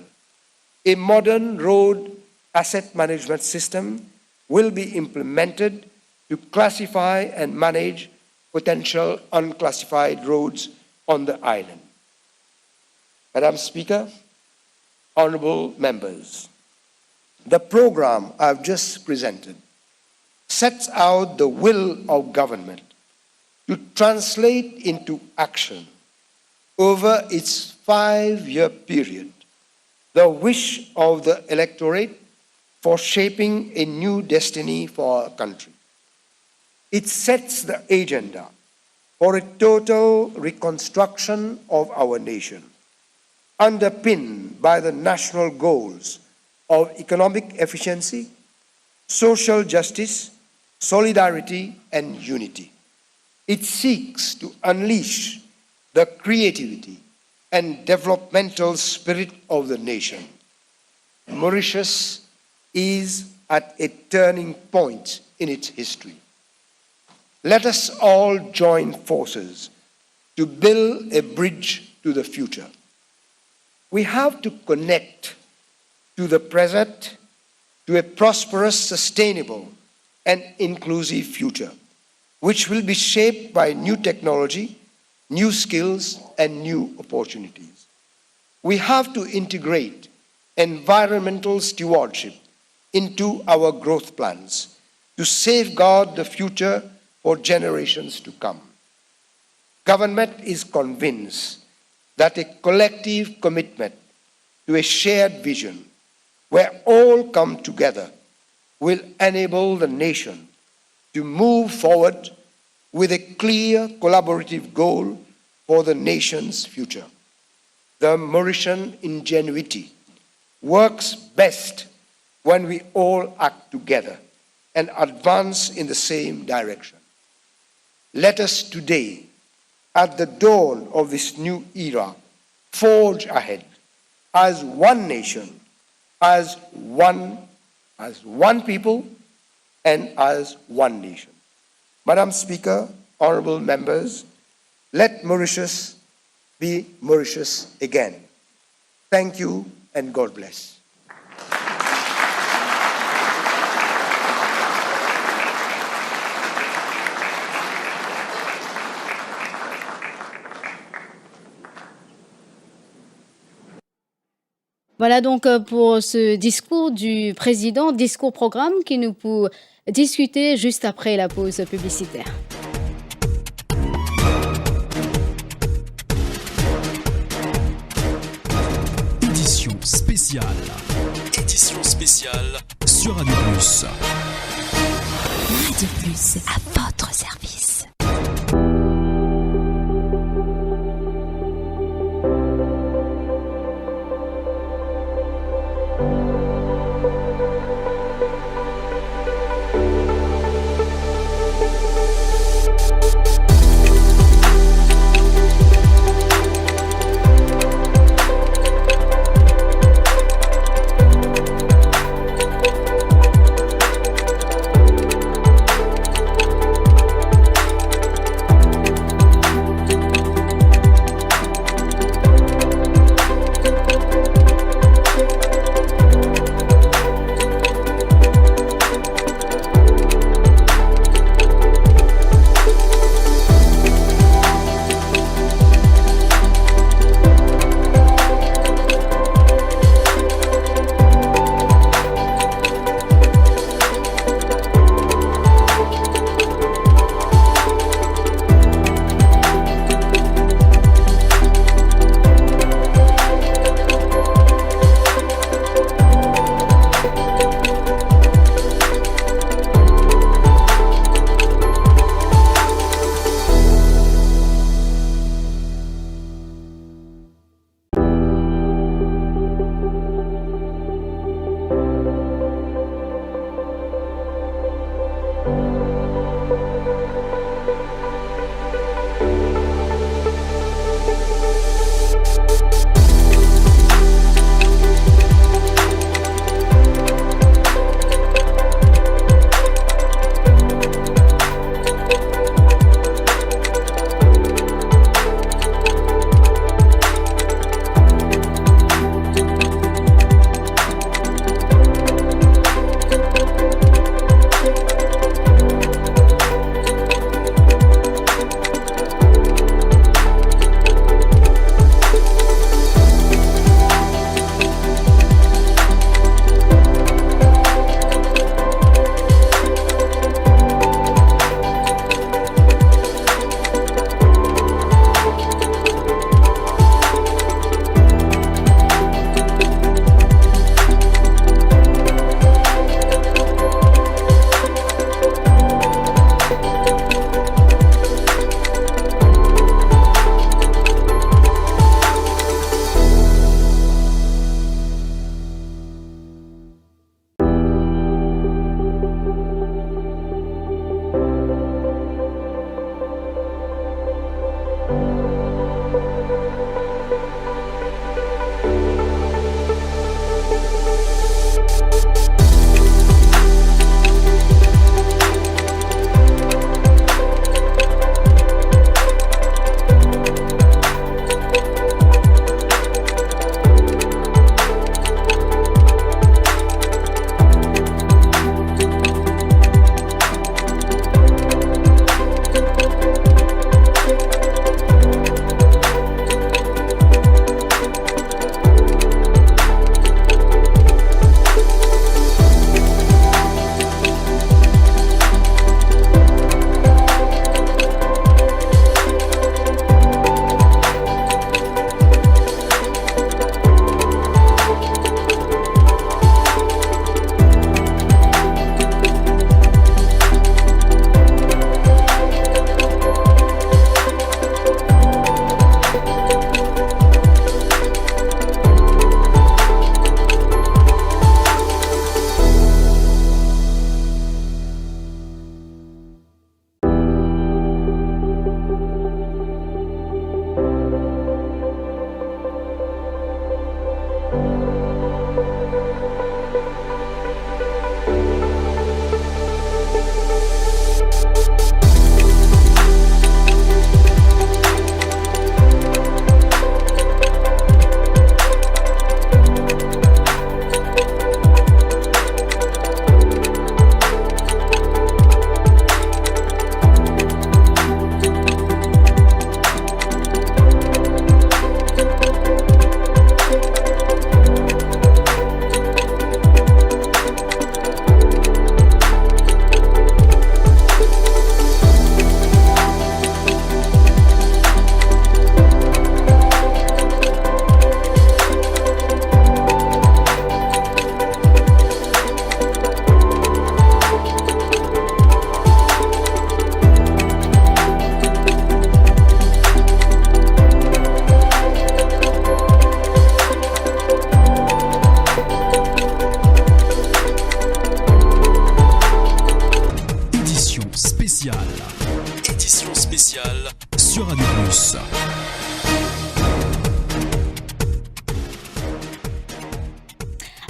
A modern road asset management system will be implemented to classify and manage potential unclassified roads on the island. Madam Speaker, honourable members, the programme I've just presented sets out the will of government to translate into action over its 5-year period the wish of the electorate for shaping a new destiny for our country. It sets the agenda for a total reconstruction of our nation, underpinned by the national goals of economic efficiency, social justice, solidarity, and unity. It seeks to unleash the creativity and developmental spirit of the nation. Mauritius is at a turning point in its history. Let us all join forces to build a bridge to the future. We have to connect to the present, to a prosperous, sustainable, and inclusive future, which will be shaped by new technology, new skills, and new opportunities. We have to integrate environmental stewardship into our growth plans to safeguard the future for generations to come. Government is convinced that a collective commitment to a shared vision where all come together will enable the nation to move forward with a clear collaborative goal for the nation's future. the Mauritian ingenuity works best when we all act together and advance in the same direction. Let us today, at the dawn of this new era, forge ahead as one nation, as one people, and as one nation. Madam Speaker, honorable members, let Mauritius be Mauritius again. Thank you and God bless. Voilà donc pour ce discours du président, discours-programme qui nous peut discuter juste après la pause publicitaire. Édition spéciale. Édition spéciale sur Radio Plus. Radio Plus, à votre service.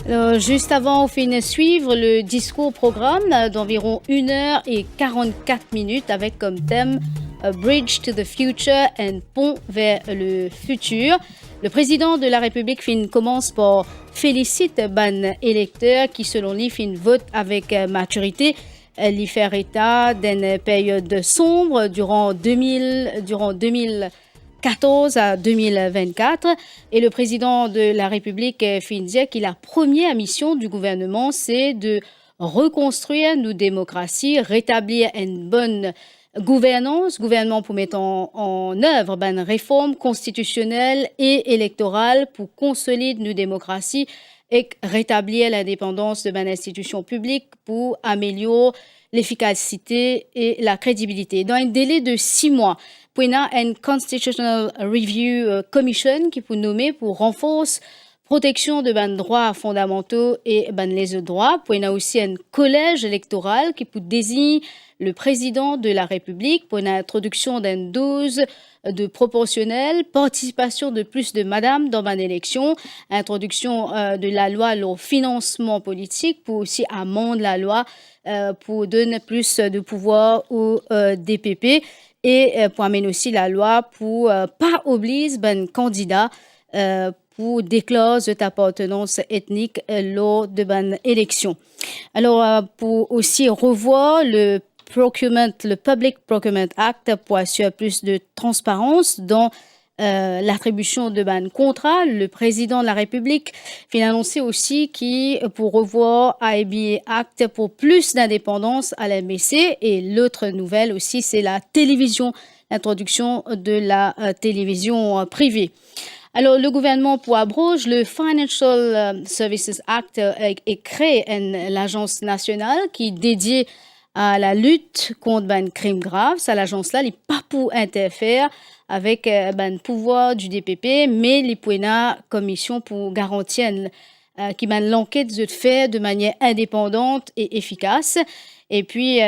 Alors, juste avant, on finit suivre le discours-programme d'environ 1h44 avec comme thème Bridge to the Future and Pont vers le futur. Le président de la République commence par féliciter ban électeurs qui, selon lui, vote avec maturité. Lui faire état d'une période sombre durant 2014 à 2024. Et le président de la République dit que la première mission du gouvernement, c'est de reconstruire nos démocraties, rétablir une bonne gouvernement pour mettre en œuvre une réforme constitutionnelle et électorale pour consolider nos démocraties et rétablir l'indépendance de l'institution publique pour améliorer l'efficacité et la crédibilité. Dans un délai de 6 mois, il y a une Constitutional Review Commission qui peut nommer pour renforcer protection de droits fondamentaux et les autres droits. Il y a aussi un collège électoral qui peut désigner le président de la République pour l'introduction d'une dose de proportionnel, participation de plus de madame dans une élection, introduction de la loi au financement politique pour aussi amender la loi pour donner plus de pouvoir au DPP et pour amener aussi la loi pour pas obliger un candidat pour déclarer cette appartenance ethnique lors de une élection. Alors, pour aussi revoir le Public Procurement Act pour assurer plus de transparence dans l'attribution de contrat, le président de la République vient annoncer aussi pour revoir AIB Act pour plus d'indépendance à la MBC. Et l'autre nouvelle aussi, c'est la télévision, l'introduction de la télévision privée. Alors, le gouvernement pour abroge le Financial Services Act et crée l'agence nationale qui est dédiée à la lutte contre les crimes graves. L'agence-là n'est pas pour interférer avec le pouvoir du DPP, mais les points commission pour garantir qui l'enquête se fait de manière indépendante et efficace. Et puis,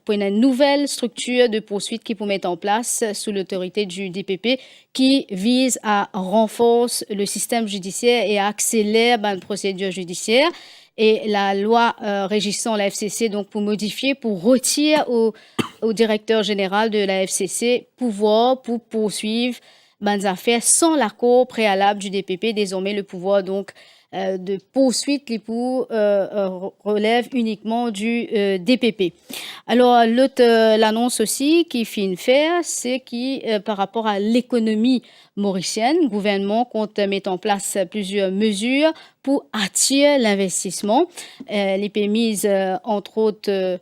pour une nouvelle structure de poursuite qui peut mettre en place sous l'autorité du DPP qui vise à renforcer le système judiciaire et à accélérer la procédure judiciaire. Et la loi régissant la FCC, donc pour modifier, pour retirer au directeur général de la FCC pouvoir pour poursuivre les affaires sans l'accord préalable du DPP. Désormais, le pouvoir donc de poursuite relève uniquement du DPP. Alors, l'annonce aussi qui finit faire, c'est par rapport à l'économie mauricienne, le gouvernement compte mettre en place plusieurs mesures pour attirer l'investissement. Les PMI, entre autres,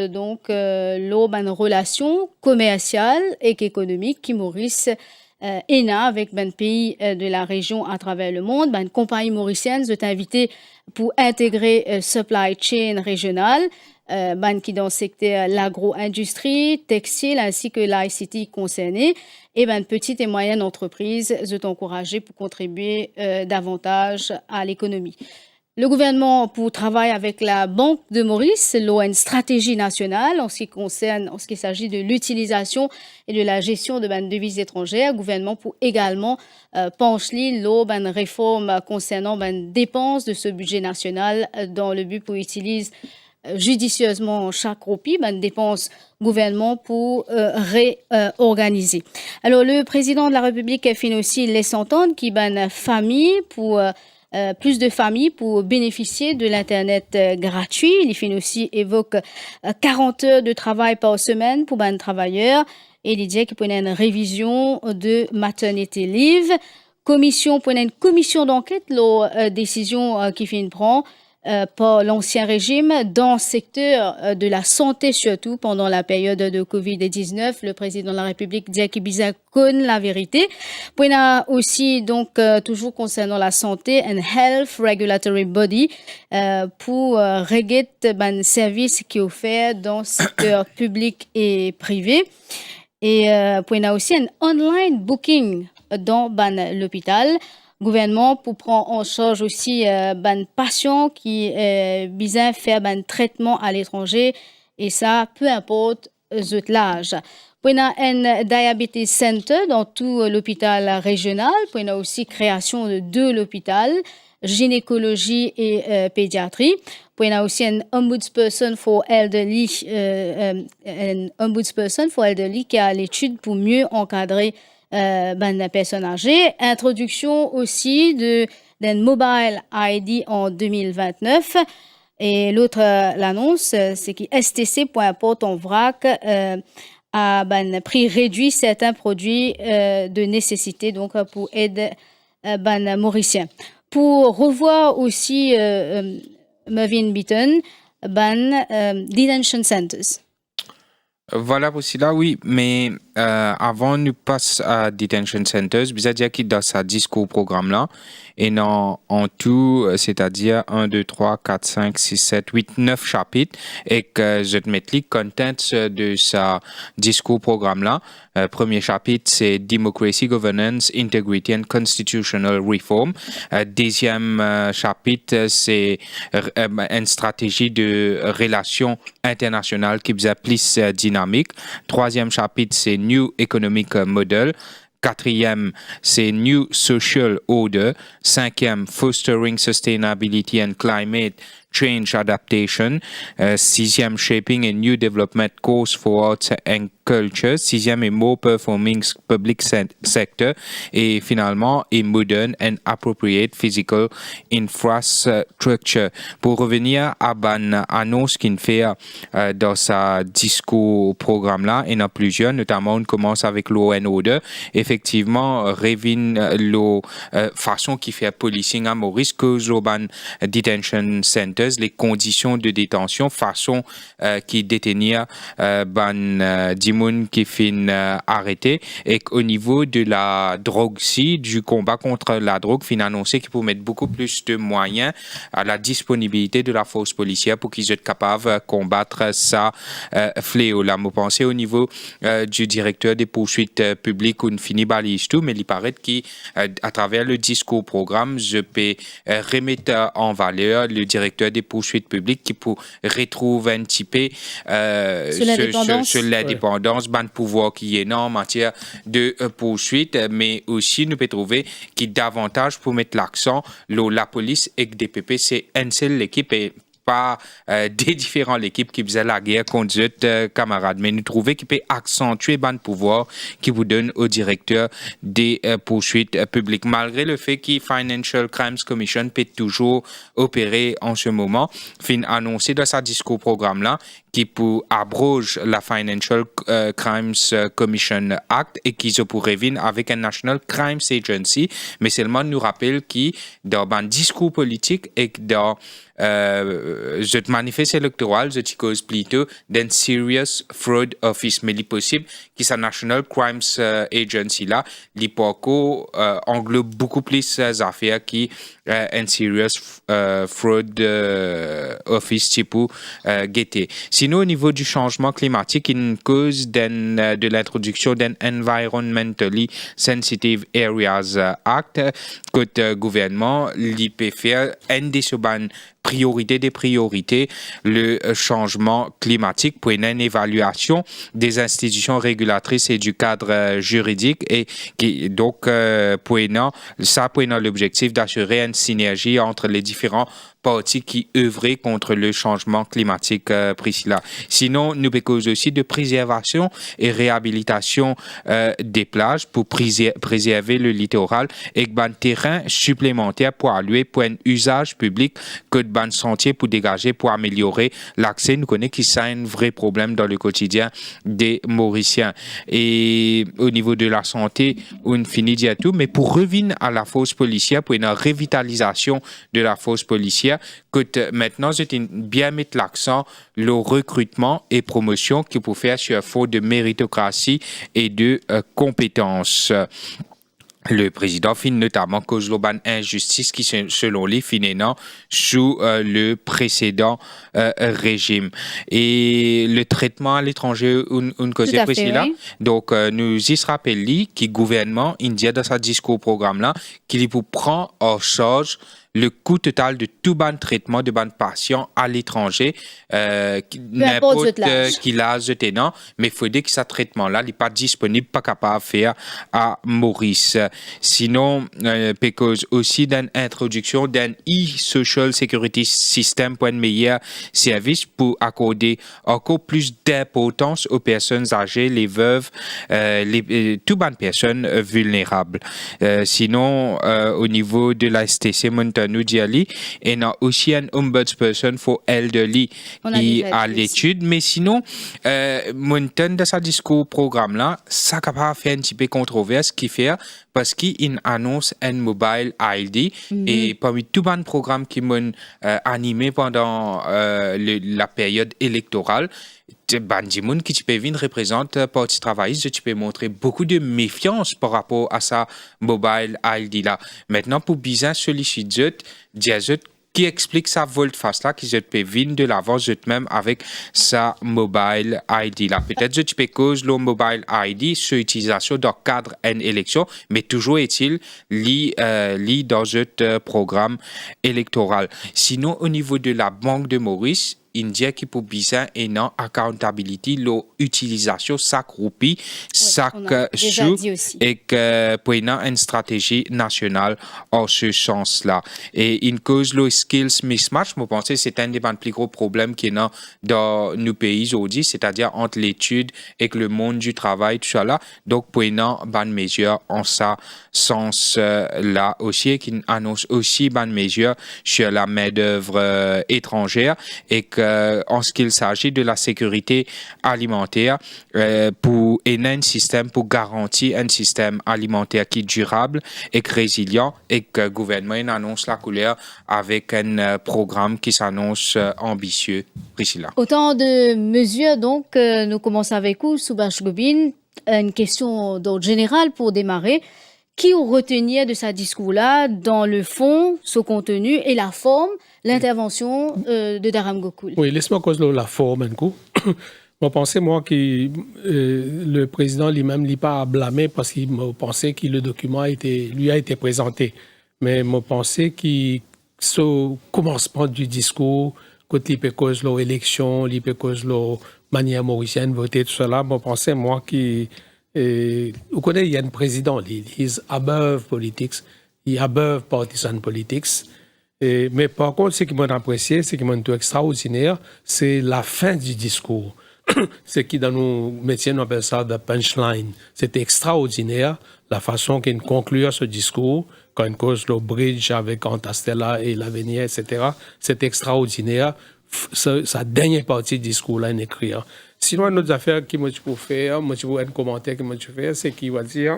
donc, une relation commerciale et économique qui Maurice ENA avec un pays de la région à travers le monde. Une compagnie mauricienne est invitée pour intégrer supply chain régionale, qui dans le secteur l'agro-industrie, textile ainsi que l'ICT concerné. Et petites et moyennes entreprises sont encouragées pour contribuer davantage à l'économie. Le gouvernement pour travailler avec la Banque de Maurice, une stratégie nationale en ce qui s'agit de l'utilisation et de la gestion de devises étrangères. Le gouvernement pour également pencher une réforme concernant dépenses de ce budget national dans le but pour utiliser judicieusement chaque roupie, dépenses gouvernement pour réorganiser. Alors, le président de la République finit aussi laisse entendre qu'il y a plus de familles pour bénéficier de l'Internet gratuit. Il finit aussi évoque 40 heures de travail par semaine pour les travailleurs et il dit qu'il y a une révision de maternité leave. Pour une commission d'enquête, la décision qui finit prend par l'ancien régime dans le secteur de la santé, surtout pendant la période de Covid-19. Le président de la République dit qu'il connaît la vérité. Puis il y a aussi, donc, toujours concernant la santé, un Health Regulatory Body pour régler les services qui sont offerts dans le secteur public et privé. Et puis il y a aussi un online booking dans l'hôpital. Gouvernement pour prendre en charge aussi patients qui besoin faire traitement à l'étranger et ça peu importe l'âge. Puis, on a un Diabetes Center dans tout l'hôpital régional. Puis, on a aussi création de 2 hôpitaux, gynécologie et pédiatrie. Puis, on a aussi un ombudsperson for elderly, qui a l'étude pour mieux encadrer les personnes âgées. Introduction aussi d'un mobile ID en 2029. Et l'autre, l'annonce, c'est que STC, peu importe en vrac, à prix réduit certains produits de nécessité, donc pour aider Mauriciens. Pour revoir aussi Mervyn Beaton, detention centers. Voilà pour cela, oui, mais avant nous passe à detention centers, vous dire que dans sa discours programme là, et en tout, c'est-à-dire 1, 2, 3, 4, 5, 6, 7, 8, 9 chapitres, et que je te mets les contents de sa discours programme là. Premier chapitre, c'est Democracy, Governance, Integrity and Constitutional Reform. Deuxième chapitre, c'est une stratégie de relations internationales qui est plus dynamique. Troisième chapitre, c'est New Economic Model. Quatrième, c'est New Social Order. Cinquième, Fostering Sustainability and Climate Change Adaptation. Sixième, Shaping a New Development Course for Arts and Culture. Sixième est More Performing Public Sector. Et finalement, est Modern and Appropriate Physical Infrastructure. Pour revenir à une annonce qu'il fait dans sa discours programme là, il y en a plusieurs, notamment on commence avec Law and Order. Effectivement, revient la façon qui fait policing à Maurice, cause l'Urban Detention Center, les conditions de détention, façon qui détenir Dimoun qui fin arrêté, et au niveau de la drogue, du combat contre la drogue, fin annoncé qu'il faut mettre beaucoup plus de moyens à la disponibilité de la force policière pour qu'ils soient capables de combattre ça fléau. Là, moi pensez au niveau du directeur des poursuites publiques, on finit balise tout, mais il paraît qu'à travers le discours programme, je peux remettre en valeur le directeur des poursuites publiques qui pour retrouver un petit peu sur l'indépendance, ban pouvoir qui est énorme en matière de poursuite, mais aussi nous pouvons trouver qui davantage pour mettre l'accent la police et que DPP c'est une seule équipe et pas des différentes équipes qui faisaient la guerre contre d'autres camarades, mais nous trouvons qu'il peut accentuer le pouvoir qui vous donne au directeur des poursuites publiques, malgré le fait que Financial Crimes Commission peut toujours opérer en ce moment. Fin annoncé dans sa discours programme là qui pour abroge la Financial Crimes Commission Act et qui se pourrait venir avec un National Crimes Agency, mais seulement nous rappelle qui dans un discours politique et que dans ce manifeste électoral, je cause plutôt d'un Serious Fraud Office, mais il est possible que sa National Crimes Agency là, l'IPOCO englobe beaucoup plus d'affaires qui un Serious Fraud Office type guetter. Sinon, au niveau du changement climatique, une cause de l'introduction d'un Environmentally Sensitive Areas Act, côté gouvernement, l'IPFR, un des priorité des priorités, le changement climatique pour une évaluation des institutions régulatrices et du cadre juridique et qui donc pour l'objectif d'assurer une synergie entre les différents parties qui œuvraient contre le changement climatique Priscilla. Sinon, nous avons aussi de préservation et réhabilitation des plages pour préserver le littoral et un terrain supplémentaire pour allouer pour un usage public que de ban sentier pour dégager pour améliorer l'accès. Nous connaissons que c'est un vrai problème dans le quotidien des Mauriciens. Et au niveau de la santé, on finit dire tout, mais pour revenir à la force policière, pour une revitalisation de la force policière, que maintenant, c'est bien mettre l'accent le recrutement et promotion qui peut faire sur un fond de méritocratie et de compétences. Le président fin notamment cause l'urban injustice qui selon lui finissant sous le précédent régime et le traitement à l'étranger une cause précise là. Donc nous y se rappelle que le gouvernement indien dans sa discours programme là qu'il prend en charge le coût total de tout ban traitement de ban patient à l'étranger, n'importe qui l'âge de tenant, mais il faut dire que ce traitement-là n'est pas disponible, pas capable de faire à Maurice. Sinon, parce aussi d'une introduction d'un e-social security system pour un meilleur service pour accorder encore plus d'importance aux personnes âgées, les veuves, toutes les personnes vulnérables. Sinon, au niveau de la STC Montano Diali, il y a aussi un ombudsperson for elderly qui a l'étude, mais sinon, Montano de sa discours-programme là, ça capable faire un petit peu controverse qui fait parce qu'il annonce un mobile ID et parmi tous les programmes qui m'ont animé pendant la période électorale, Bandimoun qui tu peux venir représente parti travailliste, tu peux montrer beaucoup de méfiance par rapport à sa mobile ID là. Maintenant pour bien solliciter, qui explique sa volte-face là, qui je peux venir de l'avance même avec sa mobile ID là. Peut-être tu peux cause le mobile ID sur utilisation dans le cadre d'une élection, mais toujours est-il lié dans ce programme électoral. Sinon, au niveau de la Banque de Maurice, India qui pour bien et non accountability l'utilisation chaque roupie chaque sou et que pour une stratégie nationale en ce sens là et une cause le skills mismatch moi pense c'est un des plus gros problèmes qui est dans nos pays aujourd'hui, c'est-à-dire entre l'étude et le monde du travail tout ça là, donc pour une bonne mesure en ça sens là aussi qui annonce aussi bonne mesure sur la main d'œuvre étrangère et que en ce qu'il s'agit de la sécurité alimentaire pour un système pour garantir un système alimentaire qui est durable et résilient et que le gouvernement annonce la couleur avec un programme qui s'annonce ambitieux. Priscilla. Autant de mesures donc, nous commençons avec vous, Soubash Gobin. Une question d'ordre général pour démarrer. Qui retenir de ce discours-là dans le fond, son contenu et la forme, l'intervention de Dharam Gokul? Oui, laisse-moi causer la forme un coup. Moi, pensais, moi, que le président lui-même n'est pas à blâmer parce qu'il me pensait que le document lui a été présenté. Mais moi, pensais qu'au commencement du discours, quand il peut causer l'élection, il peut causer la manière mauricienne voter, tout cela, moi, pensais, moi, vous connaissez, il y a un président, il est above politics, il est above partisan politics. Mais par contre, ce qui m'a apprécié, ce qui m'a trouvé extraordinaire, c'est la fin du discours. Ce qui, dans nos métiers, on appelle ça the punchline. C'était extraordinaire, la façon qu'il conclut ce discours, quand il cause le bridge avec Antastella et l'avenir, etc. C'est extraordinaire. Sa dernière partie du discours-là, il écrit. Sinon, une autre affaire qui m'a faire, un commentaire qui m'a faire, c'est qu'il va dire,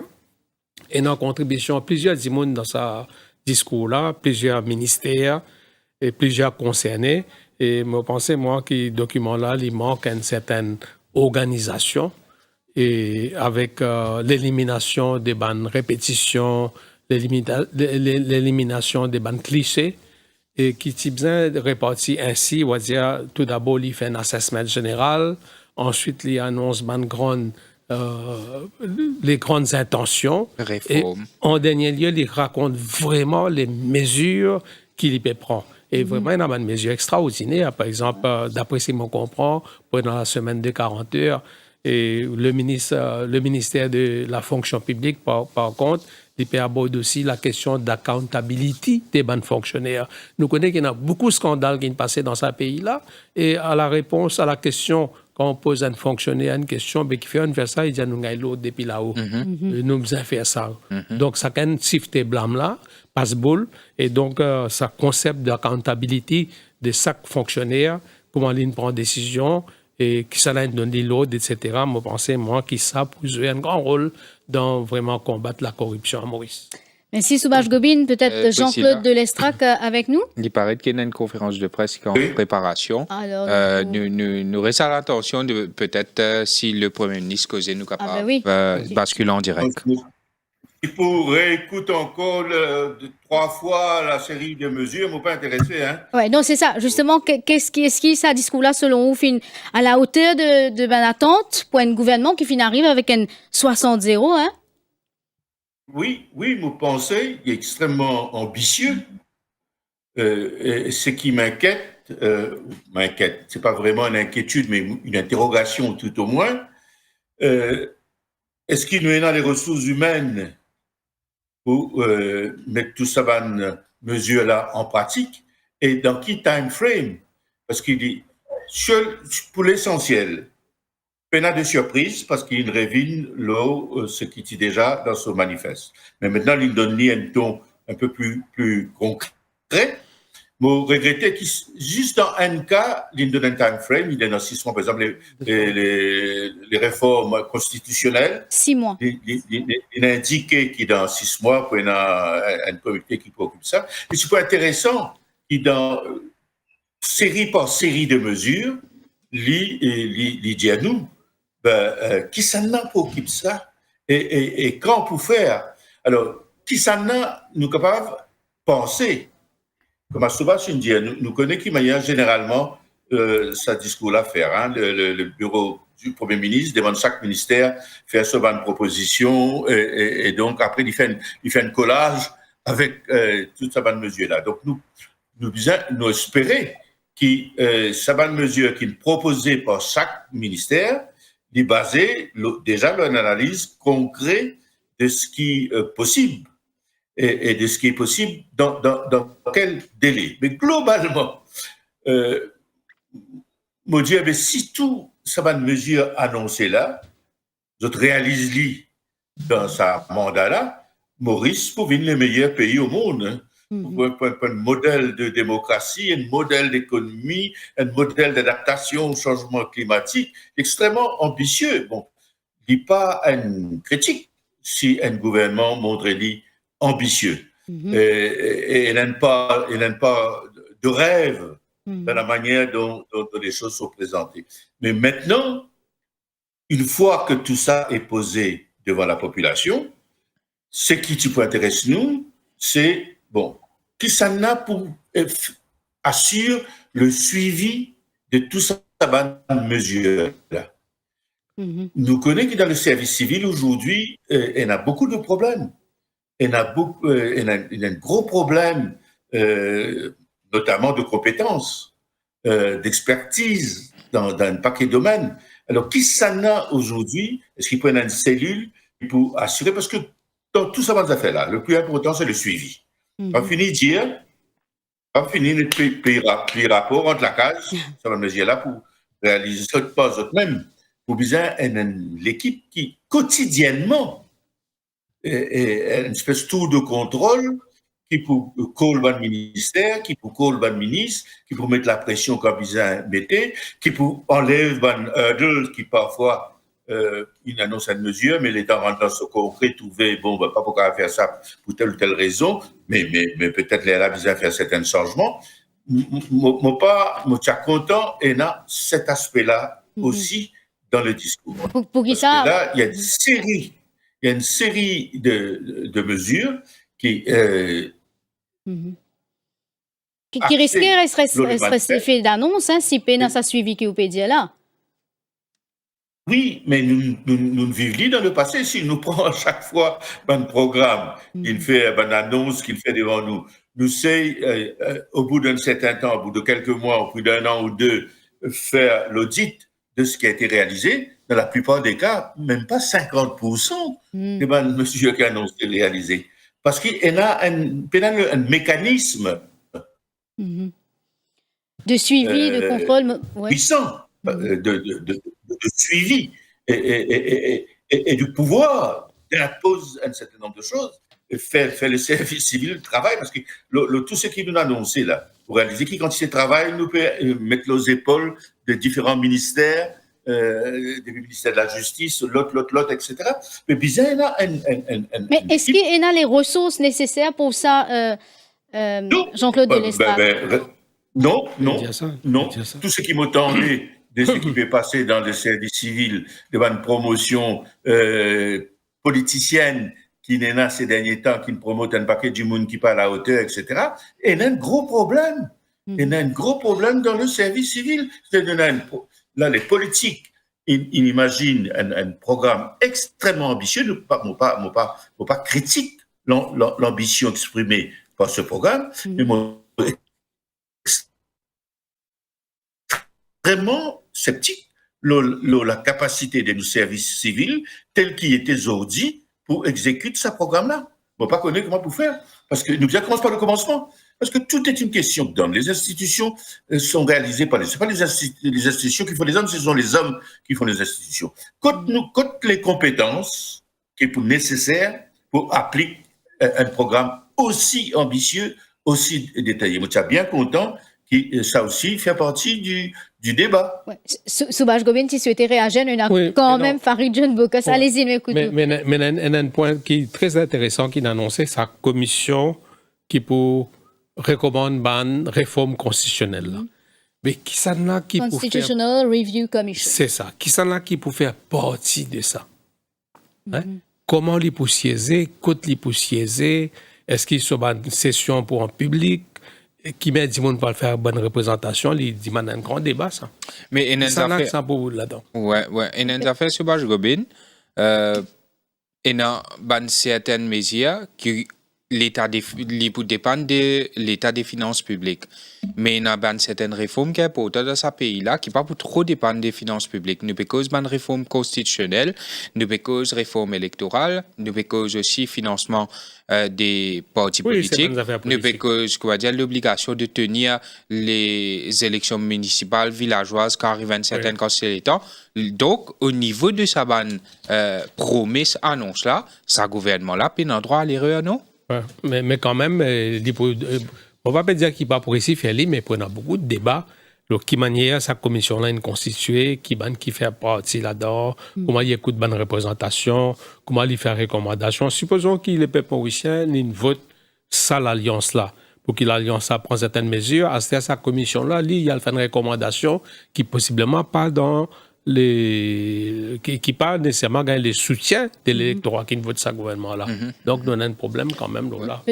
et une contribution à plusieurs dimons dans sa discours-là, plusieurs ministères et plusieurs concernés. Et je pensais, moi, que le document-là, il manque une certaine organisation et avec l'élimination des bandes répétitions, l'élimination des bandes clichés, et qui est bien réparti ainsi, on va dire, tout d'abord, il fait un assessment général, ensuite, il annonce les grandes intentions. Réforme. Et en dernier lieu, il raconte vraiment les mesures qu'il peut prendre. Et vraiment, il y a une mesure extraordinaire. Par exemple, d'après ce qu'on comprend, pendant la semaine de 40 heures, et le ministère de la fonction publique, par contre, il peut aborder aussi la question d'accountability des banques fonctionnaires. Nous connaissons qu'il y a beaucoup de scandales qui sont passés dans ce pays-là. Et à la réponse à la question, quand on pose à un fonctionnaire une question, ben, qui fait faire ça, il dit nous avons l'autre depuis là-haut. Nous avons fait ça. Donc, ça can sifter blâme-là, passe-boule. Et donc, ça concept d'accountability de chaque fonctionnaire, comment il prend décision, et qui s'en a donné l'autre, etc. Moi, je pense, moi, qui ça peut jouer un grand rôle dans vraiment combattre la corruption à Maurice. Merci Soubash Gobin. Peut-être Jean-Claude de Lestrac avec nous? Il paraît qu'il y a une conférence de presse qui est en préparation. Alors, nous restons à l'attention de peut-être si le Premier ministre causait nous capable basculer en direct. Il pourrait écouter encore 3 fois la série de mesures, ne m'ont pas intéressé. Hein? Oui, donc c'est ça. Justement, est-ce qui ça discours-là, selon vous, à la hauteur de l'attente pour un gouvernement qui arrive avec un 60-0, hein? Oui, vous pensez, il est extrêmement ambitieux. ce qui m'inquiète, c'est pas vraiment une inquiétude, mais une interrogation tout au moins, est-ce qu'il nous y a les ressources humaines pour mettre tout ça dans mesure-là en pratique et dans quel time frame? Parce qu'il dit, pour l'essentiel, peine de surprise parce qu'il révèle ce qu'il dit déjà dans son manifeste. Mais maintenant, il donne un ton un peu plus concret. Je regrette que juste dans un cas, il donne un time frame, il donne dans 6 mois, par exemple, les réformes constitutionnelles. 6 mois. Il a indiqué qu'il dans 6 mois, il y a un comité qui s'occupe de ça. Et c'est pas intéressant, qu'il dans série par série de mesures, il dit à nous, qui s'en a pour occuper ça et quand pour faire. Alors, qui s'en a, nous capables de penser. Comme à Soubas, nous connaissons qui manière généralement sa discours à faire. Hein, le bureau du Premier ministre demande chaque ministère faire ce ban de propositions et donc après il fait un collage avec toute sa bonne mesure là. Donc nous espérons que sa bonne mesure qu'il proposait par chaque ministère est basée déjà sur une analyse concrète de ce qui est possible. Et de ce qui est possible dans quel délai. Mais globalement, mon Dieu, si tout ça va une mesure annoncée là, je réalise dans sa mandat là, Maurice pour venir le meilleur pays au monde. Pour un modèle de démocratie, un modèle d'économie, un modèle d'adaptation au changement climatique extrêmement ambitieux. Bon, il n'y a pas une critique si un gouvernement montrait ambitieux. Et il n'aime pas de rêve dans la manière dont les choses sont présentées. Mais maintenant, une fois que tout ça est posé devant la population, ce qui peut intéresser nous, c'est, qui s'en a pour assurer le suivi de tout ça dans mesure-là. Nous connaissons que dans le service civil, aujourd'hui, il y a beaucoup de problèmes. Il y a un gros problème, notamment de compétences, d'expertise dans un paquet de domaines. Alors, qui s'en a aujourd'hui? Est-ce qu'il peut y avoir une cellule pour assurer? Parce que dans tout ça, affaires-là, le plus important, c'est le suivi. On finit de dire, on finit les rapports entre la case, ça va me dire là, pour réaliser ça, pas eux-mêmes. Pour bien l'équipe qui, quotidiennement, une espèce de tour de contrôle qui peut coller le ministère, qui peut coller le ministre, qui peut mettre la pression comme ils mettaient, qui peut enlever les hurdles qui parfois il annonce une mesure, mais les temps rentrent dans ce concret, trouver, pas pourquoi faire ça pour telle ou telle raison, mais peut-être les a besoin de faire certains changements. Moi, je suis content et là, cet aspect-là aussi dans le discours. Pour qui ça? Là, il y a une série de mesures qui risqueraient de effet d'annonce, si peine ça suivi qui vous peut dire là. Oui, mais nous vivons dans le passé. Si nous prenons à chaque fois un programme qu'il fait, une annonce qu'il fait devant nous, nous savons, au bout d'un certain temps, au bout de quelques mois, au bout d'un an ou deux, faire l'audit de ce qui a été réalisé. Dans la plupart des cas, même pas 50% des mesures qui annoncent été réalisées. Parce qu'il y a un mécanisme de suivi, de contrôle puissant de suivi et du pouvoir d'impose un certain nombre de choses et faire le service civil le travail parce que tout ce qui nous a annoncé là pour réaliser qui quantité de travail nous peut mettre aux épaules de différents ministères des ministères de la justice, l'autre, etc. Mais bizarre, il y a mais est-ce qu'il y a les ressources nécessaires pour ça, Jean-Claude Delestade? Non. Tout ce qui m'attendait de ce qui peut passer dans le service civil, devant une promotion politicienne qui n'est pas ces derniers temps, qui ne promote un paquet du monde qui parle à hauteur, etc. Et il y a un gros problème. Il y a un gros problème dans le service civil. Là, les politiques, ils imaginent un programme extrêmement ambitieux. Je ne pas critique l'ambition exprimée par ce programme, mais vraiment sceptique la capacité de nos services civils tels qu'ils étaient aujourd'hui pour exécuter ce programme-là. On ne va pas connaître comment pour faire. Parce que nous commençons par le commencement. Parce que tout est une question d'hommes. Les institutions sont réalisées par ce pas les institutions qui font les hommes, ce sont les hommes qui font les institutions. Quand les compétences qui sont nécessaires pour appliquer un programme aussi ambitieux, aussi détaillé. Je suis bien content que ça aussi fait partie du débat. Ouais. Soubash Gobin, si souhaitait réagir, il y a quand même Farid John Bokas. Allez-y, m'écoutez. Mais il y a un point qui est très intéressant qu'il a annoncé, c'est la commission qui pour recommande une réforme constitutionnelle. Mais qui s'en a qui pour faire... Constitutional Review Commission. C'est ça. Qui s'en a qui pour faire partie de ça? Comment les pour siéger? Côte les pour siéger? Est-ce qu'ils sont en session pour un public? Qui met du monde pour faire bonne représentation? Il dit un grand débat, ça. Mais il y a un pour là-dedans. Ouais. Il y a une affaire sur Bach Gobin. Il y a certaines mesures qui l'État dépend de l'état des finances publiques. Mais il y a certaines réformes qui sont importantes dans ce pays-là, qui ne pas pour trop dépendre des finances publiques. Nous cause une réforme constitutionnelle, nous cause réforme électorale, nous cause aussi financement des partis politiques, nous cause l'obligation de tenir les élections municipales, villageoises, quand arrive une certaine constellation. Donc, au niveau de sa promesse, annonce-là, ce gouvernement-là, il a droit à l'erreur, non? Ouais, mais quand même, on va pas dire qu'il va pour ici faire mais il y a beaucoup de débats. Donc, qui manière sa commission-là est constituée, qui fait partie là-dedans, comment il écoute bonne représentation, comment il fait recommandation. Supposons qu'il est peuple mauricien, il vote ça l'alliance-là. Pour que l'alliance prenne certaines mesures, à sa commission-là, il y a une recommandation qui possiblement pas dans qui pas nécessairement gagner le soutien de l'électorat qui ne vote ce gouvernement-là. Donc, on a un problème quand même. Là.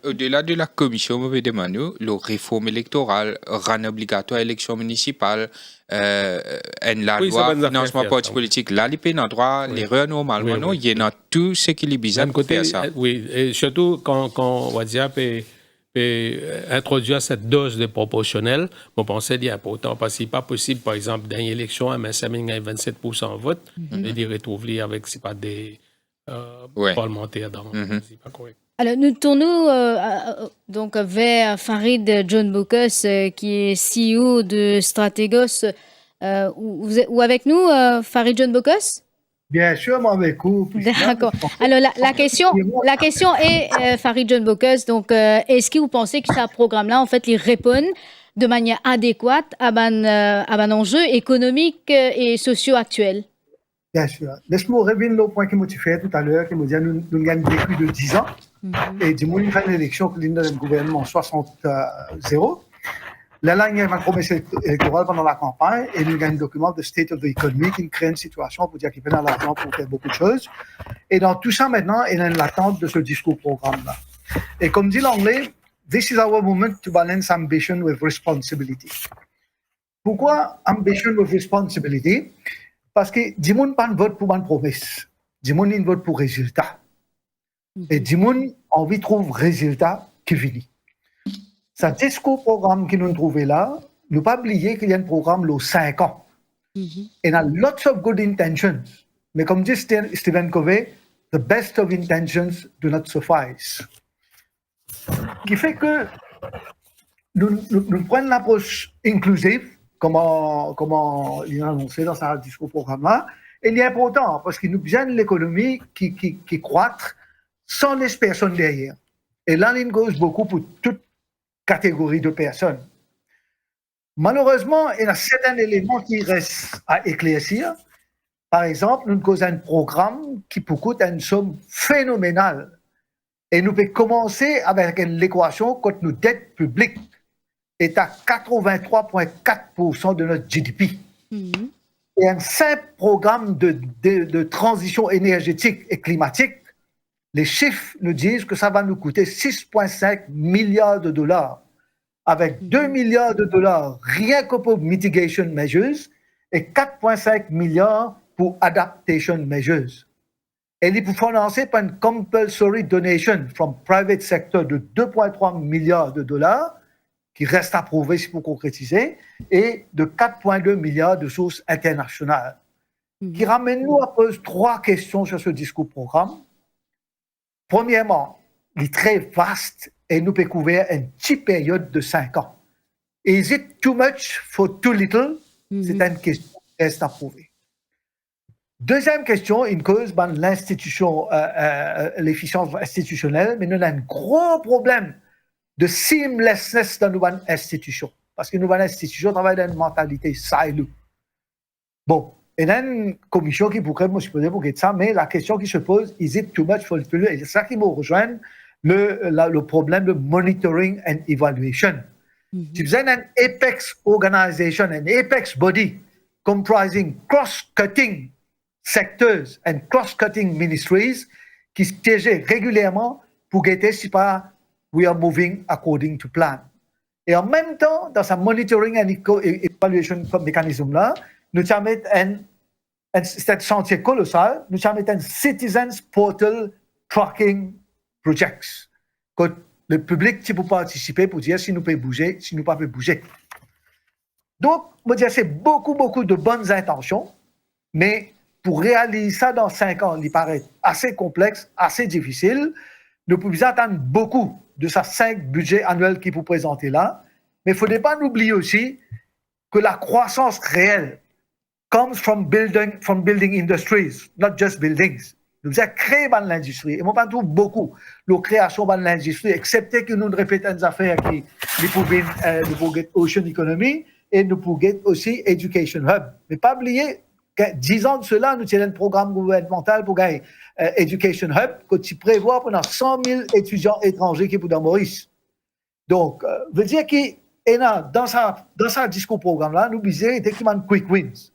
Au-delà de la commission, on veut demander la réforme électorale, rend obligatoire l'élection municipale, la loi financement parti politique. Là, les pays n'ont droit, l'erreur normalement, non, il y a tout ce qui est bizarre pour faire ça. Oui, et surtout quand on va dire et introduire cette dose de proportionnel, je pensais qu'il est important parce qu'il n'est pas possible, par exemple, dans une élection, un MSM a 27% de vote, et d'y retrouver avec, c'est pas des parlementaires dans. C'est pas correct. Alors, nous tournons donc vers Farid John Bokas, qui est CEO de Stratégos. Ou avec nous, Farid John Bokas? Bien sûr, moi avec vous. D'accord. Alors la question est, Farid John Bokas, donc est-ce que vous pensez que ce programme-là, en fait, il répond de manière adéquate à un enjeu économique et socio actuel? Bien sûr. Laisse-moi revenir au point qui m'a fait tout à l'heure, qui m'a dit nous gagnons vécu de 10 ans, et du moins, il fait une élection que l'une d'un gouvernement 60-0. Là, il y a une promesse électorale pendant la campagne et nous avons un document de State of the Economy qui crée une situation pour dire qu'il y a l'argent pour faire beaucoup de choses. Et dans tout ça, maintenant, il y a l'attente de ce discours-programme-là. Et comme dit l'anglais, this is our moment to balance ambition with responsibility. Pourquoi ambition with responsibility? Parce que du monde pas vote pour une promesse. Du monde il vote pour résultat. Et du monde envie de trouver résultat qui finit. Ce discours-programme que nous trouvons là, nous pas oublier qu'il y a un programme de 5 ans. Et il y a lots of good intentions. Mais comme dit Stephen Covey, the best of intentions do not suffice. Ce qui fait que nous prenons l'approche inclusive, comme il a annoncé dans son discours-programme-là. Et il est important parce qu'il nous besoin de l'économie qui croître sans les personnes derrière. Et là, il cause beaucoup pour toute catégorie de personnes. Malheureusement, il y a certains éléments qui restent à éclaircir. Par exemple, nous avons un programme qui peut coûter une somme phénoménale. Et nous pouvons commencer avec l'équation quand notre dette publique est à 83,4% de notre GDP. Et un simple programme de transition énergétique et climatique, les chiffres nous disent que ça va nous coûter 6,5 milliards de dollars, avec 2 milliards de dollars rien que pour mitigation measures et 4,5 milliards pour adaptation measures. Et il est financé par une compulsory donation from private sector de 2,3 milliards de dollars qui reste à prouver si pour concrétiser, et de 4,2 milliards de sources internationales, qui ramène nous à poser 3 questions sur ce discours-programme. Premièrement, il est très vaste et nous peut couvrir une petite période de 5 ans. Is it too much for too little? C'est une question qui reste à prouver. Deuxième question, une cause, l'institution, l'efficience institutionnelle, mais nous avons un gros problème de seamlessness dans nos institutions. Parce que nos institutions travaillent dans une mentalité silo. Bon, il y a une commission qui pourrait me poser pour ça, mais la question qui se pose, is it too much for little? Et c'est ça qui me rejoint le problème de monitoring and evaluation. Si vous avez une apex organization, un apex body comprising cross-cutting sectors and cross-cutting ministries qui siègent régulièrement pour guetter si pas we are moving according to plan. Et en même temps, dans ce monitoring and evaluation mécanisme-là, nous avons c'est un chantier colossal, nous avons un Citizens Portal Tracking Projects. Que le public qui peut participer pour dire si nous pouvons bouger, si nous ne pouvons pas bouger. Donc, je dire, c'est beaucoup de bonnes intentions, mais pour réaliser ça dans 5 ans, il paraît assez complexe, assez difficile. Nous pouvons attendre beaucoup de ces 5 budgets annuels qui vous présentez là, mais il ne faudrait pas oublier aussi que la croissance réelle comes from building industries, not just buildings. Nous avons créé l'industrie, et moi, je trouve beaucoup la création de l'industrie, excepté que nous répétons des affaires qui pour Ocean Economy et nous pouvons aussi Education Hub. Mais pas oublier que 10 ans de cela, nous avons un programme gouvernemental pour gagner Education Hub, que tu prévois pendant 100 000 étudiants étrangers qui sont dans Maurice. Donc, veut dire que dans ce discours-programme-là, nous disons qu'il y a des quick wins.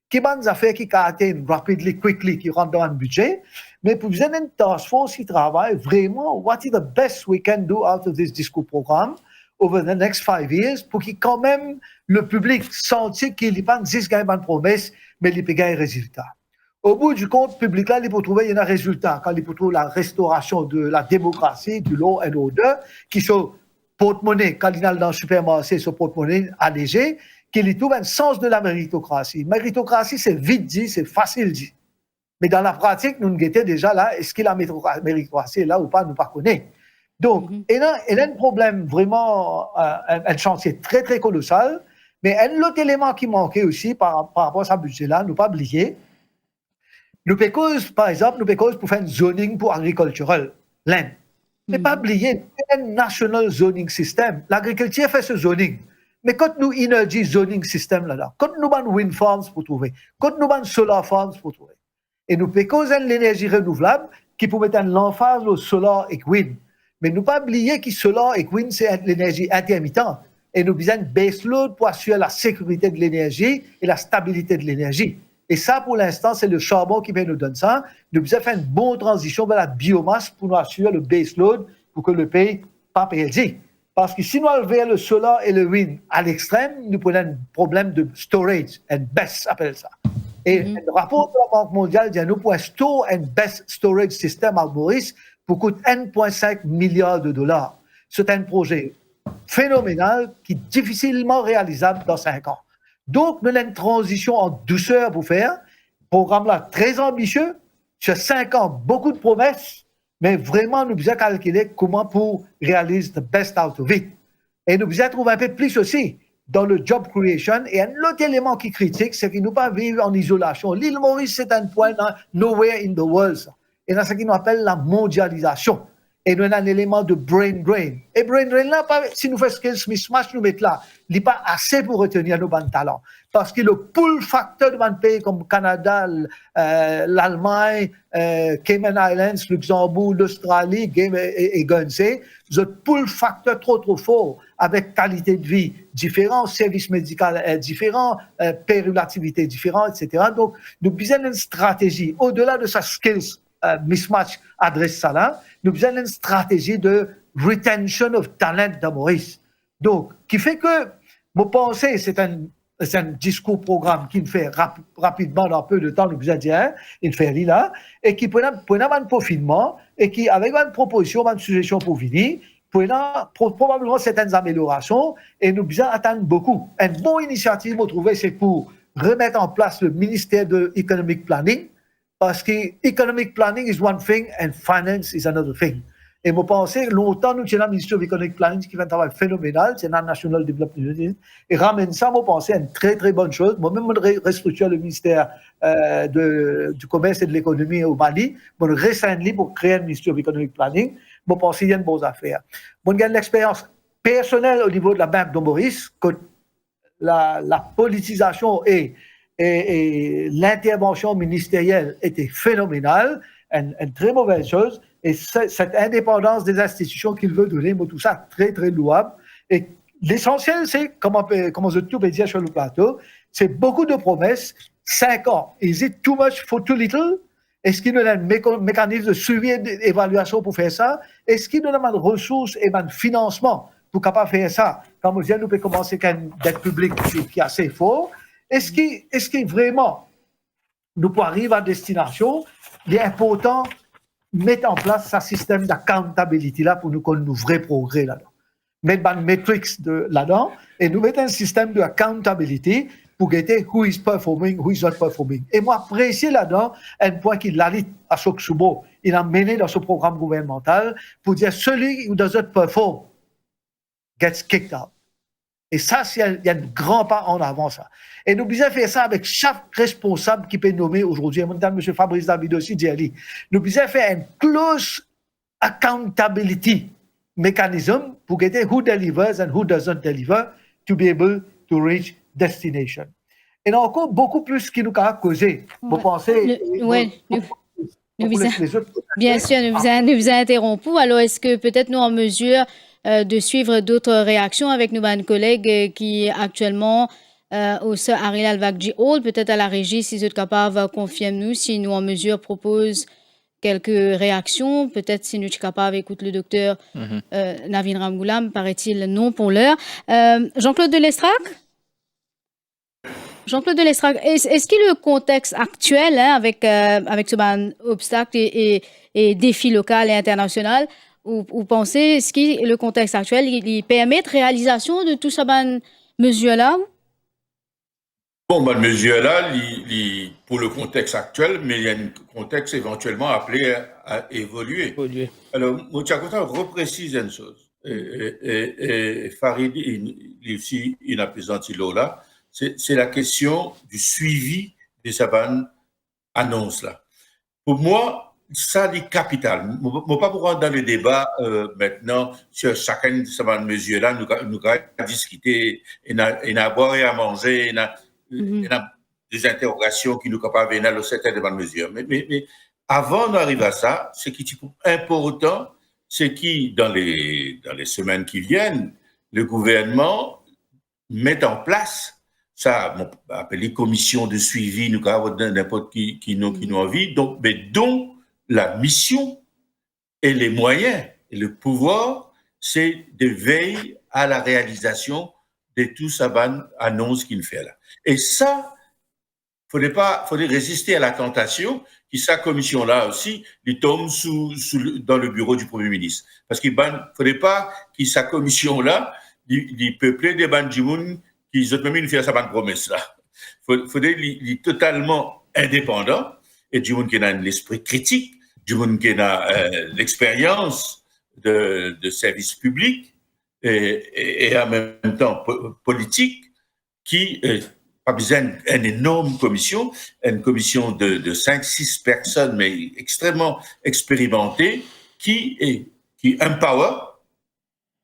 Qui sont des affaires qui atteignent rapidly, quickly, qui rentrent dans le budget, mais pour vous avez une task force qui travaille vraiment, what is the best we can do out of this discours programme over the next 5 years pour que quand même le public sente qu'il n'y a pas 10 gagnants de promesses, mais il peut gagner un résultat. Au bout du compte, le public là, il peut trouver un résultat, quand il peut trouver la restauration de la démocratie, du law and order, qui sont porte-monnaie, quand il est dans le supermarché, ce porte-monnaie allégé, qu'il trouve un sens de la méritocratie. Méritocratie, c'est vite dit, c'est facile dit. Mais dans la pratique, nous guettons déjà là, est-ce que la méritocratie est là ou pas, nous ne connaissons pas. Donc, il y a un problème vraiment, un chantier très, très colossal, mais un autre élément qui manquait aussi par rapport à ce budget-là, nous pas oublier, nous cause, par exemple, nous cause pour faire un zoning pour agricultural, land. Mais pas oublier, un national zoning system. L'agriculture fait ce zoning. Mais quand nous energy zoning system là, quand nous avons wind farms pour trouver, quand nous avons solar farms pour trouver, et nous causer l'énergie renouvelable qui peut mettre l'emphase au solar et wind. Mais nous pas oublier que solar et wind c'est l'énergie intermittente. Et nous besoin de baseload pour assurer la sécurité de l'énergie et la stabilité de l'énergie. Et ça, pour l'instant, c'est le charbon qui nous donne ça. Nous besoin faire une bonne transition vers la biomasse pour nous assurer le baseload pour que le pays pas perdu. Parce que si nous enlevons le solar et le wind à l'extrême, nous prenons un problème de storage, un BESS appelle ça. Et le rapport de la Banque mondiale dit nous pouvons store un BESS storage system à Maurice pour coûter 1,5 milliard de dollars. C'est un projet phénoménal qui est difficilement réalisable dans 5 ans. Donc, nous avons une transition en douceur pour faire. Le programme là très ambitieux, sur 5 ans, beaucoup de promesses. Mais vraiment, nous devons calculer comment pour réaliser the best out of it. Et nous devons trouver un peu plus aussi dans le job creation. Et un autre élément qui critique, c'est que nous ne pouvons pas vivre en isolation. L'île Maurice, c'est un point dans nowhere in the world. Et dans ce qu'on appelle la mondialisation. Et nous avons un élément de brain drain. Et brain drain là, si nous faisons skills mismatch, nous mettons là, il n'est pas assez pour retenir nos bons talents. Parce que le pull factor de un pays comme Canada, l'Allemagne, Cayman Islands, Luxembourg, l'Australie et Guernsey, le pull factor trop fort avec qualité de vie différente, service médical différent, pérulativité différente, etc. Donc, nous avons besoin d'une stratégie. Au-delà de sa skills mismatch adresse ça là, nous avons besoin d'une stratégie de retention of talent dans Maurice. Donc, qui fait que, mon pensée, c'est un discours-programme qui me fait rapidement, dans peu de temps, nous besoin de dire, il fait là, et qui prend un peaufinement, et qui, avec une proposition, une suggestion pour venir, probablement certaines améliorations et nous bien attendre beaucoup. Une bonne initiative, vous trouvez, c'est pour remettre en place le ministère de Economic Planning, parce que Economic Planning is one thing and finance is another thing. Et je pense longtemps, nous avons un ministère de Economic Planning qui fait un travail phénoménal, c'est un National Development Unit, et ramène ça, je pense, à une très très bonne chose. Moi-même, je restructure le ministère du Commerce et de l'Économie au Mali, je récemment pour créer un ministère de Economic Planning. Je pense qu'il y a une bonne affaire. Moi, j'ai l'expérience personnelle au niveau de la Banque de Maurice, que la politisation et l'intervention ministérielle était phénoménale, une très mauvaise chose. Et cette indépendance des institutions qu'il veut donner, tout ça, très, très louable. Et l'essentiel, c'est, comme je peux dire sur le plateau, c'est beaucoup de promesses. 5 ans. Is it too much for too little? Est-ce qu'il y a un mécanisme de suivi et d'évaluation pour faire ça? Est-ce qu'il y a des ressources et des financements pour capable faire ça? Comme je dis, nous pouvons commencer avec une dette publique qui est assez fort. Est-ce que vraiment, nous pouvons arriver à destination? Il est important de mettre en place un système d'accountability là pour nous connaître nos vrais progrès là-dedans. Mettre une matrix là-dedans et nous mettre un système d'accountability pour guetter who is performing, who is not performing. Et moi, apprécier là-dedans un point qu'il l'alit à Soksubo, il a mené dans ce programme gouvernemental pour dire celui who doesn't perform gets kicked out. Et ça, il y a un grand pas en avant, ça. Et nous devons faire ça avec chaque responsable qui peut nommer aujourd'hui. M. Fabrice David aussi dit, nous devons faire un close accountability mechanism pour guetter who delivers and who doesn't deliver to be able to reach destination. Et il y a encore beaucoup plus qui nous a causé. Vous pensez... Bien sûr, nous vous interrompons. Alors, est-ce que peut-être nous en mesure de suivre d'autres réactions avec nos collègues qui actuellement au Sir Ariel Al-Vakji Hall, peut-être à la régie, si vous êtes capable, confirme-nous si nous en mesure propose quelques réactions. Peut-être si nous sommes capables d'écouter le docteur Navin Ramgoulam, paraît-il non pour l'heure. Jean-Claude Delestrac? Jean-Claude Delestrac, est-ce que le contexte actuel, avec ce obstacle et défis locaux et international, vous pensez, est-ce que le contexte actuel, il permet de réalisation de tout ça, mesure-là? Bon, mesure-là, pour le contexte actuel, mais il y a un contexte éventuellement appelé à évoluer. Alors, Mouchakota reprécise une chose. Et Farid, il aussi, il a présenté là. C'est la question du suivi de sa annonce là. Pour moi, ça est capital. Je ne vais pas rentrer dans le débat maintenant sur chacune de ces mesures-là. Nous allons discuter, il y a à boire et à manger, il y a des interrogations qui nous capables de venir dans certaines mesures. Mais avant d'arriver à ça, ce qui est important, c'est que dans les semaines qui viennent, le gouvernement met en place ça, on appelle les commissions de suivi, nous avons n'importe qui nous envie, donc, mais dont la mission et les moyens et le pouvoir, c'est de veiller à la réalisation de tout ça annonce qu'il fait là. Et ça, faudrait résister à la tentation que sa commission-là aussi, il tombe dans le bureau du Premier ministre. Parce qu'il faudrait pas que sa commission-là, il peuple des bandjimoun qui ont même fait sa promesse là. Faudrait il totalement indépendant et du monde qui a l'esprit critique, du monde qui a l'expérience de service public et en même temps politique qui a besoin d'une énorme commission, une commission de 5-6 personnes mais extrêmement expérimentées qui empower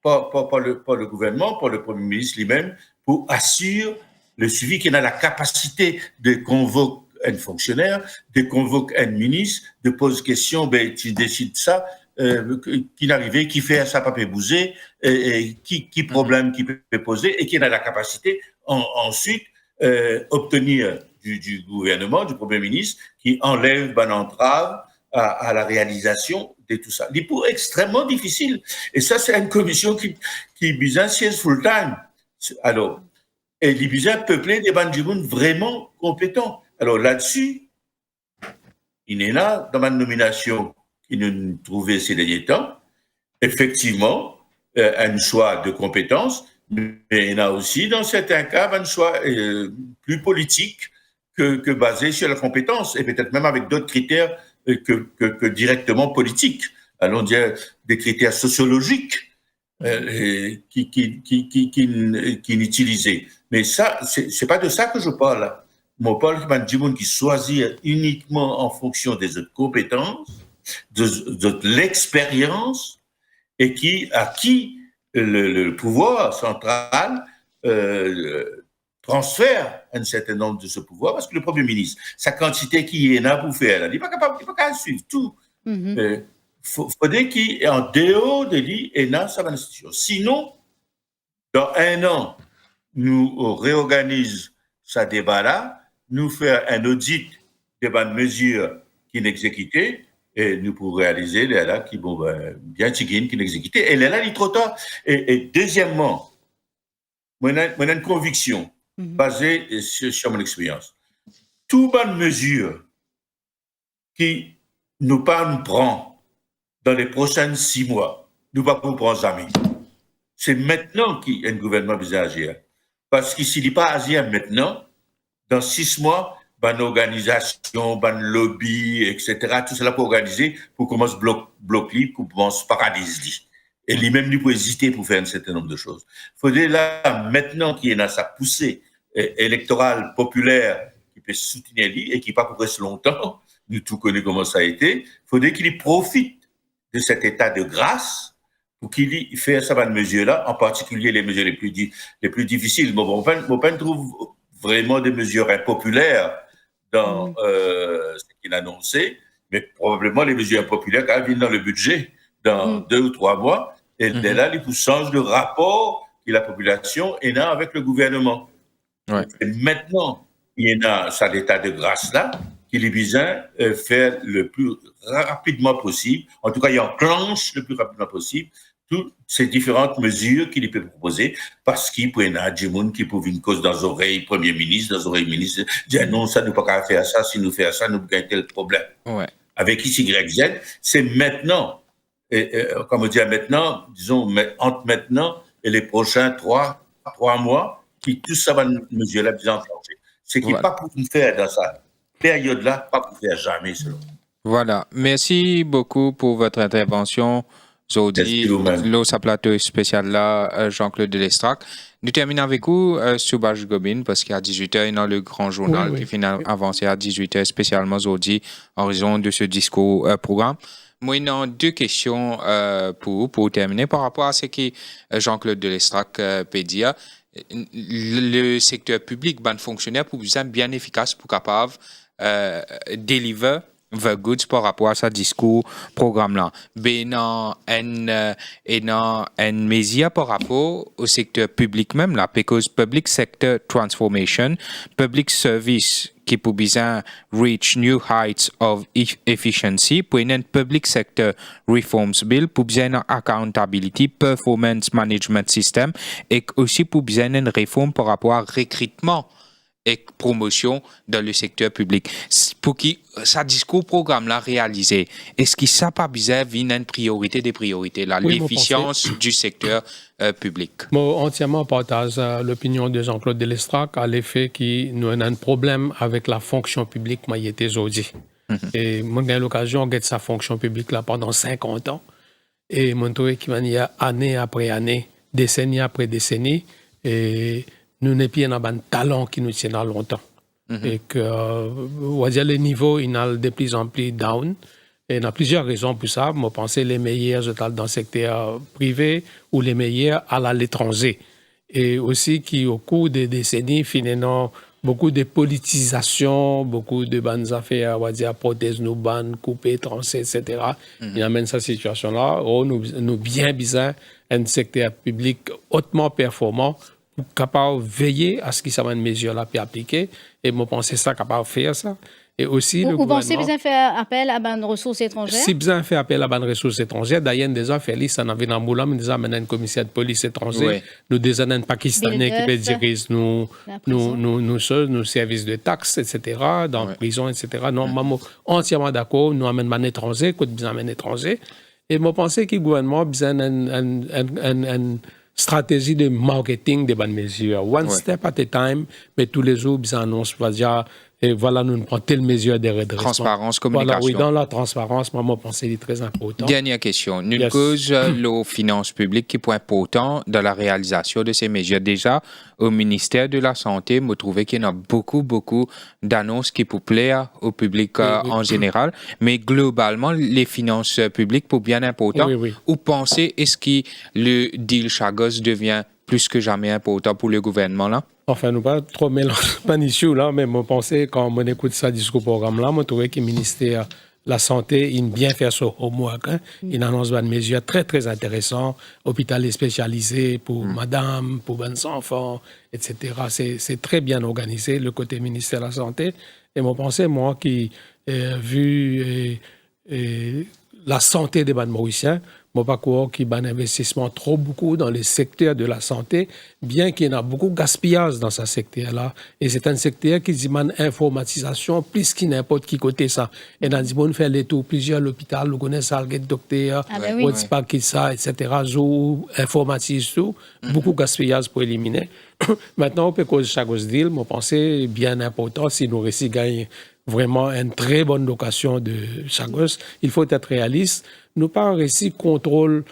pas le gouvernement, pas le Premier ministre lui-même, pour assurer le suivi, qu'il a la capacité de convoquer un fonctionnaire, de convoquer un ministre, de poser question, ben, tu décides ça, qui n'arrive, qui fait ça, pas peut bouger, qui problème qui peut poser, et qui a la capacité ensuite obtenir du gouvernement, du Premier ministre, qui enlève une entrave à la réalisation de tout ça. C'est extrêmement difficile. Et ça, c'est une commission qui est besoin de siège full-time. Alors, et les besoin peuplés des bandjimoun vraiment compétents. Alors là-dessus, il est là, dans ma nomination, qui nous trouvait ces derniers temps, effectivement, un choix de compétences, mais il y en a aussi, dans certains cas, un choix plus politique que basé sur la compétence, et peut-être même avec d'autres critères que directement politiques. Allons dire des critères sociologiques qui n'utilisaient. Mais ça, c'est pas de ça que je parle. Moi, je parle du monde qui choisit uniquement en fonction des autres compétences, de l'expérience, et à qui le pouvoir central transfère un certain nombre de ce pouvoir, parce que le Premier ministre, sa quantité qui est là pour faire, il n'est pas capable de suivre tout. Faudrait qu'il, en dehors de lui, et dans sa institution. Sinon, dans 1 an, nous réorganisons ce débat-là, nous faire un audit des bonnes mesures qui n'exécutaient, et nous pourrons réaliser les là qui bien tigines qui n'exécutaient. Et les là, il est trop tard. Et deuxièmement, moi, j'ai une conviction basée sur mon expérience. Toute bonne mesure qui nous prend dans les prochains 6 mois, nous ne pas prendre jamais. C'est maintenant qu'un gouvernement besoin d'agir. Parce que s'il n'est pas agir maintenant, dans 6 mois, une organisation, un lobby, etc., tout cela pour organiser, pour commencer bloc libre, pour commencer paradis. Et lui-même, il peut hésiter pour faire un certain nombre de choses. Il faudrait là, maintenant qu'il y a sa poussée électorale populaire qui peut soutenir lui et qui pas pour rester longtemps, nous tous connaissons comment ça a été, il faudrait qu'il profite de cet état de grâce pour qu'il fasse sa bonne mesure-là, en particulier les mesures les plus difficiles. Mon père trouve vraiment des mesures impopulaires dans ce qu'il a annoncé, mais probablement les mesures impopulaires quand elles viennent dans le budget dans 2 ou 3 mois, et dès là, il change de rapport que la population est là avec le gouvernement. Ouais. Et maintenant, il y a cet état de grâce-là qu'il est besoin de faire le plus rapidement possible, en tout cas, il enclenche le plus rapidement possible toutes ces différentes mesures qu'il peut proposer, parce qu'il peut y avoir des gens qui peuvent une cause dans les oreilles Premier ministre, dans les oreilles ministre, dire non, ça ne peut pas faire ça, si nous faisons ça, nous gagnons tel problème. Ouais. Avec X, Y, Z, c'est maintenant, comme on dit maintenant, disons, entre maintenant et les prochains 3 mois, qui tout ça va nous mesure-là bien enclencher. C'est qu'il n'est pas pour nous faire dans sa période-là, pas pour faire jamais, selon. Voilà. Merci beaucoup pour votre intervention. Aujourd'hui, l'OSA Plateau Spécial là, Jean-Claude Delestrac. Nous terminons avec vous, Subhash Gobin, parce qu'à 18h, il y a le grand journal qui finit avancé à 18h, spécialement aujourd'hui, en raison de ce discours-programme. Moi, il y a 2 questions pour terminer par rapport à ce que Jean-Claude Delestrac peut dire. Le secteur public, ban fonctionnaire, pour bien efficace, pour capable deliver the goods par rapport à ce discours-programme-là. Ben, un mesure par rapport au secteur public même, là, because public sector transformation, public service qui peut bien reach new heights of efficiency, pour un public sector reforms bill, pour bien accountability, performance management system, et aussi pour bien une réforme par rapport à recrutement et promotion dans le secteur public. Pour qui ça discours programme là réalisé, est-ce que ça pas bizarre une priorité des priorités là, l'efficience du secteur public? Moi, entièrement partage l'opinion de Jean-Claude Delestrac à l'effet qu'il nous a un problème avec la fonction publique moi était aujourd'hui. Et moi j'ai eu l'occasion de sa fonction publique là pendant 50 ans et mon trouvé qu'il y a année après année, décennie après décennie, et nous n'avons pas un talent qui nous tient longtemps. Et que, on va dire, le niveau, il est de plus en plus down. Et il y a plusieurs raisons pour ça. Moi, je pense les meilleurs dans le secteur privé ou les meilleurs à l'étranger. Et aussi qu'au cours des décennies, finalement, beaucoup de politisation, beaucoup de bonnes affaires, on va dire, prothèses nous bannes, coupées, tranchées, etc. Il amène cette situation-là. Nous bien besoin un secteur public hautement performant, capable de veiller à ce que ça va une mesure là puis appliquer, et moi penser ça capable de faire ça. Et aussi vous pensez bien faire appel à des ressources étrangères? Si bien faire appel à des ressources étrangères, d'ailleurs déjà Félix en avait dans Moulam déjà maintenant une commissaire de police étrangère, nous déjà un Pakistanais qui peut diriger nos services de taxes, etc., dans prison, etc. Non, maman entièrement d'accord, nous amène un étranger, côté bien amène étranger. Et je pense que le gouvernement a besoin d'une stratégie de marketing des bonnes mesures. One step at a time, mais tous les jours, ils annoncent, et voilà, nous prenons telle mesure de redressement. Transparence, communication. Voilà, oui, dans la transparence, moi, je pense que c'est très important. Dernière question. Une cause, les finances publiques qui est important dans la réalisation de ces mesures. Déjà, au ministère de la Santé, je trouve qu'il y a beaucoup d'annonces qui peuvent plaire au public en général. Mais globalement, les finances publiques, pour bien important, ou pensez, est-ce que le deal Chagos devient plus que jamais important pour le gouvernement là? Enfin, nous pas trop mélanger, pas d'issue là, mais je pensais, quand on écoute ça, discours-programme là, je trouvais que le ministère de la Santé, il bien fait son homework. Il annonce une mesure très intéressante, hôpital spécialisé pour madame, pour les enfants, etc. C'est très bien organisé, le côté ministère de la Santé. Et je pensais, moi, qui vu la santé des Mauriciens, je ne pas croire qu'il y a un investissement trop beaucoup dans le secteur de la santé, bien qu'il y ait beaucoup de gaspillage dans ce secteur-là. Et c'est un secteur qui demande informatisation plus qu'il n'importe qui côté ça. Et dans le fait les tours, plusieurs hôpitaux, nous connaissons ça, le docteur, pas qui ça, etc. Zo informatise tout, beaucoup de gaspillage pour éliminer. Maintenant, on peut cause chaque deal, je pense que c'est bien important si nous réussissons à gagner vraiment une très bonne location de Chagos. Il faut être réaliste. Nous pas réussi contrôle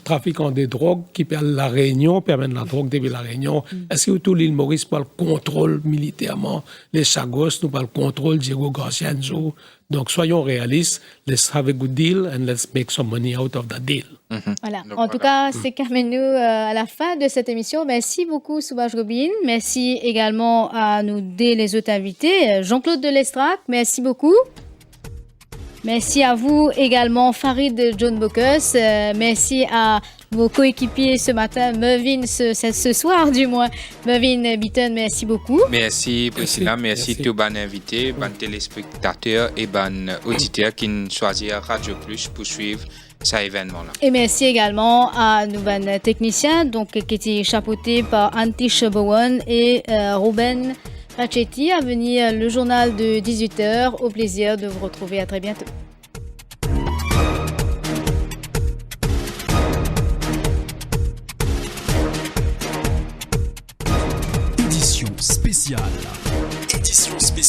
trafiquant des drogues qui perd la Réunion, permettent la drogue depuis la Réunion. Est-ce que tout l'île Maurice par le contrôle militairement les Chagos, nous par le contrôle Diego Garcianzo. Donc soyons réalistes. Let's have a good deal and let's make some money out of that deal. Voilà. Donc, en tout cas, c'est quand nous à la fin de cette émission. Merci beaucoup, Soubage Robin. Merci également à nous deux les autres invités. Jean-Claude Delestrac, merci beaucoup. Merci à vous également, Farid John Bocus. Merci à vos coéquipiers ce matin, Mervyn, ce soir du moins. Mervyn Beaton, merci beaucoup. Merci Priscilla, merci tous les invités, les téléspectateurs et les auditeurs qui ont choisi Radio Plus pour suivre cet événement-là. Et merci également à nos techniciens qui étaient chapeautés par Antish Bowen et Ruben Rachetti. À venir le journal de 18h. Au plaisir de vous retrouver. À très bientôt. Édition spéciale.